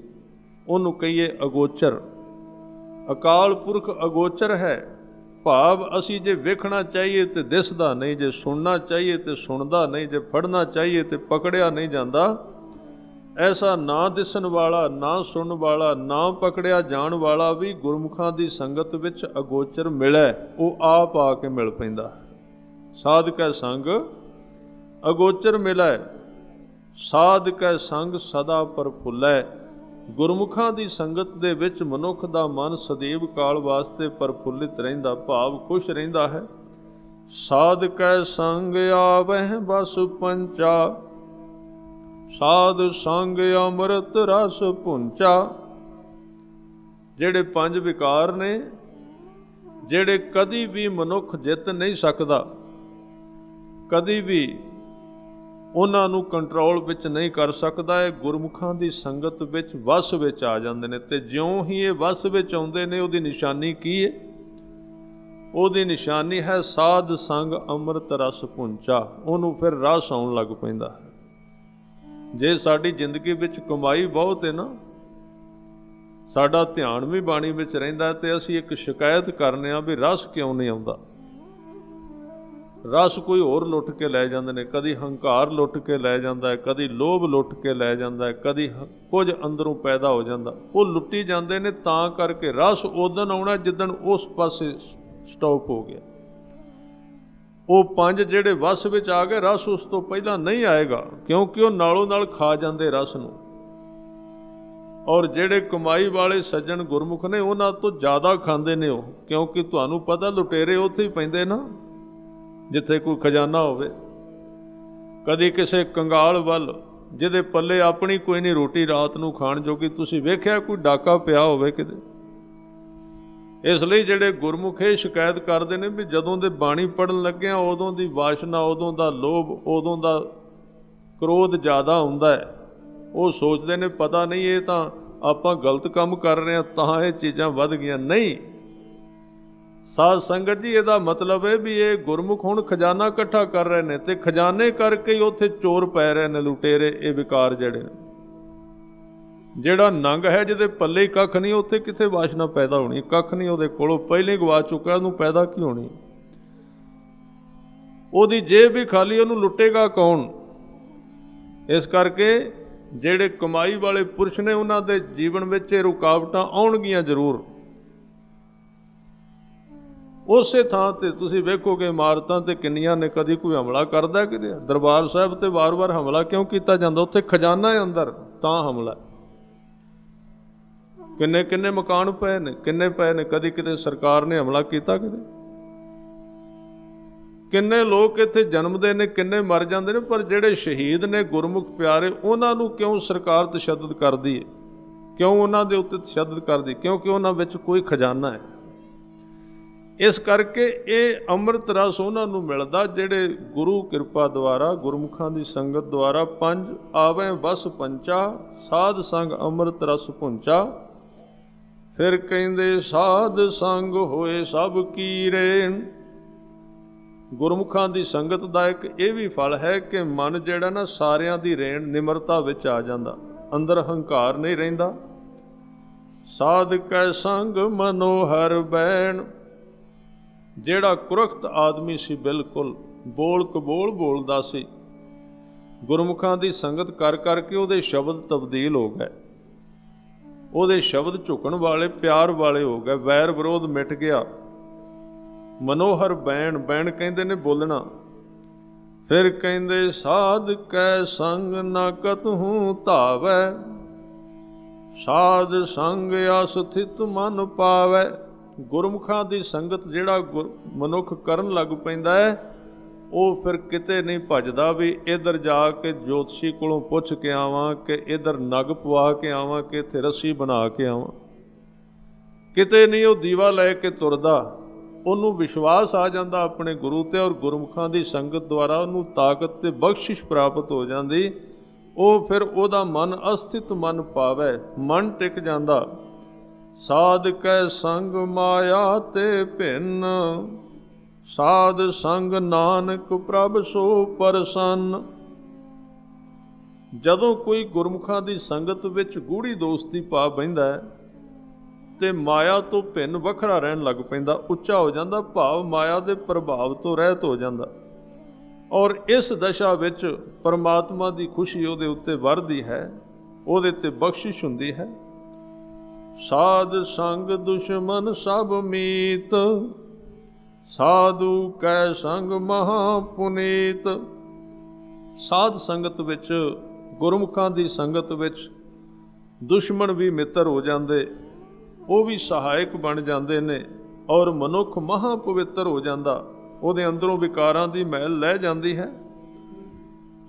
ਉਹਨੂੰ ਕਹੀਏ ਅਗੋਚਰ। ਅਕਾਲ ਪੁਰਖ ਅਗੋਚਰ ਹੈ, ਭਾਵ ਅਸੀਂ ਜੇ ਵੇਖਣਾ ਚਾਹੀਏ ਤੇ ਦਿਸਦਾ ਨਹੀਂ, ਜੇ ਸੁਣਨਾ ਚਾਹੀਏ ਤੇ ਸੁਣਦਾ ਨਹੀਂ, ਜੇ ਫੜਨਾ ਚਾਹੀਏ ਤੇ ਪਕੜਿਆ ਨਹੀਂ ਜਾਂਦਾ। ਐਸਾ ਨਾ ਦਿਸਣ ਵਾਲਾ, ਨਾ ਸੁਣਨ ਵਾਲਾ, ਨਾ ਪਕੜਿਆ ਜਾਣ ਵਾਲਾ ਵੀ ਗੁਰਮੁਖਾਂ ਦੀ ਸੰਗਤ ਵਿੱਚ ਅਗੋਚਰ ਮਿਲੈ, ਉਹ ਆਪ ਆ ਕੇ ਮਿਲ ਪੈਂਦਾ। ਸਾਧ ਕੈ ਸੰਗ ਅਗੋਚਰ ਮਿਲੈ, ਸਾਧ ਕੈ ਸੰਗ ਸਦਾ ਪ੍ਰਫੁੱਲੈ। ਗੁਰਮੁਖਾਂ ਦੀ ਸੰਗਤ ਦੇ ਵਿੱਚ ਮਨੁੱਖ ਦਾ ਮਨ ਸਦੀਵ ਕਾਲ ਵਾਸਤੇ ਪ੍ਰਫੁੱਲਿਤ ਰਹਿੰਦਾ, ਭਾਵ ਖੁਸ਼ ਰਹਿੰਦਾ ਹੈ। ਸਾਧ ਕੈ ਸੰਗ ਆਵਹਿ ਬਸ ਪੰਚਾ, ਸਾਧ ਸੰਗ ਅੰਮ੍ਰਿਤ ਰਸ ਪੁੰਚਾ। ਜਿਹੜੇ ਪੰਜ ਵਿਕਾਰ ਨੇ, ਜਿਹੜੇ ਕਦੀ ਵੀ ਮਨੁੱਖ ਜਿੱਤ ਨਹੀਂ ਸਕਦਾ, ਕਦੀ ਵੀ ਉਹਨਾਂ ਨੂੰ ਕੰਟਰੋਲ ਵਿੱਚ ਨਹੀਂ ਕਰ ਸਕਦਾ, ਇਹ ਗੁਰਮੁਖਾਂ ਦੀ ਸੰਗਤ ਵਿੱਚ ਵਸ ਵਿੱਚ ਆ ਜਾਂਦੇ ਨੇ। ਤੇ ਜਿਉਂ ਹੀ ਇਹ ਵਸ ਵਿੱਚ ਆਉਂਦੇ ਨੇ, ਉਹਦੀ ਨਿਸ਼ਾਨੀ ਕੀ ਹੈ? ਉਹਦੀ ਨਿਸ਼ਾਨੀ ਹੈ ਸਾਧ ਸੰਗ ਅੰਮ੍ਰਿਤ ਰਸ ਪੁੰਚਾ। ਉਹਨੂੰ ਫਿਰ ਰਸ ਆਉਣ ਲੱਗ ਪੈਂਦਾ ਹੈ। ਜੇ ਸਾਡੀ ਜ਼ਿੰਦਗੀ ਵਿੱਚ ਕਮਾਈ ਬਹੁਤ ਹੈ ਨਾ, ਸਾਡਾ ਧਿਆਨ ਵੀ ਬਾਣੀ ਵਿੱਚ ਰਹਿੰਦਾ, ਤੇ ਅਸੀਂ ਇੱਕ ਸ਼ਿਕਾਇਤ ਕਰਨੇ ਆ ਵੀ ਰਸ ਕਿਉਂ ਨਹੀਂ ਆਉਂਦਾ। ਰਸ ਕੋਈ ਹੋਰ ਲੁੱਟ ਕੇ ਲੈ ਜਾਂਦੇ ਨੇ, ਕਦੀ ਹੰਕਾਰ ਲੁੱਟ ਕੇ ਲੈ ਜਾਂਦਾ ਹੈ, ਕਦੀ ਲੋਭ ਲੁੱਟ ਕੇ ਲੈ ਜਾਂਦਾ ਹੈ, ਕਦੀ ਕੁਝ ਅੰਦਰੋਂ ਪੈਦਾ ਹੋ ਜਾਂਦਾ, ਉਹ ਲੁੱਟੀ ਜਾਂਦੇ ਨੇ। ਤਾਂ ਕਰਕੇ ਰਸ ਉਦੋਂ ਆਉਣਾ ਜਿੱਦਣ ਉਸ ਪਾਸੇ ਸਟਾਪ ਹੋ ਗਿਆ। ਉਹ ਪੰਜ ਜਿਹੜੇ ਵਸ ਵਿੱਚ ਆ ਗਏ, ਰਸ ਉਸ ਤੋਂ ਪਹਿਲਾਂ ਨਹੀਂ ਆਏਗਾ, ਕਿਉਂਕਿ ਉਹ ਨਾਲੋਂ ਨਾਲ ਖਾ ਜਾਂਦੇ ਰਸ ਨੂੰ। ਔਰ ਜਿਹੜੇ ਕਮਾਈ ਵਾਲੇ ਸੱਜਣ ਗੁਰਮੁਖ ਨੇ, ਉਹਨਾਂ ਤੋਂ ਜ਼ਿਆਦਾ ਖਾਂਦੇ ਨੇ ਉਹ, ਕਿਉਂਕਿ ਤੁਹਾਨੂੰ ਪਤਾ ਲੁਟੇਰੇ ਉੱਥੇ ਹੀ ਪੈਂਦੇ ਨਾ ਜਿੱਥੇ ਕੋਈ ਖਜ਼ਾਨਾ ਹੋਵੇ। ਕਦੀ ਕਿਸੇ ਕੰਗਾਲ ਵੱਲ ਜਿਹਦੇ ਪੱਲੇ ਆਪਣੀ ਕੋਈ ਨਹੀਂ ਰੋਟੀ ਰਾਤ ਨੂੰ ਖਾਣ ਜੋਗੀ, ਤੁਸੀਂ ਵੇਖਿਆ ਕੋਈ ਡਾਕਾ ਪਿਆ ਹੋਵੇ ਕਿਤੇ? ਇਸ ਲਈ ਜਿਹੜੇ ਗੁਰਮੁਖ ਇਹ ਸ਼ਿਕਾਇਤ ਕਰਦੇ ਨੇ ਵੀ ਜਦੋਂ ਦੇ ਬਾਣੀ ਪੜ੍ਹਨ ਲੱਗਿਆ, ਉਦੋਂ ਦੀ ਵਾਸ਼ਨਾ, ਉਦੋਂ ਦਾ ਲੋਭ, ਉਦੋਂ ਦਾ ਕ੍ਰੋਧ ਜ਼ਿਆਦਾ ਹੁੰਦਾ ਹੈ। ਉਹ ਸੋਚਦੇ ਨੇ ਪਤਾ ਨਹੀਂ ਇਹ ਤਾਂ ਆਪਾਂ ਗਲਤ ਕੰਮ ਕਰ ਰਹੇ ਹਾਂ ਤਾਂ ਇਹ ਚੀਜ਼ਾਂ ਵੱਧ ਗਈਆਂ। ਨਹੀਂ ਸਾਧ ਸੰਗਤ ਜੀ, ਇਹਦਾ ਮਤਲਬ ਹੈ ਵੀ ਇਹ ਗੁਰਮੁਖ ਹੁਣ ਖਜ਼ਾਨਾ ਇਕੱਠਾ ਕਰ ਰਹੇ ਨੇ, ਤੇ ਖਜ਼ਾਨੇ ਕਰਕੇ ਹੀ ਉੱਥੇ ਚੋਰ ਪੈ ਰਹੇ ਨੇ, ਲੁਟੇਰੇ। ਇਹ ਵਿਕਾਰ ਜਿਹੜੇ ਨੇ, ਜਿਹੜਾ ਨੰਗ ਹੈ ਜਿਹਦੇ ਪੱਲੇ ਹੀ ਕੱਖ ਨਹੀਂ, ਉੱਥੇ ਕਿੱਥੇ ਵਾਸ਼ਨਾ ਪੈਦਾ ਹੋਣੀ? ਕੱਖ ਨਹੀਂ ਉਹਦੇ ਕੋਲੋਂ, ਪਹਿਲੇ ਗਵਾ ਚੁੱਕਾ, ਉਹਨੂੰ ਪੈਦਾ ਕੀ ਹੋਣੀ? ਉਹਦੀ ਜੇਬ ਵੀ ਖਾਲੀ, ਉਹਨੂੰ ਲੁੱਟੇਗਾ ਕੌਣ? ਇਸ ਕਰਕੇ ਜਿਹੜੇ ਕਮਾਈ ਵਾਲੇ ਪੁਰਸ਼ ਨੇ, ਉਹਨਾਂ ਦੇ ਜੀਵਨ ਵਿੱਚ ਇਹ ਰੁਕਾਵਟਾਂ ਆਉਣਗੀਆਂ ਜ਼ਰੂਰ। ਉਸੇ ਥਾਂ ਤੇ ਤੁਸੀਂ ਵੇਖੋਗੇ ਇਮਾਰਤਾਂ ਤੇ ਕਿੰਨੀਆਂ ਨੇ, ਕਦੀ ਕੋਈ ਹਮਲਾ ਕਰਦਾ ਕਿਤੇ? ਦਰਬਾਰ ਸਾਹਿਬ ਤੇ ਵਾਰ-ਵਾਰ ਹਮਲਾ ਕਿਉਂ ਕੀਤਾ ਜਾਂਦਾ? ਉੱਥੇ ਖਜ਼ਾਨਾ ਹੈ ਅੰਦਰ, ਤਾਂ ਹਮਲਾ। ਕਿੰਨੇ ਕਿੰਨੇ ਮਕਾਨ ਪਏ ਨੇ, ਕਿੰਨੇ ਪਏ ਨੇ, ਕਦੀ ਕਿਤੇ ਸਰਕਾਰ ਨੇ ਹਮਲਾ ਕੀਤਾ ਕਿਤੇ? ਕਿੰਨੇ ਲੋਕ ਇੱਥੇ ਜਨਮਦੇ ਨੇ, ਕਿੰਨੇ ਮਰ ਜਾਂਦੇ ਨੇ, ਪਰ ਜਿਹੜੇ ਸ਼ਹੀਦ ਨੇ ਗੁਰਮੁਖ ਪਿਆਰੇ, ਉਹਨਾਂ ਨੂੰ ਕਿਉਂ ਸਰਕਾਰ ਤਸ਼ੱਦਦ ਕਰਦੀ ਹੈ? ਕਿਉਂ ਉਹਨਾਂ ਦੇ ਉੱਤੇ ਤਸ਼ੱਦਦ ਕਰਦੀ? ਕਿਉਂਕਿ ਉਹਨਾਂ ਵਿੱਚ ਕੋਈ ਖਜ਼ਾਨਾ ਹੈ। ਇਸ ਕਰਕੇ ਇਹ ਅੰਮ੍ਰਿਤ ਰਸ ਉਹਨਾਂ ਨੂੰ ਮਿਲਦਾ ਜਿਹੜੇ ਗੁਰੂ ਕਿਰਪਾ ਦੁਆਰਾ, ਗੁਰਮੁਖਾਂ ਦੀ ਸੰਗਤ ਦੁਆਰਾ ਪੰਜ ਆਵੇਂ ਬਸ ਪੰਚਾ, ਸਾਧ ਸੰਗ ਅੰਮ੍ਰਿਤ ਰਸ ਪੁੰਚਾ। ਫਿਰ ਕਹਿੰਦੇ ਸਾਧ ਸੰਗ ਹੋਏ ਸਭ ਕੀ ਰੇਣ। ਗੁਰਮੁਖਾਂ ਦੀ ਸੰਗਤ ਦਾ ਇੱਕ ਇਹ ਵੀ ਫਲ ਹੈ ਕਿ ਮਨ ਜਿਹੜਾ ਨਾ ਸਾਰਿਆਂ ਦੀ ਰੇਣ, ਨਿਮਰਤਾ ਵਿੱਚ ਆ ਜਾਂਦਾ, ਅੰਦਰ ਹੰਕਾਰ ਨਹੀਂ ਰਹਿੰਦਾ। ਸਾਧ ਕੈ ਸੰਗ ਮਨੋਹਰ ਬੈਣ। ਜਿਹੜਾ ਕੁਰਖਤ ਆਦਮੀ ਸੀ, ਬਿਲਕੁਲ ਬੋਲ ਕਬੋਲ ਬੋਲਦਾ ਸੀ, ਗੁਰਮੁਖਾਂ ਦੀ ਸੰਗਤ ਕਰ ਕਰਕੇ ਉਹਦੇ ਸ਼ਬਦ ਤਬਦੀਲ ਹੋ ਗਏ। ਉਹਦੇ ਸ਼ਬਦ ਝੁਕਣ ਵਾਲੇ, ਪਿਆਰ ਵਾਲੇ ਹੋ ਗਏ, ਵੈਰ ਵਿਰੋਧ ਮਿਟ ਗਿਆ। ਮਨੋਹਰ ਬੈਣ, ਬੈਣ ਕਹਿੰਦੇ ਨੇ ਬੋਲਣਾ। ਫਿਰ ਕਹਿੰਦੇ ਸਾਧ ਕੈ ਸੰਗ ਨਾ ਕਤਹੂ ਧਾਵੈ। ਸਾਧ ਸੰਗ ਅਸਥਿਤ ਮਨ ਪਾਵੈ। ਗੁਰਮੁਖਾਂ ਦੀ ਸੰਗਤ ਜਿਹੜਾ ਮਨੁੱਖ ਕਰਨ ਲੱਗ ਪੈਂਦਾ ਹੈ, ਉਹ ਫਿਰ ਕਿਤੇ ਨਹੀਂ ਭੱਜਦਾ ਵੀ ਇੱਧਰ ਜਾ ਕੇ ਜੋਤਸ਼ੀ ਕੋਲੋਂ ਪੁੱਛ ਕੇ ਆਵਾਂ, ਕਿ ਇੱਧਰ ਨਗ ਪਵਾ ਕੇ ਆਵਾਂ, ਕਿ ਇੱਥੇ ਰੱਸੀ ਬਣਾ ਕੇ ਆਵਾਂ। ਕਿਤੇ ਨਹੀਂ ਉਹ ਦੀਵਾ ਲੈ ਕੇ ਤੁਰਦਾ। ਉਹਨੂੰ ਵਿਸ਼ਵਾਸ ਆ ਜਾਂਦਾ ਆਪਣੇ ਗੁਰੂ ਤੇ, ਔਰ ਗੁਰਮੁਖਾਂ ਦੀ ਸੰਗਤ ਦੁਆਰਾ ਉਹਨੂੰ ਤਾਕਤ ਤੇ ਬਖਸ਼ਿਸ਼ ਪ੍ਰਾਪਤ ਹੋ ਜਾਂਦੀ। ਉਹ ਫਿਰ ਉਹਦਾ ਮਨ ਅਸਥਿਤ ਮਨ ਪਾਵੈ, ਮਨ ਟਿਕ ਜਾਂਦਾ। ਸਾਧ ਕੈ ਸੰਗ ਮਾਇਆ ਤੇ ਭਿੰਨ, ਸਾਧ ਸੰਗ ਨਾਨਕ ਪ੍ਰਭ ਸੋ ਪ੍ਰਸੰਨ। ਜਦੋਂ ਕੋਈ ਗੁਰਮੁਖਾਂ ਦੀ ਸੰਗਤ ਵਿੱਚ ਗੂੜੀ ਦੋਸਤੀ ਪਾ ਬਹਿੰਦਾ ਹੈ ਤੇ ਮਾਇਆ ਤੋਂ ਭਿੰਨ ਵੱਖਰਾ ਰਹਿਣ ਲੱਗ ਪੈਂਦਾ, ਉੱਚਾ ਹੋ ਜਾਂਦਾ, ਭਾਵ ਮਾਇਆ ਦੇ ਪ੍ਰਭਾਵ ਤੋਂ ਰਹਿਤ ਹੋ ਜਾਂਦਾ। ਔਰ ਇਸ ਦਸ਼ਾ ਵਿੱਚ ਪਰਮਾਤਮਾ ਦੀ ਖੁਸ਼ੀ ਉਹਦੇ ਉੱਤੇ ਵਰਦੀ ਹੈ, ਉਹਦੇ ਤੇ ਬਖਸ਼ਿਸ਼ ਹੁੰਦੀ ਹੈ। ਸਾਧ ਸੰਗ ਦੁਸ਼ਮਨ ਸਭ ਮੀਤ, ਸਾਧੂ ਕੈ ਸੰਗ ਮਹਾ ਪੁਨੀਤ। ਸਾਧ ਸੰਗਤ ਵਿੱਚ, ਗੁਰਮੁਖਾਂ ਦੀ ਸੰਗਤ ਵਿੱਚ ਦੁਸ਼ਮਣ ਵੀ ਮਿੱਤਰ ਹੋ ਜਾਂਦੇ, ਉਹ ਵੀ ਸਹਾਇਕ ਬਣ ਜਾਂਦੇ ਨੇ, ਔਰ ਮਨੁੱਖ ਮਹਾ ਪਵਿੱਤਰ ਹੋ ਜਾਂਦਾ, ਉਹਦੇ ਅੰਦਰੋਂ ਵਿਕਾਰਾਂ ਦੀ ਮੈਲ ਲੈ ਜਾਂਦੀ ਹੈ।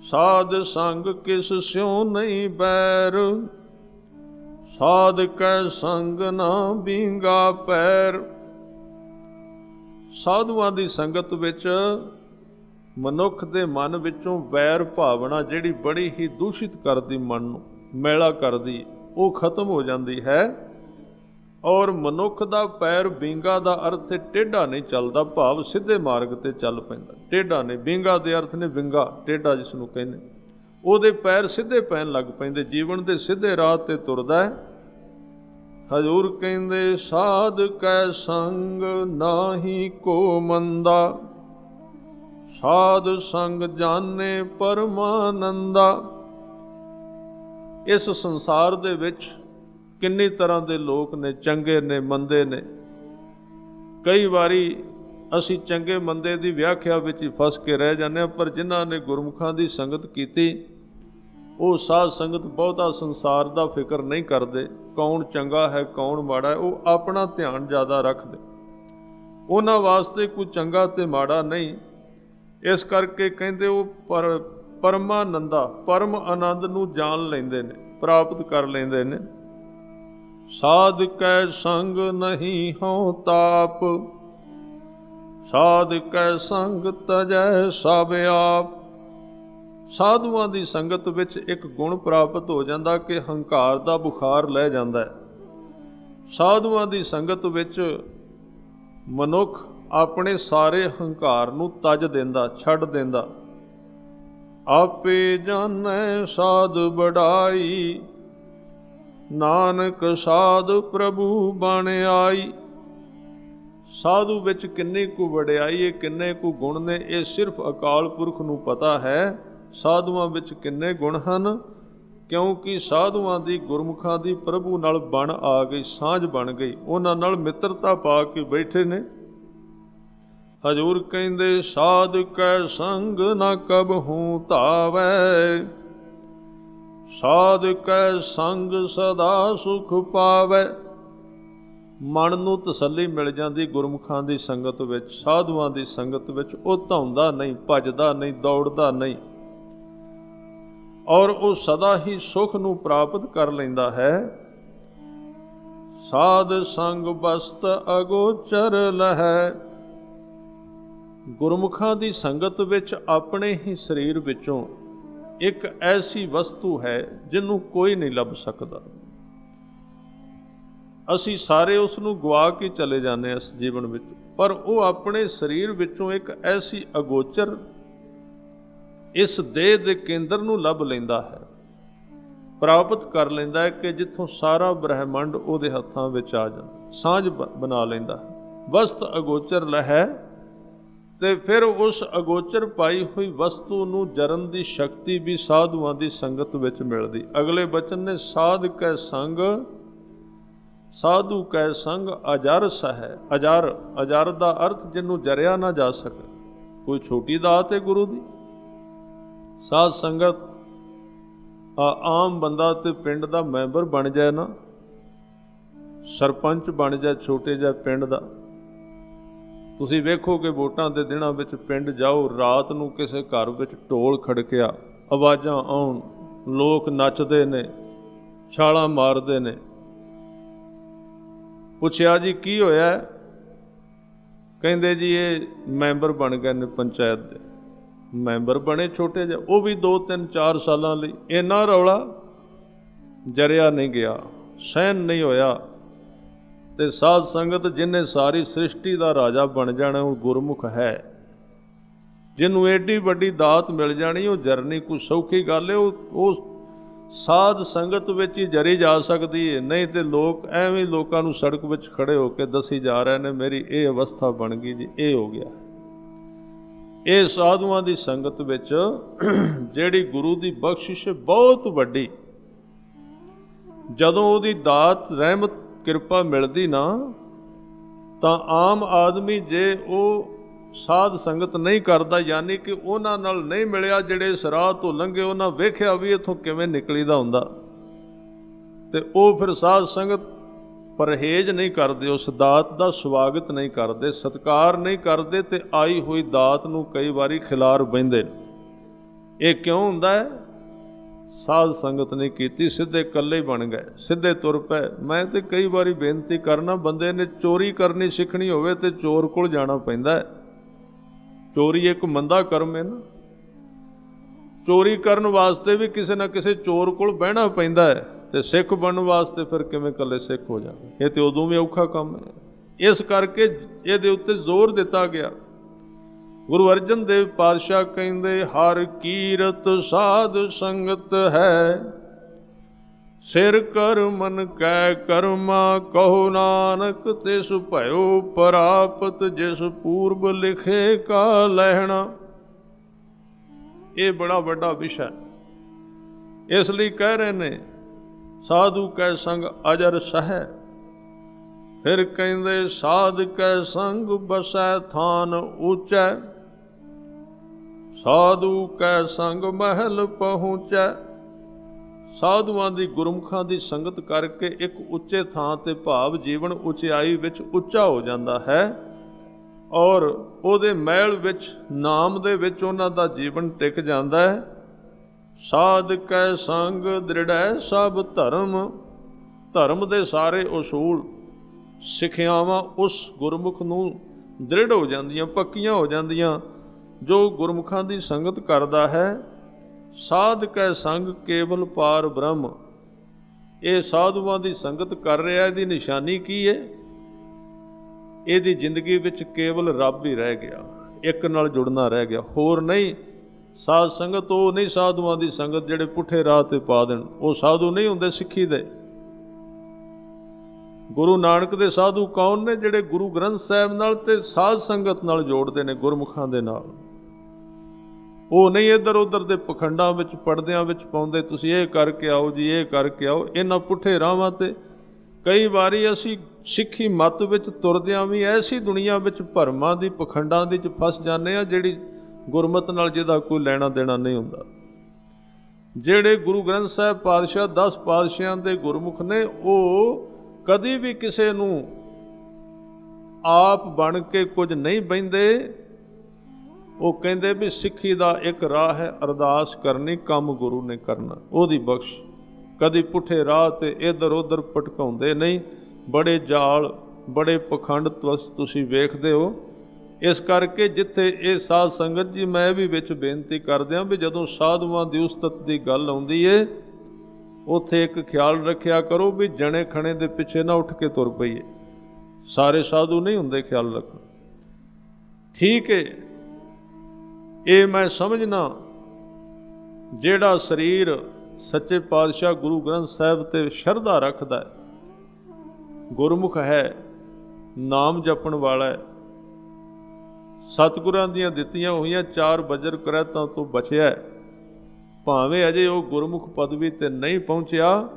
ਸਾਧ ਸੰਗ ਕਿਸ ਸਿਉ ਨਹੀਂ ਬੈਰ, ਸਾਧ ਕੈ ਸੰਗ ਨਾ ਬੀਂਗਾ ਪੈਰ। ਸਾਧੂਆਂ ਦੀ ਸੰਗਤ ਵਿੱਚ ਮਨੁੱਖ ਦੇ ਮਨ ਵਿੱਚੋਂ ਵੈਰ ਭਾਵਨਾ, ਜਿਹੜੀ ਬੜੀ ਹੀ ਦੂਸ਼ਿਤ ਕਰਦੀ, ਮਨ ਨੂੰ ਮੈਲਾ ਕਰਦੀ, ਉਹ ਖਤਮ ਹੋ ਜਾਂਦੀ ਹੈ। ਔਰ ਮਨੁੱਖ ਦਾ ਪੈਰ ਵਿੰਗਾ ਦਾ ਅਰਥ ਹੈ ਟੇਢਾ ਨਹੀਂ ਚੱਲਦਾ, ਭਾਵ ਸਿੱਧੇ ਮਾਰਗ ਤੇ ਚੱਲ ਪੈਂਦਾ। ਟੇਢਾ ਨਹੀਂ, ਵਿੰਗਾ ਦੇ ਅਰਥ ਨੇ ਵਿੰਗਾ, ਟੇਢਾ ਜਿਸ ਨੂੰ ਕਹਿੰਦੇ। ਉਹਦੇ ਪੈਰ ਸਿੱਧੇ ਪੈਣ ਲੱਗ ਪੈਂਦੇ, ਜੀਵਨ ਦੇ ਸਿੱਧੇ ਰਾਹ ਤੇ ਤੁਰਦਾ ਹੈ। ਹਜ਼ੂਰ ਕਹਿੰਦੇ ਸਾਧ ਕੈ ਸੰਗ ਨਾਹੀ ਕੋ ਮੰਦਾ, ਸਾਧ ਸੰਗ ਜਾਣੇ ਪਰਮਾਨੰਦਾ। ਇਸ ਸੰਸਾਰ ਦੇ ਵਿੱਚ ਕਿੰਨੀ ਤਰ੍ਹਾਂ ਦੇ ਲੋਕ ਨੇ, ਚੰਗੇ ਨੇ, ਮੰਦੇ ਨੇ। ਕਈ ਵਾਰੀ ਅਸੀਂ ਚੰਗੇ ਮੰਦੇ ਦੀ ਵਿਆਖਿਆ ਵਿੱਚ ਹੀ ਫਸ ਕੇ ਰਹਿ ਜਾਂਦੇ ਹਾਂ, ਪਰ ਜਿਨ੍ਹਾਂ ਨੇ ਗੁਰਮੁਖਾਂ ਦੀ ਸੰਗਤ ਕੀਤੀ, ਉਹ ਸਾਧ ਸੰਗਤ ਬਹੁਤਾ ਸੰਸਾਰ ਦਾ ਫਿਕਰ ਨਹੀਂ ਕਰਦੇ, ਕੌਣ ਚੰਗਾ ਹੈ ਕੌਣ ਮਾੜਾ ਹੈ, ਉਹ ਆਪਣਾ ਧਿਆਨ ਜ਼ਿਆਦਾ ਰੱਖਦੇ। ਉਹਨਾਂ ਵਾਸਤੇ ਕੋਈ ਚੰਗਾ ਤੇ ਮਾੜਾ ਨਹੀਂ। ਇਸ ਕਰਕੇ ਕਹਿੰਦੇ ਉਹ ਪਰਮਾਨੰਦਾ, ਪਰਮ ਆਨੰਦ ਨੂੰ ਜਾਣ ਲੈਂਦੇ ਨੇ, ਪ੍ਰਾਪਤ ਕਰ ਲੈਂਦੇ ਨੇ। ਸਾਧ ਕੈ ਸੰਗ ਨਹੀਂ ਹਉ ਤਾਪ, ਸਾਧ ਕੈ ਸੰਗ ਤਜੈ ਸਭ ਆਪ। ਸਾਧੂਆਂ ਦੀ ਸੰਗਤ ਵਿੱਚ ਇੱਕ ਗੁਣ ਪ੍ਰਾਪਤ ਹੋ ਜਾਂਦਾ ਕਿ ਹੰਕਾਰ ਦਾ ਬੁਖਾਰ ਲੈ ਜਾਂਦਾ ਹੈ। ਸਾਧੂਆਂ ਦੀ ਸੰਗਤ ਵਿੱਚ ਮਨੁੱਖ ਆਪਣੇ ਸਾਰੇ ਹੰਕਾਰ ਨੂੰ ਤਜ ਦਿੰਦਾ, ਛੱਡ ਦਿੰਦਾ। ਆਪੇ ਜਾਣੈ ਸਾਧ ਬੜਾਈ, ਨਾਨਕ ਸਾਧ ਪ੍ਰਭੂ ਬਣ ਆਈ। ਸਾਧੂ ਵਿੱਚ ਕਿੰਨੀ ਕੁ ਵਡਿਆਈ ਹੈ, ਕਿੰਨੇ ਕੁ ਗੁਣ ਨੇ, ਇਹ ਸਿਰਫ ਅਕਾਲ ਪੁਰਖ ਨੂੰ ਪਤਾ ਹੈ। ਸਾਧੂਆਂ ਵਿੱਚ ਕਿੰਨੇ ਗੁਣ ਹਨ, ਕਿਉਂਕਿ ਸਾਧੂਆਂ ਦੀ, ਗੁਰਮੁਖਾਂ ਦੀ ਪ੍ਰਭੂ ਨਾਲ ਬਣ ਆ ਗਈ, ਸਾਂਝ ਬਣ ਗਈ, ਉਹਨਾਂ ਨਾਲ ਮਿੱਤਰਤਾ ਪਾ ਕੇ ਬੈਠੇ ਨੇ। ਹਜ਼ੂਰ ਕਹਿੰਦੇ ਸਾਧ ਕੈ ਸੰਗ ਨਾ ਕਬਹੂ ਧਾਵੈ, ਸਾਧ ਕੈ ਸੰਗ ਸਦਾ ਸੁਖ ਪਾਵੈ। ਮਨ ਨੂੰ ਤਸੱਲੀ ਮਿਲ ਜਾਂਦੀ ਗੁਰਮੁਖਾਂ ਦੀ ਸੰਗਤ ਵਿੱਚ, ਸਾਧੂਆਂ ਦੀ ਸੰਗਤ ਵਿੱਚ। ਉਹ ਧਾਉਂਦਾ ਨਹੀਂ, ਭੱਜਦਾ ਨਹੀਂ, ਦੌੜਦਾ ਨਹੀਂ, ਔਰ ਉਹ ਸਦਾ ਹੀ ਸੁਖ ਨੂੰ ਪ੍ਰਾਪਤ ਕਰ ਲੈਂਦਾ ਹੈ। ਸਾਧ ਸੰਗ ਬਸਤ ਅਗੋਚਰ ਲਹੈ। ਗੁਰਮੁਖਾਂ ਦੀ ਸੰਗਤ ਵਿੱਚ ਆਪਣੇ ਹੀ ਸਰੀਰ ਵਿੱਚੋਂ ਇੱਕ ਐਸੀ ਵਸਤੂ ਹੈ ਜਿਹਨੂੰ ਕੋਈ ਨਹੀਂ ਲੱਭ ਸਕਦਾ। ਅਸੀਂ ਸਾਰੇ ਉਸ ਨੂੰ ਗਵਾ ਕੇ ਚਲੇ ਜਾਂਦੇ ਹਾਂ ਇਸ ਜੀਵਨ ਵਿੱਚ, ਪਰ ਉਹ ਆਪਣੇ ਸਰੀਰ ਵਿੱਚੋਂ ਇੱਕ ਐਸੀ ਅਗੋਚਰ, ਇਸ ਦੇਹ ਦੇ ਕੇਂਦਰ ਨੂੰ ਲੱਭ ਲੈਂਦਾ ਹੈ, ਪ੍ਰਾਪਤ ਕਰ ਲੈਂਦਾ ਹੈ, ਕਿ ਜਿੱਥੋਂ ਸਾਰਾ ਬ੍ਰਹਿਮੰਡ ਉਹਦੇ ਹੱਥਾਂ ਵਿੱਚ ਆ ਜਾਂਦਾ, ਸਾਂਝ ਬਣਾ ਲੈਂਦਾ ਹੈ। ਵਸਤ ਅਗੋਚਰ ਲਹੈ। ਤੇ ਫਿਰ ਉਸ ਅਗੋਚਰ ਪਾਈ ਹੋਈ ਵਸਤੂ ਨੂੰ ਜਰਨ ਦੀ ਸ਼ਕਤੀ ਵੀ ਸਾਧੂਆਂ ਦੀ ਸੰਗਤ ਵਿੱਚ ਮਿਲਦੀ। ਅਗਲੇ ਬਚਨ ਨੇ ਸਾਧ ਕੈ ਸੰਗ, ਸਾਧੂ ਕੈ ਸੰਗ ਅਜਰ ਸਹਿ। ਅਜਰ, ਅਜਰ ਦਾ ਅਰਥ ਜਿਹਨੂੰ ਜਰਿਆ ਨਾ ਜਾ ਸਕੇ। ਕੋਈ ਛੋਟੀ ਦਾਤ ਹੈ ਗੁਰੂ ਦੀ। ਸਾਧ ਸੰਗਤ ਆਮ ਬੰਦਾ ਤੇ ਪਿੰਡ ਦਾ ਮੈਂਬਰ ਬਣ ਜਾਏ ਨਾ, ਸਰਪੰਚ ਬਣ ਜਾਏ ਛੋਟੇ ਜਿਹੇ ਪਿੰਡ ਦਾ, ਤੁਸੀਂ ਵੇਖੋ ਕਿ ਵੋਟਾਂ ਦੇ ਦਿਨਾਂ ਵਿੱਚ ਪਿੰਡ ਜਾਓ, ਰਾਤ ਨੂੰ ਕਿਸੇ ਘਰ ਵਿੱਚ ਢੋਲ ਖੜਕਿਆ, ਆਵਾਜ਼ਾਂ ਆਉਣ, ਲੋਕ ਨੱਚਦੇ ਨੇ, ਛਾਲਾਂ ਮਾਰਦੇ ਨੇ। ਪੁੱਛਿਆ ਜੀ ਕੀ ਹੋਇਆ? ਕਹਿੰਦੇ ਜੀ ਇਹ ਮੈਂਬਰ ਬਣ ਗਏ ਨੇ ਪੰਚਾਇਤ ਦੇ। ਮੈਂਬਰ ਬਣੇ ਛੋਟੇ ਜਿਹੇ, ਉਹ ਵੀ 2 3 4 ਸਾਲਾਂ ਲਈ। ਇੰਨਾ ਰੌਲਾ ਜਰਿਆ ਨਹੀਂ ਗਿਆ, ਸਹਿਨ ਨਹੀਂ ਹੋਇਆ। ਤੇ ਸਾਧ ਸੰਗਤ ਜਿਹਨੇ ਸਾਰੀ ਸ੍ਰਿਸ਼ਟੀ ਦਾ ਰਾਜਾ ਬਣ ਜਾਣਾ ਉਹ ਗੁਰਮੁਖ ਹੈ। ਜਿਹਨੂੰ ਐਡੀ ਵੱਡੀ ਦਾਤ ਮਿਲ ਜਾਣੀ ਉਹ ਜਰਨੀ ਕੋਈ ਸੌਖੀ ਗੱਲ ਹੈ। ਉਹ ਸਾਧ ਸੰਗਤ ਵਿੱਚ ਹੀ ਜਰੀ ਜਾ ਸਕਦੀ ਹੈ। ਨਹੀਂ ਤੇ ਲੋਕ ਐਵੇਂ ਲੋਕਾਂ ਨੂੰ ਸੜਕ ਵਿੱਚ ਖੜੇ ਹੋ ਕੇ ਦੱਸੀ ਜਾ ਰਹੇ ਨੇ ਮੇਰੀ ਇਹ ਅਵਸਥਾ ਬਣ ਗਈ ਜੀ, ਇਹ ਹੋ ਗਿਆ। ਇਹ ਸਾਧੂਆਂ ਦੀ ਸੰਗਤ ਵਿੱਚ ਜਿਹੜੀ ਗੁਰੂ ਦੀ ਬਖਸ਼ਿਸ਼ ਬਹੁਤ ਵੱਡੀ, ਜਦੋਂ ਉਹਦੀ ਦਾਤ ਰਹਿਮਤ ਕਿਰਪਾ ਮਿਲਦੀ ਨਾ, ਤਾਂ ਆਮ ਆਦਮੀ ਜੇ ਉਹ ਸਾਧ ਸੰਗਤ ਨਹੀਂ ਕਰਦਾ, ਯਾਨੀ ਕਿ ਉਹਨਾਂ ਨਾਲ ਨਹੀਂ ਮਿਲਿਆ, ਜਿਹੜੇ ਇਸ ਰਾਹ ਤੋਂ ਲੰਘੇ, ਉਹਨਾਂ ਵੇਖਿਆ ਵੀ ਇੱਥੋਂ ਕਿਵੇਂ ਨਿਕਲੀਦਾ ਹੁੰਦਾ, ਤੇ ਉਹ ਫਿਰ ਸਾਧ ਸੰਗਤ ਪਰਹੇਜ਼ ਨਹੀਂ ਕਰਦੇ, ਉਸ ਦਾਤ ਦਾ ਸਵਾਗਤ ਨਹੀਂ ਕਰਦੇ, ਸਤਿਕਾਰ ਨਹੀਂ ਕਰਦੇ, ਤੇ ਆਈ ਹੋਈ ਦਾਤ ਨੂੰ ਕਈ ਵਾਰੀ ਖਿਲਾਰ ਬਹਿੰਦੇ ਨੇ। ਇਹ ਕਿਉਂ ਹੁੰਦਾ ਹੈ? ਸਾਧ ਸੰਗਤ ਨਹੀਂ ਕੀਤੀ, ਸਿੱਧੇ ਇਕੱਲੇ ਹੀ ਬਣ ਗਏ, ਸਿੱਧੇ ਤੁਰ ਪਏ। ਮੈਂ ਤੇ ਕਈ ਵਾਰੀ ਬੇਨਤੀ ਕਰਨਾ, ਬੰਦੇ ਨੇ ਚੋਰੀ ਕਰਨੀ ਸਿੱਖਣੀ ਹੋਵੇ ਤੇ ਚੋਰ ਕੋਲ ਜਾਣਾ ਪੈਂਦਾ ਹੈ। ਚੋਰੀ ਇੱਕ ਮੰਦਾ ਕਰਮ ਹੈ ਨਾ, ਚੋਰੀ ਕਰਨ ਵਾਸਤੇ ਵੀ ਕਿਸੇ ਨਾ ਕਿਸੇ ਚੋਰ ਕੋਲ ਬਹਿਣਾ ਪੈਂਦਾ ਹੈ, ਤੇ ਸਿੱਖ ਬਣਨ ਵਾਸਤੇ ਫਿਰ ਕਿਵੇਂ ਇਕੱਲੇ ਸਿੱਖ ਹੋ ਜਾਵੇ? ਇਹ ਤੇ ਉਦੋਂ ਵੀ ਔਖਾ ਕੰਮ ਹੈ। ਇਸ ਕਰਕੇ ਇਹਦੇ ਉੱਤੇ ਜ਼ੋਰ ਦਿੱਤਾ ਗਿਆ। ਗੁਰੂ ਅਰਜਨ ਦੇਵ ਪਾਤਸ਼ਾਹ ਕਹਿੰਦੇ, ਹਰ ਕੀਰਤ ਸਾਧ ਸੰਗਤ ਹੈ, ਸਿਰ ਕਰ ਮਨ ਕੈ ਕਰਮਾ, ਕਹੋ ਨਾਨਕ ਤਿਸ ਭਇਓ ਪ੍ਰਾਪਤ, ਜਿਸ ਪੂਰਬ ਲਿਖੇ ਕਾ ਲਹਿਣਾ। ਇਹ ਬੜਾ ਵੱਡਾ ਵਿਸ਼ਾ, ਇਸ ਲਈ ਕਹਿ ਰਹੇ ਨੇ ਸਾਧੂ ਕੈ ਸੰਗ ਅਜਰ ਸਹਿ। ਫਿਰ ਕਹਿੰਦੇ ਸਾਧ ਕੈ ਸੰਗ ਬਸੈ ਥਾਨ ਊਚੈ, ਸਾਧੂ ਕੈ ਸੰਗ ਮਹਿਲ ਪਹੁੰਚੈ। ਸਾਧੂਆਂ ਦੀ ਗੁਰਮੁਖਾਂ ਦੀ ਸੰਗਤ ਕਰਕੇ ਇੱਕ ਉੱਚੇ ਥਾਂ ਤੇ, ਭਾਵ ਜੀਵਨ ਉਚਾਈ ਵਿੱਚ ਉੱਚਾ ਹੋ ਜਾਂਦਾ ਹੈ, ਔਰ ਉਹਦੇ ਮਹਿਲ ਵਿੱਚ, ਨਾਮ ਦੇ ਵਿੱਚ ਉਹਨਾਂ ਦਾ ਜੀਵਨ ਟਿਕ ਜਾਂਦਾ ਹੈ। ਸਾਧ ਕੈ ਸੰਗ ਦ੍ਰਿੜੈ ਸਭ ਧਰਮ, ਧਰਮ ਦੇ ਸਾਰੇ ਉਸੂਲ ਸਿੱਖਿਆਵਾਂ ਉਸ ਗੁਰਮੁਖ ਨੂੰ ਦ੍ਰਿੜ ਹੋ ਜਾਂਦੀਆਂ, ਪੱਕੀਆਂ ਹੋ ਜਾਂਦੀਆਂ, ਜੋ ਗੁਰਮੁਖਾਂ ਦੀ ਸੰਗਤ ਕਰਦਾ ਹੈ। ਸਾਧ ਕੈ ਸੰਗ ਕੇਵਲ ਪਾਰ ਬ੍ਰਹਮ। ਇਹ ਸਾਧੂਆਂ ਦੀ ਸੰਗਤ ਕਰ ਰਿਹਾ, ਇਹਦੀ ਨਿਸ਼ਾਨੀ ਕੀ ਹੈ? ਇਹਦੀ ਜ਼ਿੰਦਗੀ ਵਿੱਚ ਕੇਵਲ ਰੱਬ ਹੀ ਰਹਿ ਗਿਆ, ਇੱਕ ਨਾਲ ਜੁੜਨਾ ਰਹਿ ਗਿਆ, ਹੋਰ ਨਹੀਂ। ਸਾਧ ਸੰਗਤ ਉਹ ਨਹੀਂ, ਸਾਧੂਆਂ ਦੀ ਸੰਗਤ ਜਿਹੜੇ ਪੁੱਠੇ ਰਾਹ ਤੇ ਪਾ ਦੇਣ, ਉਹ ਸਾਧੂ ਨਹੀਂ ਹੁੰਦੇ ਸਿੱਖੀ ਦੇ। ਗੁਰੂ ਨਾਨਕ ਦੇ ਸਾਧੂ ਕੌਣ ਨੇ? ਜਿਹੜੇ ਗੁਰੂ ਗ੍ਰੰਥ ਸਾਹਿਬ ਨਾਲ ਤੇ ਸਾਧ ਸੰਗਤ ਨਾਲ ਜੋੜਦੇ ਨੇ, ਗੁਰਮੁਖਾਂ ਦੇ ਨਾਲ। ਉਹ ਨਹੀਂ ਇੱਧਰ ਉੱਧਰ ਦੇ ਪਖੰਡਾਂ ਵਿੱਚ, ਪਰਦਿਆਂ ਵਿੱਚ ਪਾਉਂਦੇ, ਤੁਸੀਂ ਇਹ ਕਰਕੇ ਆਓ ਜੀ, ਇਹ ਕਰਕੇ ਆਓ। ਇਹਨਾਂ ਪੁੱਠੇ ਰਾਹਾਂ ਤੇ ਕਈ ਵਾਰੀ ਅਸੀਂ ਸਿੱਖੀ ਮੱਤ ਵਿੱਚ ਤੁਰਦਿਆਂ ਵੀ ਐਸੀ ਦੁਨੀਆ ਵਿੱਚ ਭਰਮਾਂ ਦੀ, ਪਖੰਡਾਂ ਦੀ 'ਚ ਫਸ ਜਾਂਦੇ ਆ, ਜਿਹੜੀ ਗੁਰਮਤ ਨਾਲ ਜਿਹਦਾ ਕੋਈ ਲੈਣਾ ਦੇਣਾ ਨਹੀਂ ਹੁੰਦਾ। ਜਿਹੜੇ ਗੁਰੂ ਗ੍ਰੰਥ ਸਾਹਿਬ ਪਾਤਸ਼ਾਹ 10 ਪਾਤਸ਼ਾਹਾਂ ਦੇ ਗੁਰਮੁਖ ਨੇ, ਉਹ ਕਦੀ ਵੀ ਕਿਸੇ ਨੂੰ ਆਪ ਬਣ ਕੇ ਕੁਝ ਨਹੀਂ ਬਹਿੰਦੇ। ਉਹ ਕਹਿੰਦੇ ਵੀ ਸਿੱਖੀ ਦਾ ਇੱਕ ਰਾਹ ਹੈ, ਅਰਦਾਸ ਕਰਨੀ, ਕੰਮ ਗੁਰੂ ਨੇ ਕਰਨਾ, ਉਹਦੀ ਬਖਸ਼। ਕਦੀ ਪੁੱਠੇ ਰਾਹ ਤੇ ਇੱਧਰ ਉੱਧਰ ਭਟਕਾਉਂਦੇ ਨਹੀਂ। ਬੜੇ ਜਾਲ, ਬੜੇ ਪਖੰਡ ਤੁਸੀਂ ਵੇਖਦੇ ਹੋ। ਇਸ ਕਰਕੇ ਜਿੱਥੇ ਇਹ ਸਾਧ ਸੰਗਤ ਜੀ, ਮੈਂ ਵੀ ਵਿੱਚ ਬੇਨਤੀ ਕਰਦਿਆਂ ਵੀ ਜਦੋਂ ਸਾਧੂਆਂ ਦੀ ਉਸਤਤ ਦੀ ਗੱਲ ਆਉਂਦੀ ਏ, ਉੱਥੇ ਇੱਕ ਖਿਆਲ ਰੱਖਿਆ ਕਰੋ ਵੀ ਜਣੇ ਖਣੇ ਦੇ ਪਿੱਛੇ ਨਾ ਉੱਠ ਕੇ ਤੁਰ ਪਈਏ। ਸਾਰੇ ਸਾਧੂ ਨਹੀਂ ਹੁੰਦੇ, ਖਿਆਲ ਰੱਖੋ, ਠੀਕ ਹੈ। ਇਹ ਮੈਂ ਸਮਝਣਾ, ਜਿਹੜਾ ਸਰੀਰ ਸੱਚੇ ਪਾਤਸ਼ਾਹ ਗੁਰੂ ਗ੍ਰੰਥ ਸਾਹਿਬ ਤੇ ਸ਼ਰਧਾ ਰੱਖਦਾ ਹੈ, ਗੁਰਮੁਖ ਹੈ, ਨਾਮ ਜਪਣ ਵਾਲਾ ਹੈ, ਸਤਿਗੁਰਾਂ ਦੀਆਂ ਦਿੱਤੀਆਂ ਹੋਈਆਂ 4 ਬਜਰ ਕਰੈਤਾਂ ਤੋਂ ਬਚਿਆ, ਭਾਵੇਂ ਅਜੇ ਉਹ ਗੁਰਮੁਖ ਪਦਵੀ ਤੇ ਨਹੀਂ ਪਹੁੰਚਿਆ,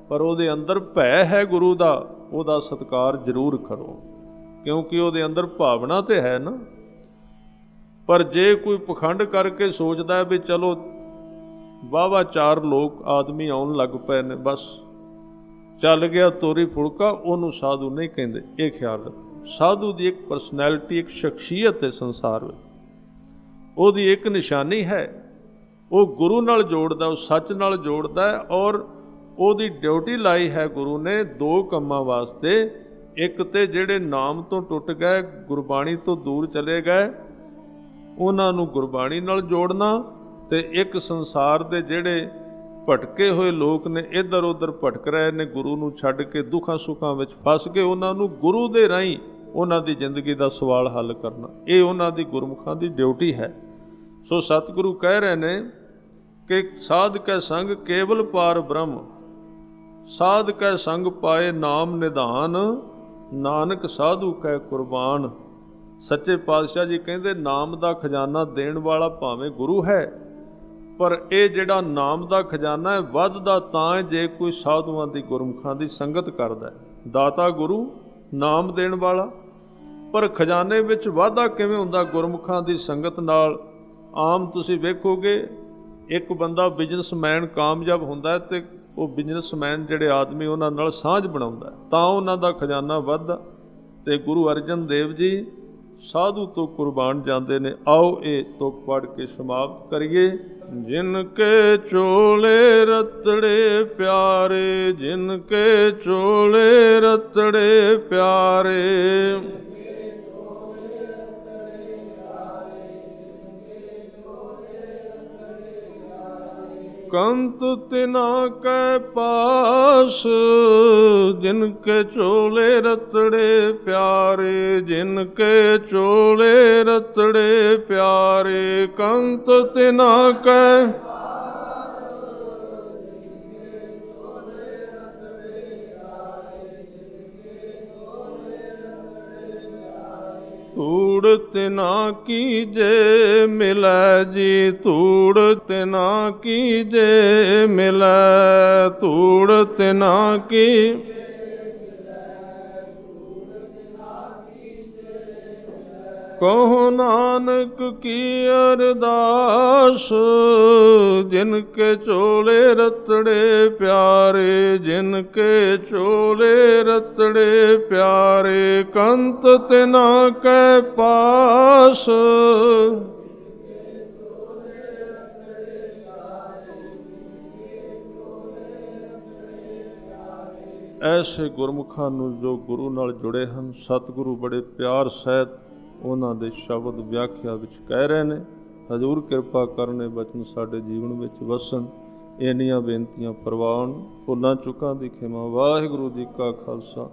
ਪਰ ਉਹਦੇ ਅੰਦਰ ਭੈ ਹੈ ਗੁਰੂ ਦਾ, ਉਹਦਾ ਸਤਿਕਾਰ ਜ਼ਰੂਰ ਕਰੋ, ਕਿਉਂਕਿ ਉਹਦੇ ਅੰਦਰ ਭਾਵਨਾ ਤੇ ਹੈ ਨਾ। ਪਰ ਜੇ ਕੋਈ ਪਖੰਡ ਕਰਕੇ ਸੋਚਦਾ ਵੀ ਚਲੋ ਵਾਹਵਾ 4 ਲੋਕ ਆਦਮੀ ਆਉਣ ਲੱਗ ਪਏ ਨੇ, ਬਸ ਚੱਲ ਗਿਆ ਤੋਰੀ ਫੁਲਕਾ, ਉਹਨੂੰ ਸਾਧੂ ਨਹੀਂ ਕਹਿੰਦੇ। ਇਹ ਖਿਆਲ ਰੱਖੋ, ਸਾਧੂ ਦੀ ਇੱਕ ਪਰਸਨੈਲਿਟੀ, ਇੱਕ ਸ਼ਖਸੀਅਤ ਹੈ ਸੰਸਾਰ ਵਿੱਚ, ਉਹਦੀ ਇੱਕ ਨਿਸ਼ਾਨੀ ਹੈ, ਉਹ ਗੁਰੂ ਨਾਲ ਜੋੜਦਾ, ਉਹ ਸੱਚ ਨਾਲ ਜੋੜਦਾ ਹੈ। ਔਰ ਉਹਦੀ ਡਿਊਟੀ ਲਾਈ ਹੈ ਗੁਰੂ ਨੇ 2 ਕੰਮਾਂ ਵਾਸਤੇ। ਇੱਕ ਤੇ ਜਿਹੜੇ ਨਾਮ ਤੋਂ ਟੁੱਟ ਗਏ, ਗੁਰਬਾਣੀ ਤੋਂ ਦੂਰ ਚਲੇ ਗਏ, ਉਹਨਾਂ ਨੂੰ ਗੁਰਬਾਣੀ ਨਾਲ ਜੋੜਨਾ, ਤੇ ਇੱਕ ਸੰਸਾਰ ਦੇ ਜਿਹੜੇ ਭਟਕੇ ਹੋਏ ਲੋਕ ਨੇ, ਇੱਧਰ ਉੱਧਰ ਭਟਕ ਰਹੇ ਨੇ, ਗੁਰੂ ਨੂੰ ਛੱਡ ਕੇ ਦੁੱਖਾਂ ਸੁੱਖਾਂ ਵਿੱਚ ਫਸ ਕੇ, ਉਹਨਾਂ ਨੂੰ ਗੁਰੂ ਦੇ ਰਾਹੀਂ ਉਹਨਾਂ ਦੀ ਜ਼ਿੰਦਗੀ ਦਾ ਸਵਾਲ ਹੱਲ ਕਰਨਾ, ਇਹ ਉਹਨਾਂ ਦੀ ਗੁਰਮੁਖਾਂ ਦੀ ਡਿਊਟੀ ਹੈ। ਸੋ ਸਤਿਗੁਰੂ ਕਹਿ ਰਹੇ ਨੇ ਕਿ ਸਾਧ ਕੈ ਸੰਗ ਕੇਵਲ ਪਾਰ ਬ੍ਰਹਮ, ਸਾਧ ਕੈ ਸੰਗ ਪਾਏ ਨਾਮ ਨਿਧਾਨ, ਨਾਨਕ ਸਾਧੂ ਕੈ ਕੁਰਬਾਨ। ਸੱਚੇ ਪਾਤਸ਼ਾਹ ਜੀ ਕਹਿੰਦੇ ਨਾਮ ਦਾ ਖਜ਼ਾਨਾ ਦੇਣ ਵਾਲਾ ਭਾਵੇਂ ਗੁਰੂ ਹੈ, ਪਰ ਇਹ ਜਿਹੜਾ ਨਾਮ ਦਾ ਖਜ਼ਾਨਾ ਹੈ ਵੱਧਦਾ ਤਾਂ ਹੈ ਜੇ ਕੋਈ ਸਾਧੂਆਂ ਦੀ ਗੁਰਮੁਖਾਂ ਦੀ ਸੰਗਤ ਕਰਦਾ ਹੈ। ਦਾਤਾ ਗੁਰੂ, ਨਾਮ ਦੇਣ ਵਾਲਾ, ਪਰ ਖਜ਼ਾਨੇ ਵਿੱਚ ਵਾਧਾ ਕਿਵੇਂ ਹੁੰਦਾ? ਗੁਰਮੁਖਾਂ ਦੀ ਸੰਗਤ ਨਾਲ। ਆਮ ਤੁਸੀਂ ਵੇਖੋਗੇ ਇੱਕ ਬੰਦਾ ਬਿਜ਼ਨਸਮੈਨ ਕਾਮਯਾਬ ਹੁੰਦਾ ਹੈ ਤੇ ਉਹ ਬਿਜ਼ਨਸਮੈਨ ਜਿਹੜੇ ਆਦਮੀ ਉਹਨਾਂ ਨਾਲ ਸਾਂਝ ਬਣਾਉਂਦਾ, ਤਾਂ ਉਹਨਾਂ ਦਾ ਖਜ਼ਾਨਾ ਵੱਧਦਾ। ਤੇ ਗੁਰੂ ਅਰਜਨ ਦੇਵ ਜੀ ਸਾਧੂ ਤੋਂ ਕੁਰਬਾਨ ਜਾਂਦੇ ਨੇ। ਆਓ ਇਹ ਤੁਕ ਪੜ੍ਹ ਕੇ ਸਮਾਪਤ ਕਰੀਏ। ਜਿਨ ਕੇ ਚੋਲੇ ਰਤੜੇ ਪਿਆਰੇ, ਜਿਨ ਕੇ ਚੋਲੇ ਰਤੜੇ ਪਿਆਰੇ, ਕੰਤ ਤਿਨਾ ਕੈ ਪਾਸ, ਜਿਨ ਕੇ ਚੋਲੇ ਰਤੜੇ ਪਿਆਰੇ, ਜਿਨ ਕੇ ਚੋਲੇ ਰਤੜੇ ਪਿਆਰੇ, ਕੰਤ ਤਿਨਾ ਕੈ ਧੂੜ ਤਿਨਾ ਕੀਜੇ ਮਿਲੈ ਜੀ, ਧੂੜ ਤਿਨਾ ਕੀਜੇ ਮਿਲੈ, ਧੂੜ ਤਿਨਾ ਕੀ ਕਹੋ ਨਾਨਕ ਕੀ ਅਰਦਾਸ, ਜਿਨ ਕੇ ਚੋਲੇ ਰਤੜੇ ਪਿਆਰੇ, ਜਿਨ ਕੇ ਚੋਲੇ ਰਤੜੇ ਪਿਆਰੇ, ਕੰਤ ਤਿਨਾ ਕੈ ਪਾਸ। ਐਸੇ ਗੁਰਮੁਖਾਂ ਨੂੰ ਜੋ ਗੁਰੂ ਨਾਲ ਜੁੜੇ ਹਨ, ਸਤਿਗੁਰੂ ਬੜੇ ਪਿਆਰ ਸਹਿਤ ਉਹਨਾਂ ਦੇ ਸ਼ਬਦ ਵਿਆਖਿਆ ਵਿੱਚ ਕਹਿ ਰਹੇ ਨੇ। ਹਜ਼ੂਰ ਕਿਰਪਾ ਕਰਨੇ ਬਚਨ ਸਾਡੇ ਜੀਵਨ ਵਿੱਚ ਵਸਣ। ਇੰਨੀਆਂ ਬੇਨਤੀਆਂ ਪ੍ਰਵਾਨ, ਭੁੱਲਾਂ ਚੁੱਕਾਂ ਦੀ ਖਿਮਾ। ਵਾਹਿਗੁਰੂ ਜੀ ਕਾ ਖਾਲਸਾ,